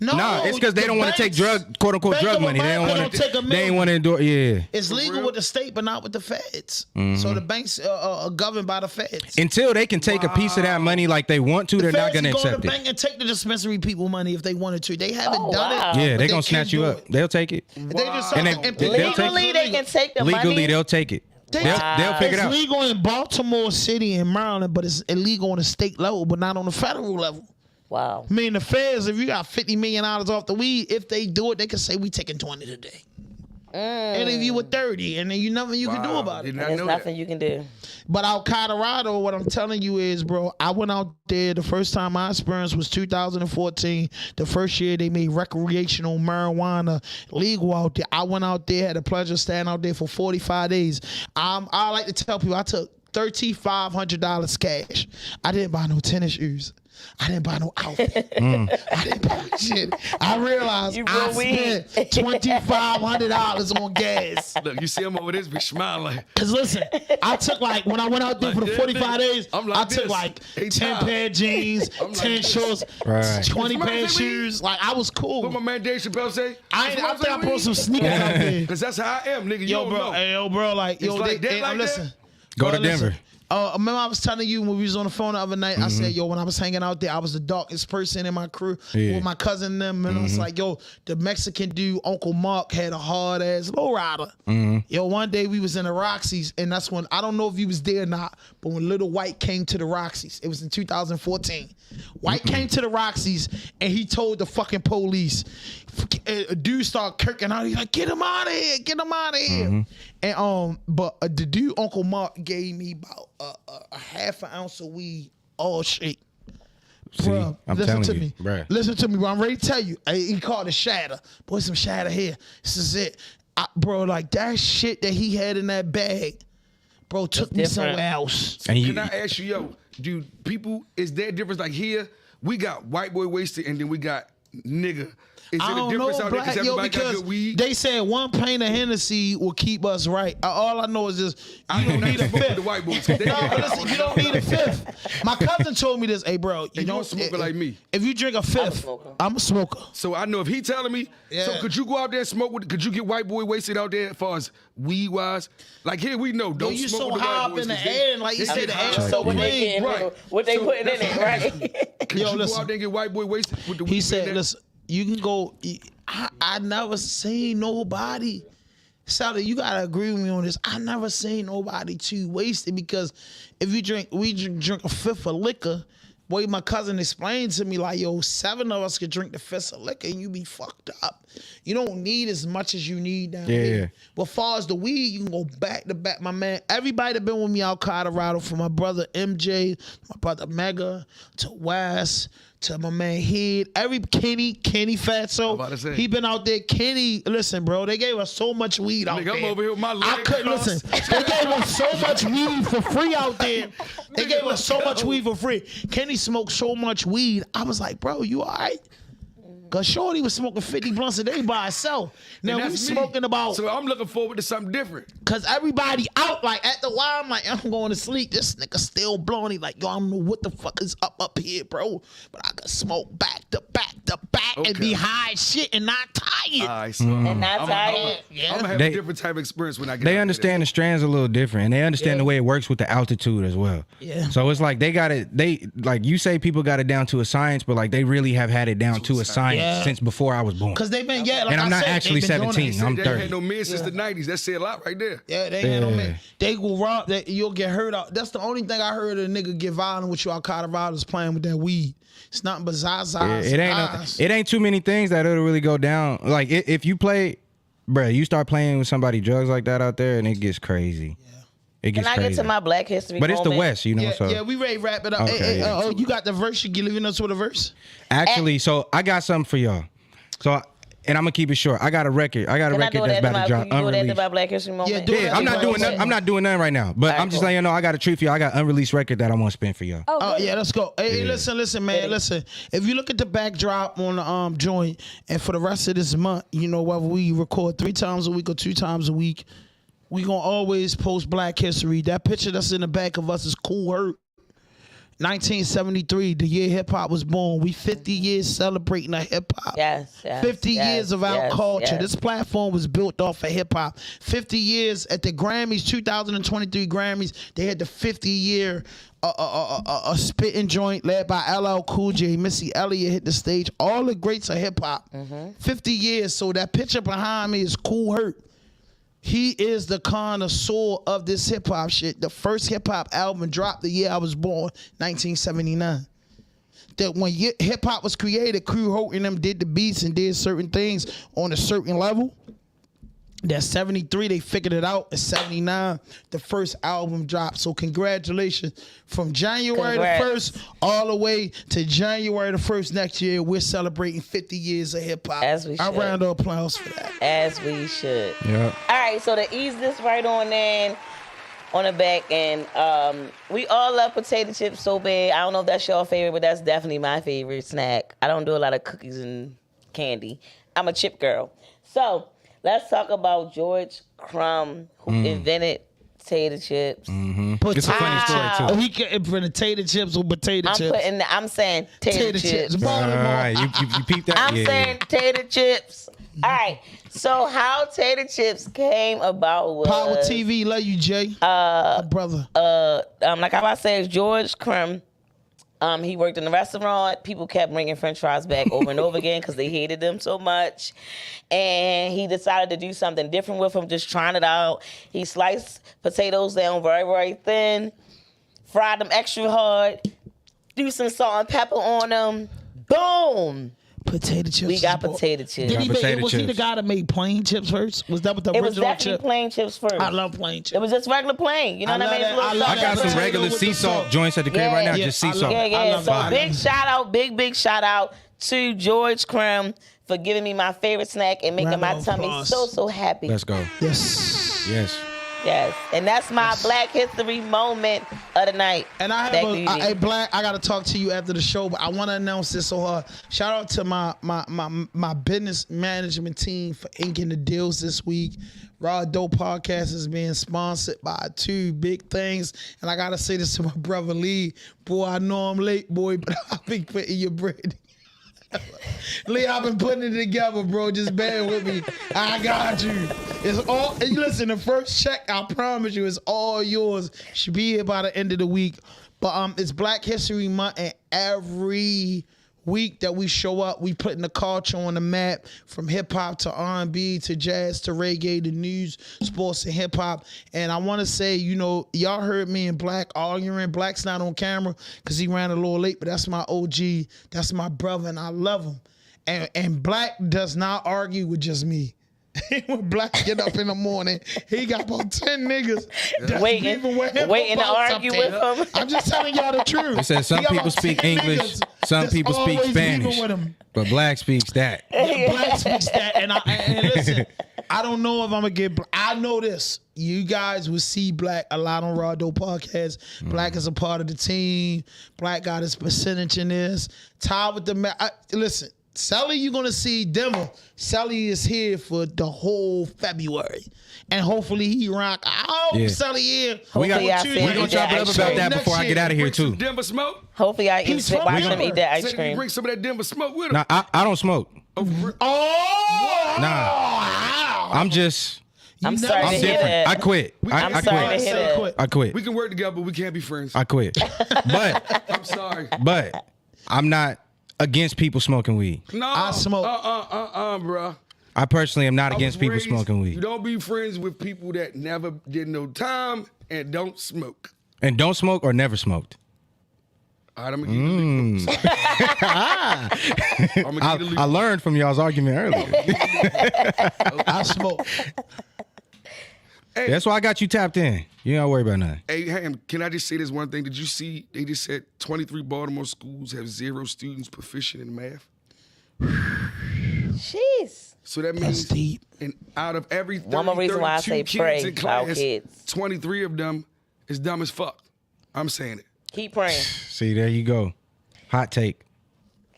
No, it's because they don't want to take quote unquote drug money. They don't want to. They ain't want to endorse. Yeah, it's legal with the state, but not with the feds. So the banks are governed by the feds. Until they can take a piece of that money like they want to, they're not going to accept it. Go to the bank and take the dispensary people money if they wanted to. They haven't done it. Yeah, they're gonna snatch you up. They'll take it. They just legally they can take the money. Legally, they'll take it. They'll figure it out. It's legal in Baltimore City and Maryland, but it's illegal on the state level, but not on the federal level. Wow. I mean, the feds, if you got $50 million off the weed, if they do it, they can say we taking 20 today. And if you were 30, and then nothing you can do about it. There's nothing you can do. But out Colorado, what I'm telling you is, bro, I went out there. The first time my experience was 2014. The first year they made recreational marijuana legal out there. I went out there, had the pleasure of staying out there for 45 days. I like to tell people I took $3,500 cash. I didn't buy no tennis shoes. I didn't buy no outfit. I didn't buy shit. I realized I spent $2,500 on gas. Look, you see him over this, be smiling. Cause listen, I took when I went out there for the 45 days, I took 10 pair of jeans, 10 shorts, 20 pair of shoes. Like I was cool. What my man Dave Chappelle say? I think I brought some sneakers out there. Cause that's how I am, nigga. Yo, bro, listen. Go to Denver. Remember I was telling you when we was on the phone the other night, I said, yo, when I was hanging out there, I was the darkest person in my crew with my cousin and them. And I was like, yo, the Mexican dude, Uncle Mark, had a hard-ass lowrider. Yo, one day we was in the Roxy's, and that's when, I don't know if you was there or not, but when Little White came to the Roxy's, it was in 2014. White came to the Roxy's, and he told the fucking police, a dude started kirking out. He's like, get him out of here, get him out of here. And but the dude, Uncle Mark, gave me about a half an ounce of weed, all shake. See, bruh, I'm listen to telling me. you, bruh. Listen to me, bro. I'm ready to tell you. He called it shatter. Boy, some shatter here. This is it. Bro, like that shit that he had in that bag, bro, took me somewhere else. Can I ask you, yo, do people, is there a difference? Like here, we got white boy wasted and then we got nigga. Is I it a don't difference know, out there Black, because everybody got good weed? They said one pint of Hennessy will keep us right. All I know is this: you don't need a fifth. The white boys. No, listen, you don't need a fifth. My cousin told me this. Hey, bro, you don't smoke like me. If you drink a fifth, I'm a smoker. So I know if he telling me, so could you go out there and smoke with? Could you get white boy wasted out there as far as weed wise? Like here we know, don't you smoke so with the high white up boys. in the air, and like you said, the air so what they clean. getting, what they putting in it, right? Could you go out there and get white boy wasted with the weed? He said, listen, you can go. I never seen nobody. Sally, you gotta agree with me on this. I never seen nobody too wasted because if you drink a fifth of liquor. Boy, my cousin explained to me like, yo, 7 of us could drink the fifth of liquor and you be fucked up. You don't need as much as you need down here. But as far as the weed, you can go back to back. My man, everybody that been with me out Colorado, from my brother MJ, my brother Mega, to Wes, to my man Head, Kenny Fatso. He been out there. Kenny, listen, bro, they gave us so much weed out there. I'm over here with my leg I couldn't listen. They gave us so much weed for free out there. They gave us so much weed for free. Kenny smoked so much weed. I was like, bro, you all right? Cause Shorty was smoking 50 blunts a day by herself. Now we smoking about. So I'm looking forward to something different. Cause everybody out, like at the while, I'm like, I'm going to sleep. This nigga still blowing. He like, yo, I don't know what the fuck is up here, bro. But I can smoke back to back to back and be high as shit and not tired. And not tired. I'm gonna have a different type of experience when I get. They understand the strands a little different, and they understand the way it works with the altitude as well. Yeah. So it's like they got it. They like you say people got it down to a science, but like they really have had it down to a science since before I was born. Cause they've been like and I'm not actually 17. I'm 30. They had no men since the 90s. That say a lot right there. Yeah, they ain't no man. They will rob that. You'll get hurt out. That's the only thing I heard a nigga get violent with you out Colorado is playing with that weed. It's nothing but zazas. It ain't too many things that it'll really go down. Like if you play, bruh, you start playing with somebody drugs like that out there, and it gets crazy. It gets Can I crazy. get to my Black History But it's the moment? West, you know. Yeah, so yeah, we ready to wrap it up. Okay, Hey, you got the verse? You leaving us with a verse? actually, so I got something for y'all. So. And I'm gonna keep it short. I got a record. I got a record that's about to drop. Can you do it after my Black History moment? Yeah, I'm not doing nothing. I'm not doing nothing right now. But I'm just letting you know I got a treat for y'all. I got an unreleased record that I want to spin for y'all. Oh, yeah, let's go. Hey, listen, man, listen. If you look at the backdrop on the joint, and for the rest of this month, you know, whether we record 3 times a week or 2 times a week, we gonna always post Black History. That picture that's in the back of us is Cool Herc. 1973, the year hip hop was born. We 50 years celebrating our hip hop. Yes. 50 years of our culture. This platform was built off of hip hop. 50 years at the Grammys, 2023 Grammys, they had the 50-year a spitting joint led by LL Cool J. Missy Elliott hit the stage. All the greats of hip hop. 50 years. So that picture behind me is Cool Herc. He is the connoisseur of this hip hop shit. The first hip hop album dropped the year I was born, 1979. That when hip hop was created, Crew Holt and them did the beats and did certain things on a certain level. That 73, they figured it out. In 79, the first album dropped. So congratulations. From January the 1st all the way to January the 1st next year, we're celebrating 50 years of hip hop. As we should. A round of applause for that. As we should. Yeah. All right, so to ease this right on in, on the back end, we all love potato chips so bad. I don't know if that's your favorite, but that's definitely my favorite snack. I don't do a lot of cookies and candy. I'm a chip girl. So let's talk about George Crumb, who invented potato chips. It's a funny story too. He can potato chips or potato chips. I'm saying potato chips. All right, you peeped that? I'm saying potato chips. All right. So how tater chips came about was Power TV, love you, Jay. Brother. Like I said, George Crumb. He worked in the restaurant. People kept bringing French fries back over and over again because they hated them so much. And he decided to do something different with them, just trying it out. He sliced potatoes down very, very thin, fried them extra hard, threw some salt and pepper on them. Boom! Potato chips. We got potato chips. Was he the guy that made plain chips first? Was that what the original chip? It was definitely plain chips first. I love plain chips. It was just regular plain. You know what I mean? I got some regular sea salt joints at the crib right now, just sea salt. Yeah. So big shout out to George Crumb for giving me my favorite snack and making my tummy so happy. Let's go. Yes, and that's my Black History moment of the night. And I have Black, I gotta talk to you after the show, but I want to announce this so hard. Shout out to my business management team for inking the deals this week. RawDope Podcast is being sponsored by 2 big things, and I gotta say this to my brother Lee. Boy, I know I'm late, boy, but I'll be putting your bread. Lee, I've been putting it together, bro. Just bear with me. I got you. It's all. Listen, the first check, I promise you, is all yours. Should be here by the end of the week. But it's Black History Month, and every week that we show up, we putting the culture on the map, from hip hop to R&B to jazz to reggae to news, sports and hip hop. And I want to say, you know, y'all heard me and Black arguing. Black's not on camera because he ran a little late, but that's my OG. That's my brother, and I love him. And Black does not argue with just me. When Black get up in the morning, he got about 10 niggas waiting to argue with him. I'm just telling y'all the truth. They said some people speak English, some people speak Spanish, but Black speaks that. Black speaks that, and listen, I don't know if I'm gonna get. I know this. You guys will see Black a lot on RawDope Podcast. Black is a part of the team. Black got his percentage in this. Tied with the listen. Sally, you're going to see Denver. Sally is here for the whole February. And hopefully he rock out. Yeah. Sally here. We're going to chop it up about that before I get out of here, too. Denver smoke? Hopefully I watch him eat that ice cream. Bring some of that Denver smoke with him. Nah, I don't smoke. Oh! Nah. I'm just... I'm sorry to hear that. I quit. I'm sorry to hear that. I quit. We can work together, but we can't be friends. I quit. But... I'm sorry. But I'm not against people smoking weed. No. I smoke. Bro. I personally am not against people smoking weed. You don't be friends with people that never did no time and don't smoke. And don't smoke or never smoked. All right, I'm going to give you I learned from y'all's argument earlier. I smoke. Hey. That's why I got you tapped in. You don't worry about nothing. Hey, Ham, can I just say this one thing? Did you see they just said 23 Baltimore schools have 0 students proficient in math? Jeez. So that means deep. And out of every 30, One more reason why I say 32 pray kids in for our class, kids. 23 of them is dumb as fuck. I'm saying it. Keep praying. See, there you go. Hot take.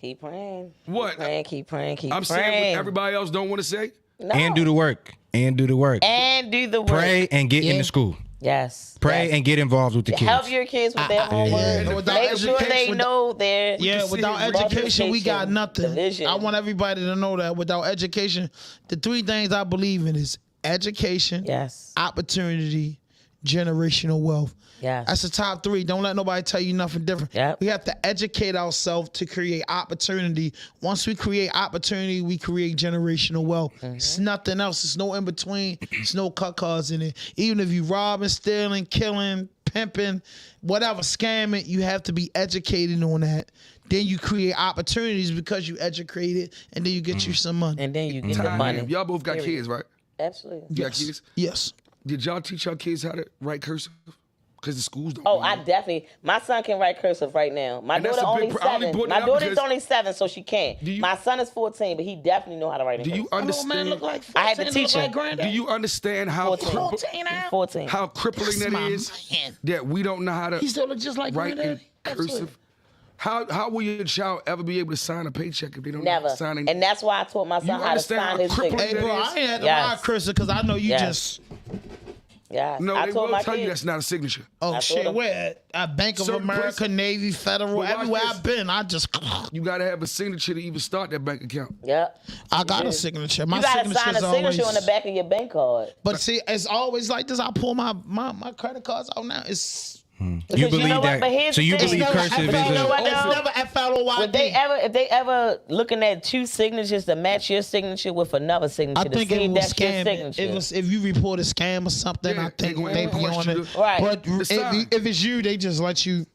Keep praying. What? Keep praying. I'm saying what everybody else don't want to say. No. And do the work. And do the work. And do the work. Pray and get into school. Yes. Pray and get involved with the kids. Help your kids with their homework. Make sure they know their. Yeah, without education, we got nothing. Division. I want everybody to know that without education, the 3 things I believe in is education, opportunity, generational wealth. Yeah. That's the top 3. Don't let nobody tell you nothing different. We have to educate ourselves to create opportunity. Once we create opportunity, we create generational wealth. It's nothing else. It's no in between. It's no cut-cards in it. Even if you robbing, stealing, killing, pimping, whatever, scamming, you have to be educated on that. Then you create opportunities because you educated, and then you get you some money. And then you get the money. Y'all both got kids, right? Absolutely. You got kids? Yes. Did y'all teach your kids how to write cursive? Because the schools don't. Oh, I definitely. My son can write cursive right now. My daughter only 7. My daughter's only 7, so she can't. My son is 14, but he definitely know how to write in cursive. Do you understand? I had to teach him. Do you understand how 14. How crippling that is? That we don't know how to. He still look just like write in Granddaddy. cursive. How will your child ever be able to sign a paycheck if they don't Never. sign it? And that's why I taught my son how to sign his signature. Hey, bro, I ain't had to lie, Krista, because I know you just. Yeah, No, I they told will my tell you kids. that's not a signature. Oh, shit, where? At Bank of Certain America, places- Navy, Federal, But watch everywhere this. I've been, I just. You got to have a signature to even start that bank account. Yeah. I got a signature. My You gotta sign a signature's signature always. on the back of your bank card. But see, it's always like this. I pull my credit cards out now. It's. You believe that? So you believe cursive is a. If they ever looking at 2 signatures to match your signature with another signature, I think to see it was that's your scam. signature. It was if you report a scam or something. I think they be on it. Right. But if it's you, they just let you.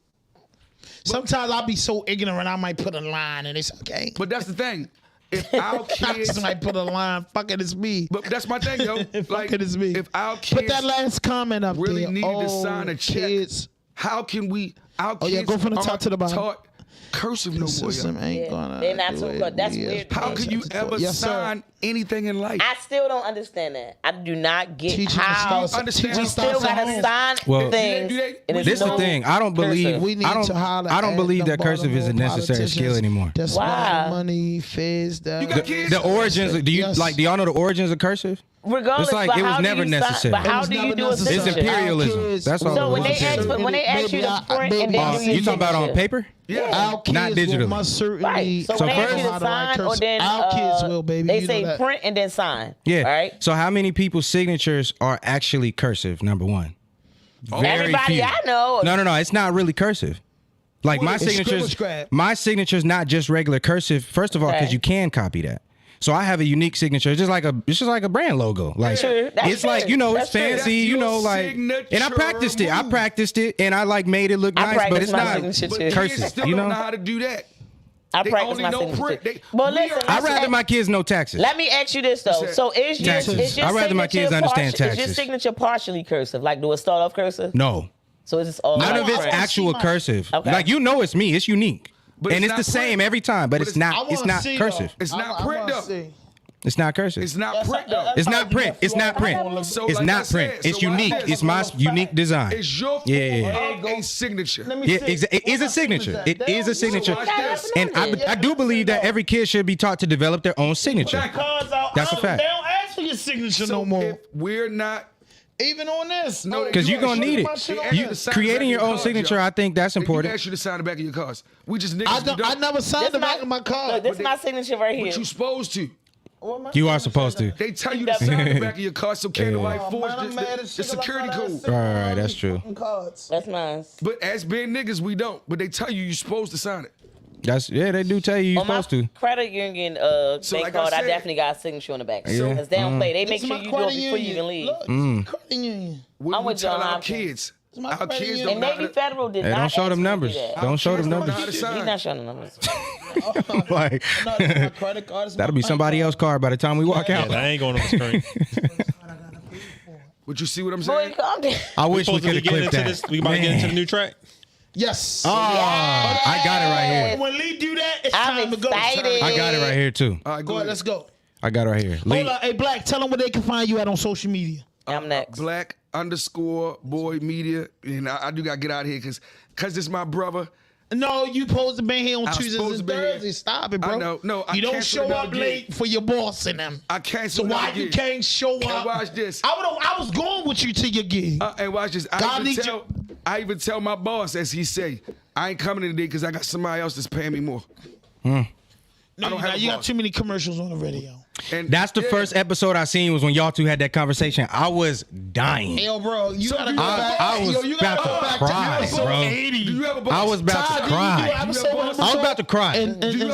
Sometimes I'll be so ignorant, I might put a line and it's okay. But that's the thing. If our kids might put a line, fuck it, it's me. But that's my thing, yo. Fuck it, it's me. If our kids Put that last comment up really there. needed to sign a check, kids. how can we? Our kids yeah, go from the top to the bottom. Taught cursive no more. System ain't gonna. They're not too good. That's weird. How can you ever sign anything in life? I still don't understand that. I do not get Teaching how the stars- we still gotta sign Well, things. and this is the thing. I don't believe. We need I to holler don't at believe the that cursive is a Baltimore necessary skill politicians. anymore. That's why money, fizz, that. The origins. Do you like? Do y'all know the origins of cursive? Regardless, It's like but it was how do never you sign- necessary. But how do you do a It's signature? imperialism. That's all. So it when was. they ask you to print and then do your You talking about on signature. paper? Our kids Not digitally. will most certainly. Right. So when they ask you to sign or then our kids will, baby. they You say know that. print and then sign. Yeah. Right. So how many people's signatures are actually cursive? Number one. Very Everybody few. I know. No. It's not really cursive. Like my It's signature's, scribble-scrab. my signature's not just regular cursive. First of all, because Okay. you can copy that. So I have a unique signature. It's just like a brand logo. Like True. That's it's like, true. you know, That's it's true. fancy, That's you your know, like, and I practiced it. I practiced it, and I like made it look I nice, but practice it's my not signature too. Kids cursive. still You don't know know, how to do that. I They practice only my know signature. print. They- But we listen, are- I'd rather my kids know taxes. let me ask you this though. So is your Taxes. is your I'd rather my kids signature understand Is your taxes. signature partially cursive? Like do it start off cursive? No, So it's just all none of it's print. actual cursive. Okay. Like you know, it's me. It's unique, But and it's it's the not same print. every time. But But it's I not. It's wanna not see, cursive. It's not print though. It's not cursive. It's not print though. It's not print. It's not print. So It's like I not said, print. It's so watch unique. this. It's my unique design. It's your Yeah. form of a signature. Yeah, it is a signature. It is a signature, Watch this. and I do believe that every kid should be taught to develop their own signature. That's a fact. They don't ask for your signature So no more. if we're not, Even on this. No, they Because do you're gonna ask need you it. to- they ask you You to sign creating the your back of own your signature, cars, I think that's They important. ask you to sign the back of your cars. We just niggas. I never signed the back of my car. Look, this is my signature right here. But you supposed to. You are supposed to. They tell you to sign the back of your car so can't nobody force the security code. Right, that's true. That's mine. But as being niggas, we don't. But they tell you you're supposed to sign it. They do tell you you're On my supposed to. credit union So bank like I card, I said- definitely got a signature on the back. Yeah. Because they don't play. They make This sure my you do it credit before you union. even leave. Look, credit union. What I'm we with tell John our Hopkins. kids? my Our credit kids union. don't And know how Navy to. Federal did Hey, not don't show ask them me to do numbers. that. Don't show them Kids don't know numbers. how to He's sign. not showing the numbers. Like No, this is my credit card. This is that'll my be bank somebody card. else's card by the time we walk Yeah, out. that ain't going on the screen. Would you see what I'm saying? Boy, calm down. I wish we could have clipped that. We about to get into the new track. Yes. Oh, I got it right here. When Lee do that, it's I'm time to go. excited. I got it right here too. All right, Go ahead, let's go. I got it right here. Lee. Hold on, hey Black, tell them where they can find you at on social media. I'm next. Black_boy media. And I do gotta get out of here because it's my brother. No, you supposed to be here on I was Tuesdays supposed and to be here. Thursdays. Stop it, bro. I know. No, I you don't canceled show up another late gig. for your boss and them. I canceled So why another you gig. can't show up? And watch this. I was going with you to your gig. And watch this. I even tell my boss, as he say, I ain't coming today because I got somebody else that's paying me more. No, you got too many commercials on the radio. And that's the first episode I seen was when y'all two had that conversation. I was dying. Yo, bro, you gotta go back. I was about to cry, bro. I was about to cry. I was about to cry.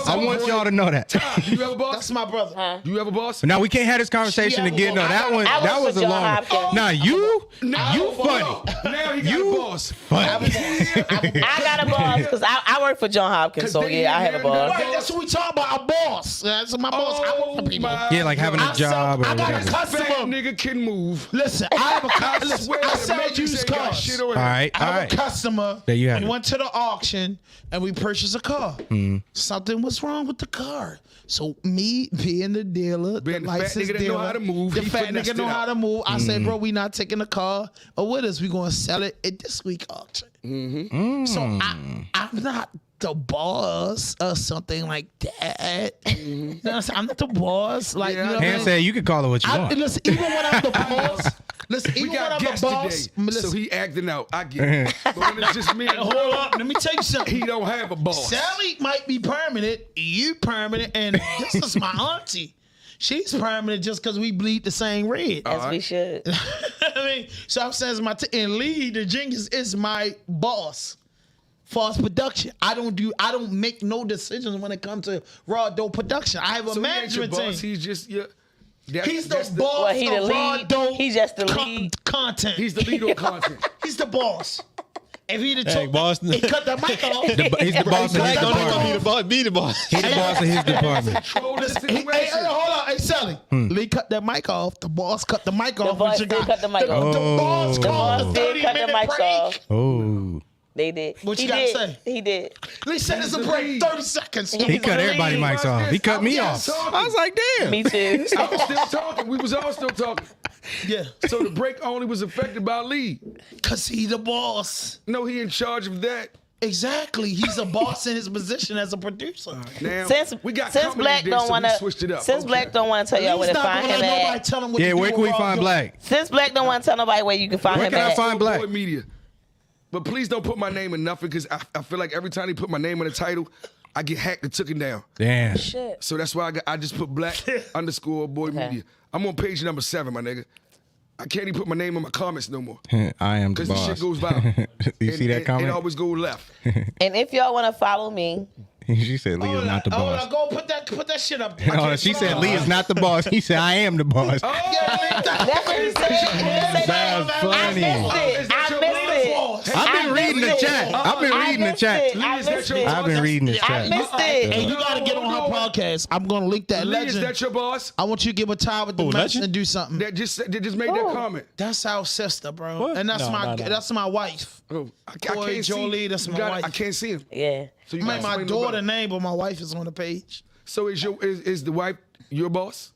I want y'all to know that. Do you have a boss? That's my brother. Do you have a boss? Now we can't have this conversation again. No, that one. That was a long. Nah, you funny. Now he got a boss. Funny. I got a boss because I work for John Hopkins, so yeah, I have a boss. Right, that's what we talk about. A boss. That's my boss. I work for people. Yeah, like having a job or I got whatever. a customer. Nigga can move. Listen, I have a customer. I sell used cars. All right, I have a customer. There you have we it. went to the auction and we purchased a car. Something was wrong with the car. So me being the dealer, the licensed nigga that dealer, know how to move, the he fat finessed nigga know it how out. to move. I said, bro, we not taking the car with us. We gonna sell it at this week auction. So I'm not the boss or something like that. You know what I'm saying? I'm not the boss. Like, you know what I Han mean? said you can call it what you want. Listen, even when I'm the boss, listen, We even when got I'm the guests boss, today, listen, so he acting out. I get it. But when it's just me, hold up, let me tell you something. He don't have a boss. Sally might be permanent, you permanent, and this is my auntie. She's permanent just because we bleed the same red. As we should. I mean, so I'm saying, and Lee, the genius, is my boss. False production. I don't make no decisions when it comes to RawDope production. I have a management team. He's just He's the boss Well, he the of lead. RawDope. He's just the lead. Content. He's the lead on content. He's the boss. If he the Hey, boss. he cut the mic off. He's the boss of his department. Be the boss. He's the boss of his department. Control the situation. Hey, hold on. Hey, Sally. Lee cut that mic off. The boss cut the mic off. boss and did cut the mic off. The boss The called boss did cut the 30-minute mic break. off. Oh. They did. What he you gotta did. say? He did. Lee said it's a break. 30 seconds. He cut everybody mics off. He cut me off. talking. I was like, damn. Me too. I was still talking. We was all still talking. Yeah. So the break only was affected by Lee. Because he the boss. No, he in charge of that. Exactly. He's a boss in his position as a producer. Now Since we got since company Black today, don't so want we switched it to up. since Okay. Black don't want to tell y'all where to find him Nobody at. tell him what Yeah, to where do can we with find RawDope. Black? Since Black don't want to tell nobody where you can find Where him can I at. find Black? Boy Media. But please don't put my name in nothing because I feel like every time he put my name in the title, I get hacked and took it down. Damn. Shit. So that's why I just put Black_boy media. I'm on page number 7, my nigga. I can't even put my name in my comments no more. I am the Because the boss. shit goes viral. You see that comment? It always goes left. And if y'all want to follow me, She said Lee is not the boss. Go put that shit up. No, she said Lee is not the boss. He said I am the boss. that's what he said. That's funny. I missed it. I've been reading the chat. I've been reading the chat. I've been reading the I chat. missed it. And you gotta get on her podcast. I'm gonna link that Lee, is legend. that your boss? I want you to give a tie with the mess Legend? and do something. That just made that comment. That's our sister, bro. What? And that's No. that's my wife. Oh, I Corey can't Jolie, see. that's You my got it. wife. I can't see him. Yeah. So I you made gotta my explain daughter about it. name, but my wife is on the page. So is the wife your boss?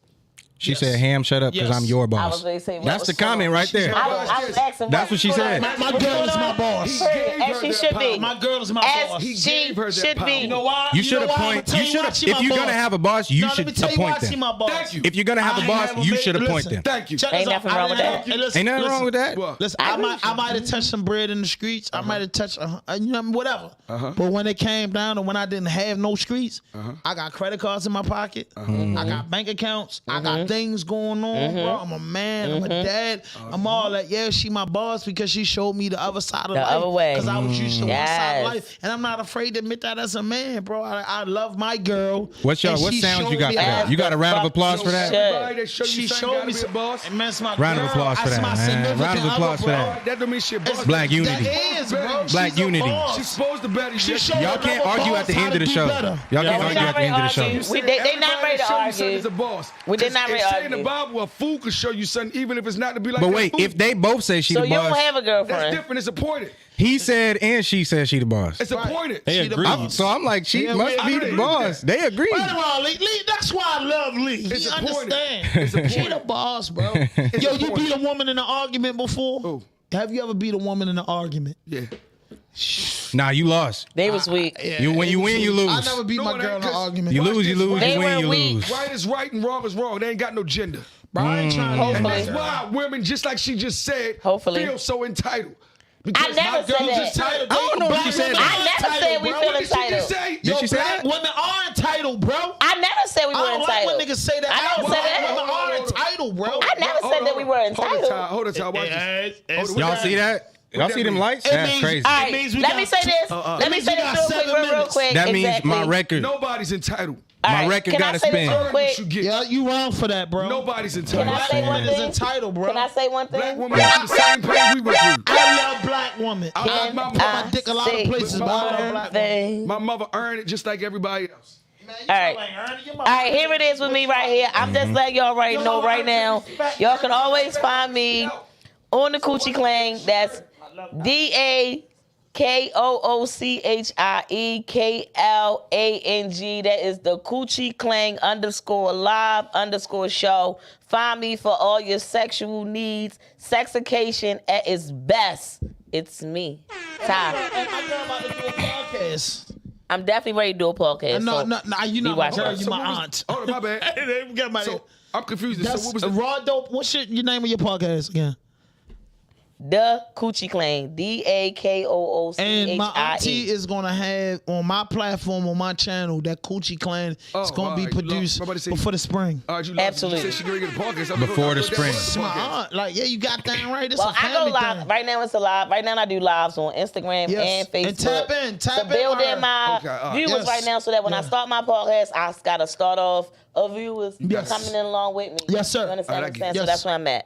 She said, Ham, shut up because Yes. I'm your I was boss. going to say, That's the comment right there. I was asking. That's what she said. My girl is my boss. As she should be. My girl is my As boss. He she gave her that should power. be. You know why? You should know why? I'ma appoint. tell You should why have. she If my you're boss. gonna have a boss, you No, let should me tell you why appoint she them. my boss. Thank you. If you're gonna have a boss, you should appoint them. Thank you. Check Ain't this out. nothing wrong with that. Listen, Ain't nothing listen. wrong with that. What? Listen, I might have touched some bread in the streets. I might have touched, whatever. But when it came down to when I didn't have no streets, I got credit cards in my pocket. I got bank accounts. I got things going on, bro. I'm a man. I'm a dad. I'm all that. Yeah, she my boss because she showed me the other side of life. other way. Because I was used to one side Yes. of life, and I'm not afraid to admit that as a man, bro. I love my girl. What and sounds she you showed got me for that? how- You got a round of applause for that? Everybody that show you She something showed gotta me be a some boss. And that's my Round of girl. applause for That's that, my man. significant Round of other, applause for bro. that. That don't mean she a boss. Black unity. That is, bro. Black She's a unity. boss. She's supposed to better She you. showed Y'all can't another argue boss at the how end to of the do show. better. Y'all can't we argue not at the end of the ready to show. argue. They not ready to argue. Is a boss. We did not ready great say in the argument. Bible, a fool could show you something, even if it's not to be like. But that wait, fool. if they both say she the boss, So you don't have a girlfriend. That's different. It's appointed. he said and she said she the boss. It's appointed. They She the agree. boss. So I'm like, she Yeah, must we be agree the with boss. They agree. First of all, Lee, that's why I love Lee. He It's appointed. understands. It's appointed. She the boss, bro. Yo, you appointed. beat a woman in an argument before? Who? Have you ever beat a woman in an argument? Yeah. Nah, you lost. They was weak. You when you win, you lose. I never beat No, my it girl ain't, in an 'cause argument. You lose, you lose. They You win, were you weak. lose. Right is right and wrong is wrong. They ain't got no gender. Bro, I ain't trying to And Hopefully. that's why women, just like she just said, Hopefully. feel so entitled. I Because never my said girl that. just entitled. I don't know if she said that. I never said we feel What did she just entitled. say? Did she say black that? women are entitled, bro. I never said we I were don't like when entitled. niggas say that. I never Black said that. women are entitled, bro. I never said that we were entitled. Hold on, Ty. Watch this. Y'all see that? Y'all see them lights? It That's means- crazy. All It right, means we let got me say two- this. it Let me means say we this got real quick, 7 real minutes. quick. That means Exactly. my record. Nobody's entitled. All My right, record can I gotta say this spin. real Earn what quick? you get. Yeah, you wrong for that, bro. Nobody's Can entitled. I say one Black thing? is entitled, bro. Can I say one Black thing? women have the same pain we went through. I love black women. I like my put my mom. dick a lot of say places, but I love one black women. thing. My mother earned it just like everybody else. All right. All right, here it is with me right here. I'm just letting y'all right know right now. Y'all can always find me on the Coochie Clang. That's DAKOOCHIEKLANG. That is the Coochie Clang _live_show. Find me for all your sexual needs. Sexication at its best. It's me, Ty. I'm about to do a podcast. I'm definitely ready to do a podcast. No, so no, you be know my watching. girl, you So my what was- aunt. Hold on, my bad. We got my So I'm confused. So That's what was the RawDope. What's your name of your podcast again? The Coochie Clang. DAKOOCHIE. And my auntie is gonna have on my platform, on my channel, that Coochie Clan is Oh, gonna be alright, you produced lost. before the spring. All right, you lost. Absolutely. You said she gonna get a podcast. I'm Before the that spring. was It's a my podcast. aunt. Like, yeah, you got that right. This Well, a I go family live. thing. Right now it's a live. Right now I do lives on Instagram Yes. and Facebook. And tap in to build her. in my Okay, all right. viewers Yes. right now so that when I start my podcast, I gotta start off of viewers Yes. coming in along with me. Yes, sir. You understand what I'm saying? Yes. So that's where I'm at.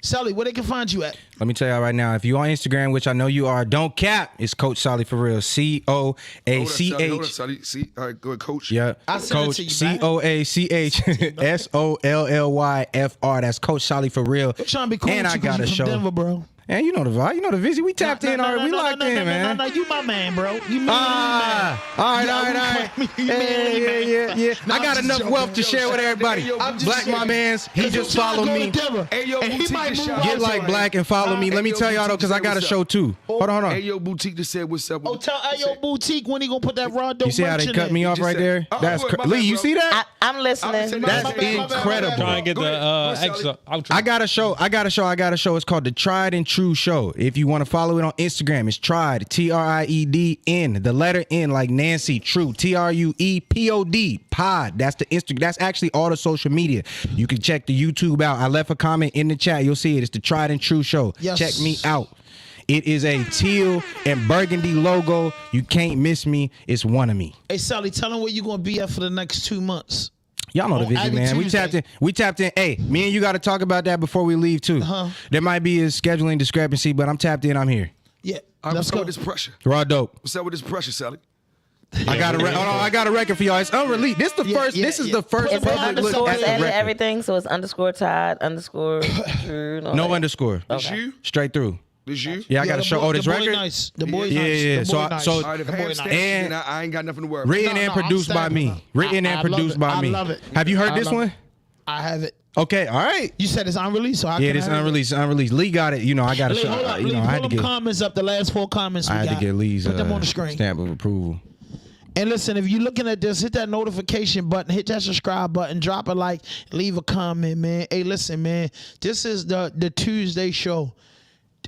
Sally, where they can find you at? Let me tell y'all right now, if you on Instagram, which I know you are, don't cap. It's Coach Solly for real. Hold up, Sally. Hold up, COACH. Sally. See, all right, go ahead, Coach. Yeah, I sent it Coach to you, man. COACHSOLLYFR. That's Coach Solly for real. I'm trying to be cool And with I you 'cause got a you from show. Denver, bro. And you know the vibe. You know the visit. We tapped in already. We locked in, man. No, you my man, bro. You me, Ah, all right. Yeah. I got enough wealth to share with everybody. Black my mans, he just follow me. Hey, yo, And he boutique might the move shop. out Get like Black and follow me. Let me tell y'all though, because I got a show too. Hold on. Hey, yo, boutique just said what's up. Oh, tell Ayo Boutique when he gonna put that RawDope. You see how they merch in cut there. me off right there? Oh, That's my bad, Lee. You bro. see that? I'm listening. That's incredible. Trying to get the extra. I got a show. It's called The Tried and True Show. If you want to follow it on Instagram, it's Tried, TRIEDN, the letter N like Nancy, True, TRUEPOD, pod. That's the Instagram. That's actually all the social media. You can check the YouTube out. I left a comment in the chat. You'll see it. It's The Tried and True Show. Yes. Check me out. It is a teal and burgundy logo. You can't miss me. It's one of me. Hey, Sally, tell him where you gonna be at for the next 2 months. Y'all know the On vision, Abby man. Tuesday. We tapped in. Hey, me and you got to talk about that before we leave too. There might be a scheduling discrepancy, but I'm tapped in. I'm here. Yeah, All right, let's what's up go. with this pressure? RawDope. What's up with this pressure, Sally? I got a hold on, I got a record for y'all. It's unreleased. This the first. This is the first It's public look underscores at the and record. everything, so it's _ Todd _ No underscore. This you? Straight through. This you? Yeah, I got to the show. boy- Oh, this the boy record. Nice. The boy Yeah, nice. yeah. The So boy I- nice. so- All right, if The boy Ham nice. stands, And- then I ain't got nothing to worry about. Written No, and I'm produced by standing me. on it. Written I and love produced it. by I me. love it. Have you heard I this love one? it. I have it. Okay, all right. You said it's unreleased, so I Yeah, can this have it. unreleased. Unreleased. Lee got it. You know, I got to Lee, show. hold up, You Lee, know, I had pull to them get. comments up. The last 4 comments we I had got. to get Lee's Put them on the screen. stamp of approval. And listen, if you're looking at this, hit that notification button, hit that subscribe button, drop a like, leave a comment, man. Hey, listen, man. This is the Tuesday show.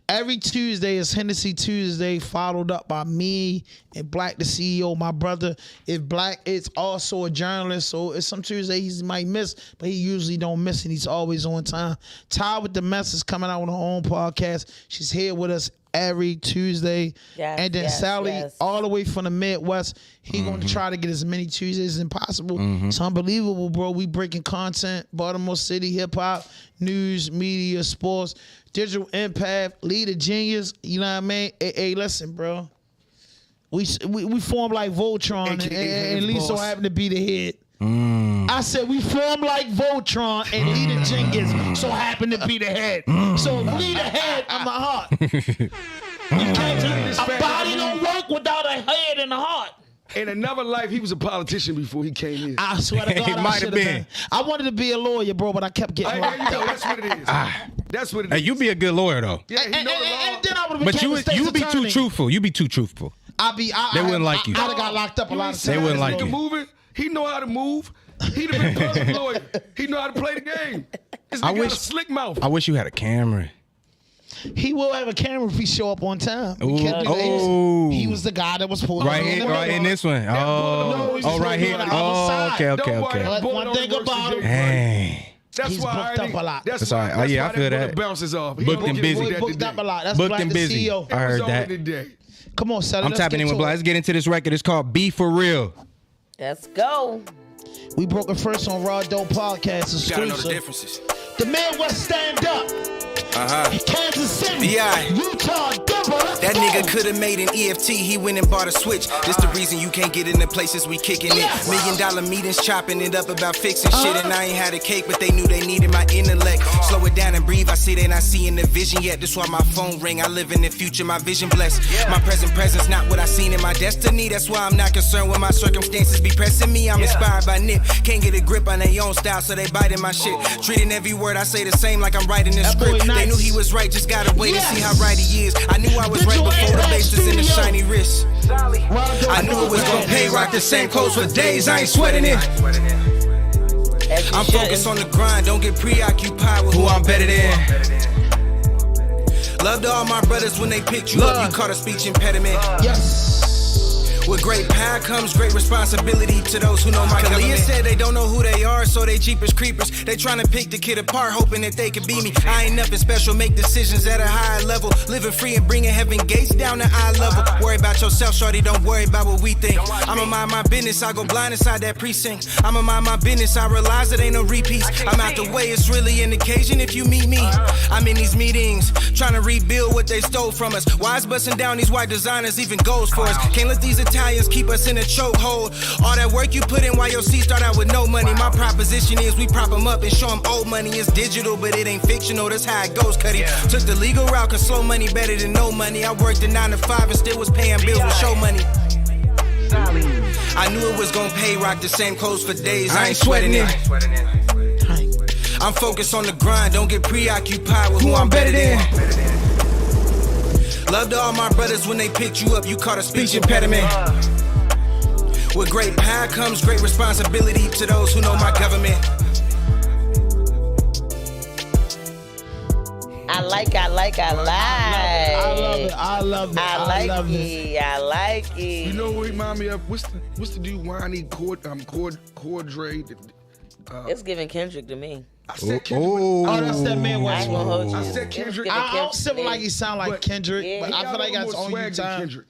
Every Tuesday is Hennessey Tuesday, followed up by me and Black, the CEO, my brother. If Black is also a journalist, so it's some Tuesdays he might miss, but he usually don't miss, and he's always on time. Ty with the Mess is coming out on her own podcast. She's here with us every Tuesday. Yes, and then yes, Sally, yes. all the way from the Midwest, he going to try to get as many Tuesdays as possible. It's unbelievable, bro. We breaking content, Baltimore City, hip-hop, news, media, sports, digital impact, leader genius. You know what I mean? Hey, listen, bro. We form like Voltron, AKA and Lee so boss. happened to be the head. I I said we form like Voltron and Leader Jenkins so happen to be the head. So if Leader head, I'm the heart. A body don't work without a head and a heart. In another life, he was a politician before he came here. I swear to God, He might have been. I wanted to be a lawyer, bro, but I kept getting locked up. That's what it is. That's what it is. Hey, you be a good lawyer though. Yeah, he know the law. And then I would have But became a state's you be attorney. too truthful. You be too truthful. They wouldn't like you. I'd have got locked up a lot of times. They wouldn't like you. Moving, he know how to move. He'd have been a public lawyer. He know how to play the game. This nigga got a slick mouth. I wish you had a camera. He will have a camera if he show up on time. He was the guy that was pulling right here, right in this one. Right here. Okay. One thing about him, that's he's why booked up a lot. That's all right. Oh yeah, I feel that. Bounces off. Booked and busy. Booked up a lot. That's Booked Black and the busy. CEO. I heard that. Come on, Sally. I'm tapping in with Black. Let's get into this record. It's called Be For Real. Let's go. We broke it first on RawDope Podcast. Exclusive. Gotta know the differences. The Midwest stand up. Kansas City, Utah, Denver. That nigga could've made an EFT, he went and bought a switch. This the reason you can't get in the places we kicking it. $1 million meetings, chopping it up about fixing shit. And I ain't had a cake, but they knew they needed my intellect. Slow it down and breathe, I see they not seeing the vision yet. That's why my phone ring, I live in the future, my vision blessed. My presence not what I seen in my destiny. That's why I'm not concerned when my circumstances be pressing me. I'm inspired by Nip, can't get a grip on their own style, so they biting my shit. Treating every word I say the same like I'm writing a script. They knew he was right, just gotta wait and see how right he is. I knew I was right before the bass was in the shiny wrist. I knew it was gonna pay, rock the same clothes for days, I ain't sweating it. I'm focused on the grind, don't get preoccupied with who I'm better than. Love to all my brothers when they picked you up, you caught a speech impediment. With great power comes great responsibility to those who know my government. Said they don't know who they are, so they jeepers creepers. They tryna pick the kid apart, hoping that they could be me. I ain't nothing special, make decisions at a higher level. Living free and bringing heaven gates down to eye level. Worry about yourself, shorty, don't worry about what we think. I'ma mind my business, I go blind inside that precinct. I'ma mind my business, I realize it ain't no repeats. I'm out the way, it's really an occasion if you meet me. I'm in these meetings, trying to rebuild what they stole from us. Why is busting down these white designers even goes for us? Can't let these Italians keep us in a chokehold. All that work you put in while your seat start out with no money. My proposition is we prop them up and show them old money. It's digital, but it ain't fictional. That's how it goes, Cuddy. Took the legal route, cause slow money better than no money. I worked a 9 to 5 and still was paying bills with show money. I knew it was gonna pay, rock the same clothes for days. I ain't sweating it. I'm focused on the grind, don't get preoccupied with who I'm better than. Love to all my brothers when they picked you up, you caught a speech impediment. With great power comes great responsibility to those who know my government. I like I love it. You know what remind me of? What's the dude whiny Cordray? It's giving Kendrick to me. I said Kendrick. That's that Midwest flow. I said Kendrick. I don't feel like he sound like Kendrick, but I feel like that's on you time.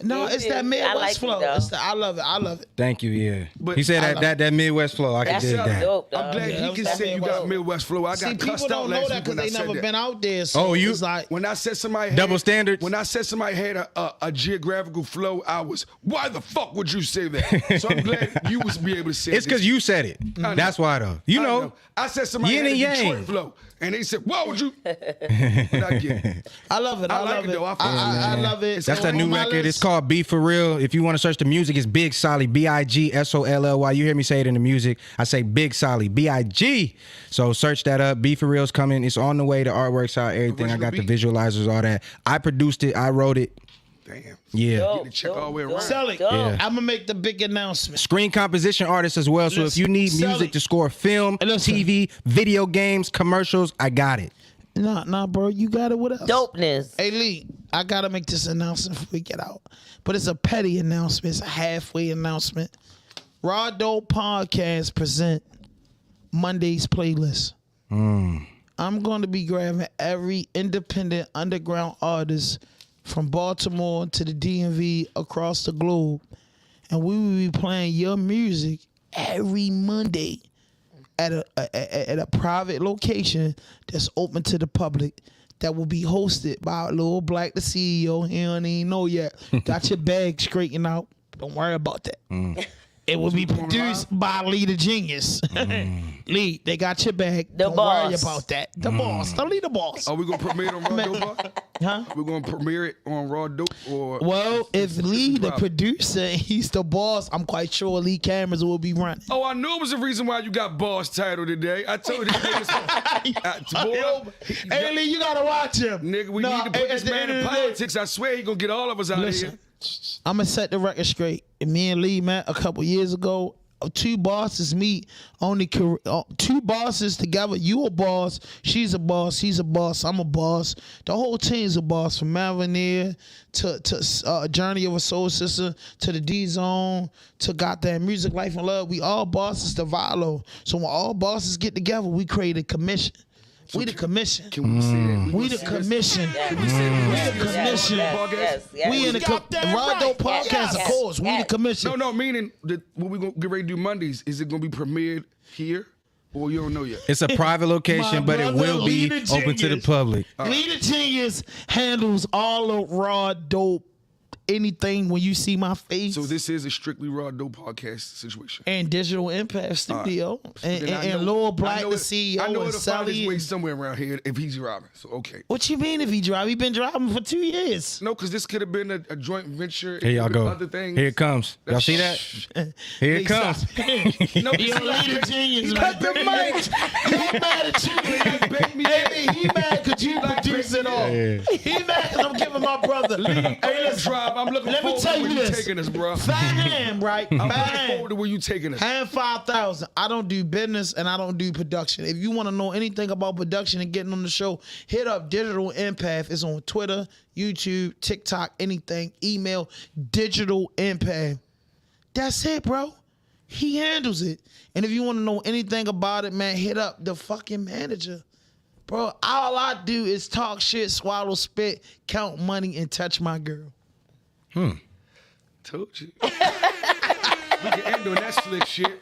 No, it's that Midwest flow. I love it. Thank you, yeah. But he said that Midwest flow. I can dig that. Dope, I'm glad he can say you got Midwest flow. I got cussed out last week when I said that. They never been out there. So it's like when I said somebody double standards. When I said somebody had a geographical flow, I was, why the fuck would you say that? So I'm glad you was be able to say it. It's because you said it. That's why though. You know. I said somebody had a Detroit flow. And they said, why would you? I love it. I love it. That's that new record. It's called Be For Real. If you want to search the music, it's Big Solly, BIGSOLLY. You hear me say it in the music. I say Big Solly, BIG. So search that up. Be For Real's coming. It's on the way. The artwork's out, everything. I got the visualizers, all that. I produced it. I wrote it. Damn. Yeah. Get the check all the way around. Sell it. Yeah. I'm going to make the big announcement. Screen composition artist as well. So if you need music to score film, TV, video games, commercials, I got it. Nah, bro. You got it with us. Dopeness. Hey, Lee, I got to make this announcement before we get out. But it's a petty announcement. It's a halfway announcement. RawDope Podcast present Monday's playlist. I'm going to be grabbing every independent underground artist from Baltimore to the DMV across the globe, and we will be playing your music every Monday at a private location that's open to the public, that will be hosted by Lil Black, the CEO. He don't even know yet. Got your bag straightened out. Don't worry about that. It will be produced by Lee the Genius. Lee, they got your back. Don't worry about that. The boss. Don't Lee the boss. Are we going to premiere it on RawDope? Huh? We're going to premiere it on RawDope or... Well, if Lee the producer and he's the boss, I'm quite sure Lee cameras will be running. Oh, I knew it was the reason why you got boss title today. I told you. Hey, Lee, you got to watch him. Nigga, we need to put this man in politics. I swear he going to get all of us out of here. I'm going to set the record straight. Me and Lee met a couple years ago. Two bosses meet, two bosses together. You a boss, she's a boss, he's a boss, I'm a boss. The whole team's a boss, from Malvinier to Journey of a Soul Sister to the D-Zone to goddamn Music, Life, and Love. We all bosses to Vilo. So when all bosses get together, we create a commission. We the commission. Can we see it? We the commission. Can we see it? We the commission. We in the RawDope Podcast, of course. We the commission. No, meaning that what we gonna get ready to do Mondays, is it gonna be premiered here? Or you don't know yet? It's a private location, but it will be open to the public. Lee the Genius handles all of RawDope. Anything when you see my face. So this is a strictly RawDope Podcast situation. And Digital Impact Studio. And Lil Black, the CEO. I know and it'll find his Sally. way somewhere around here if he's driving. So, okay. What you mean if he drive? He been driving for 2 years. No, because this could have been a joint venture. Here y'all go. Other things. Here it comes. Y'all see that? Here it comes. No, you Lee the Genius. Cut the mic. He mad at you. Hey, he mad because you produce it all. He mad because I'm giving my brother. Hey, let's drive. I'm looking forward to where you taking us, bro. Fine, right? I'm looking forward to where you taking us. Hand 5,000. I don't do business and I don't do production. If you want to know anything about production and getting on the show, hit up Digital Empath. It's on Twitter, YouTube, TikTok, anything. Email Digital Empath. That's it, bro. He handles it. And if you want to know anything about it, man, hit up the fucking manager. Bro, all I do is talk shit, swallow spit, count money, and touch my girl. Told you. We can end on that slick shit.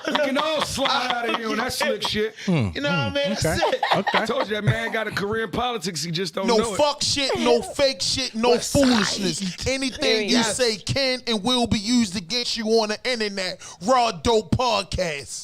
We can all slide out of here on that slick shit. You know what I mean? That's it. I told you that man got a career in politics. He just don't know No it. fuck shit, no fake shit, no foolishness. Anything you say can and will be used against you on the internet. RawDope Podcast.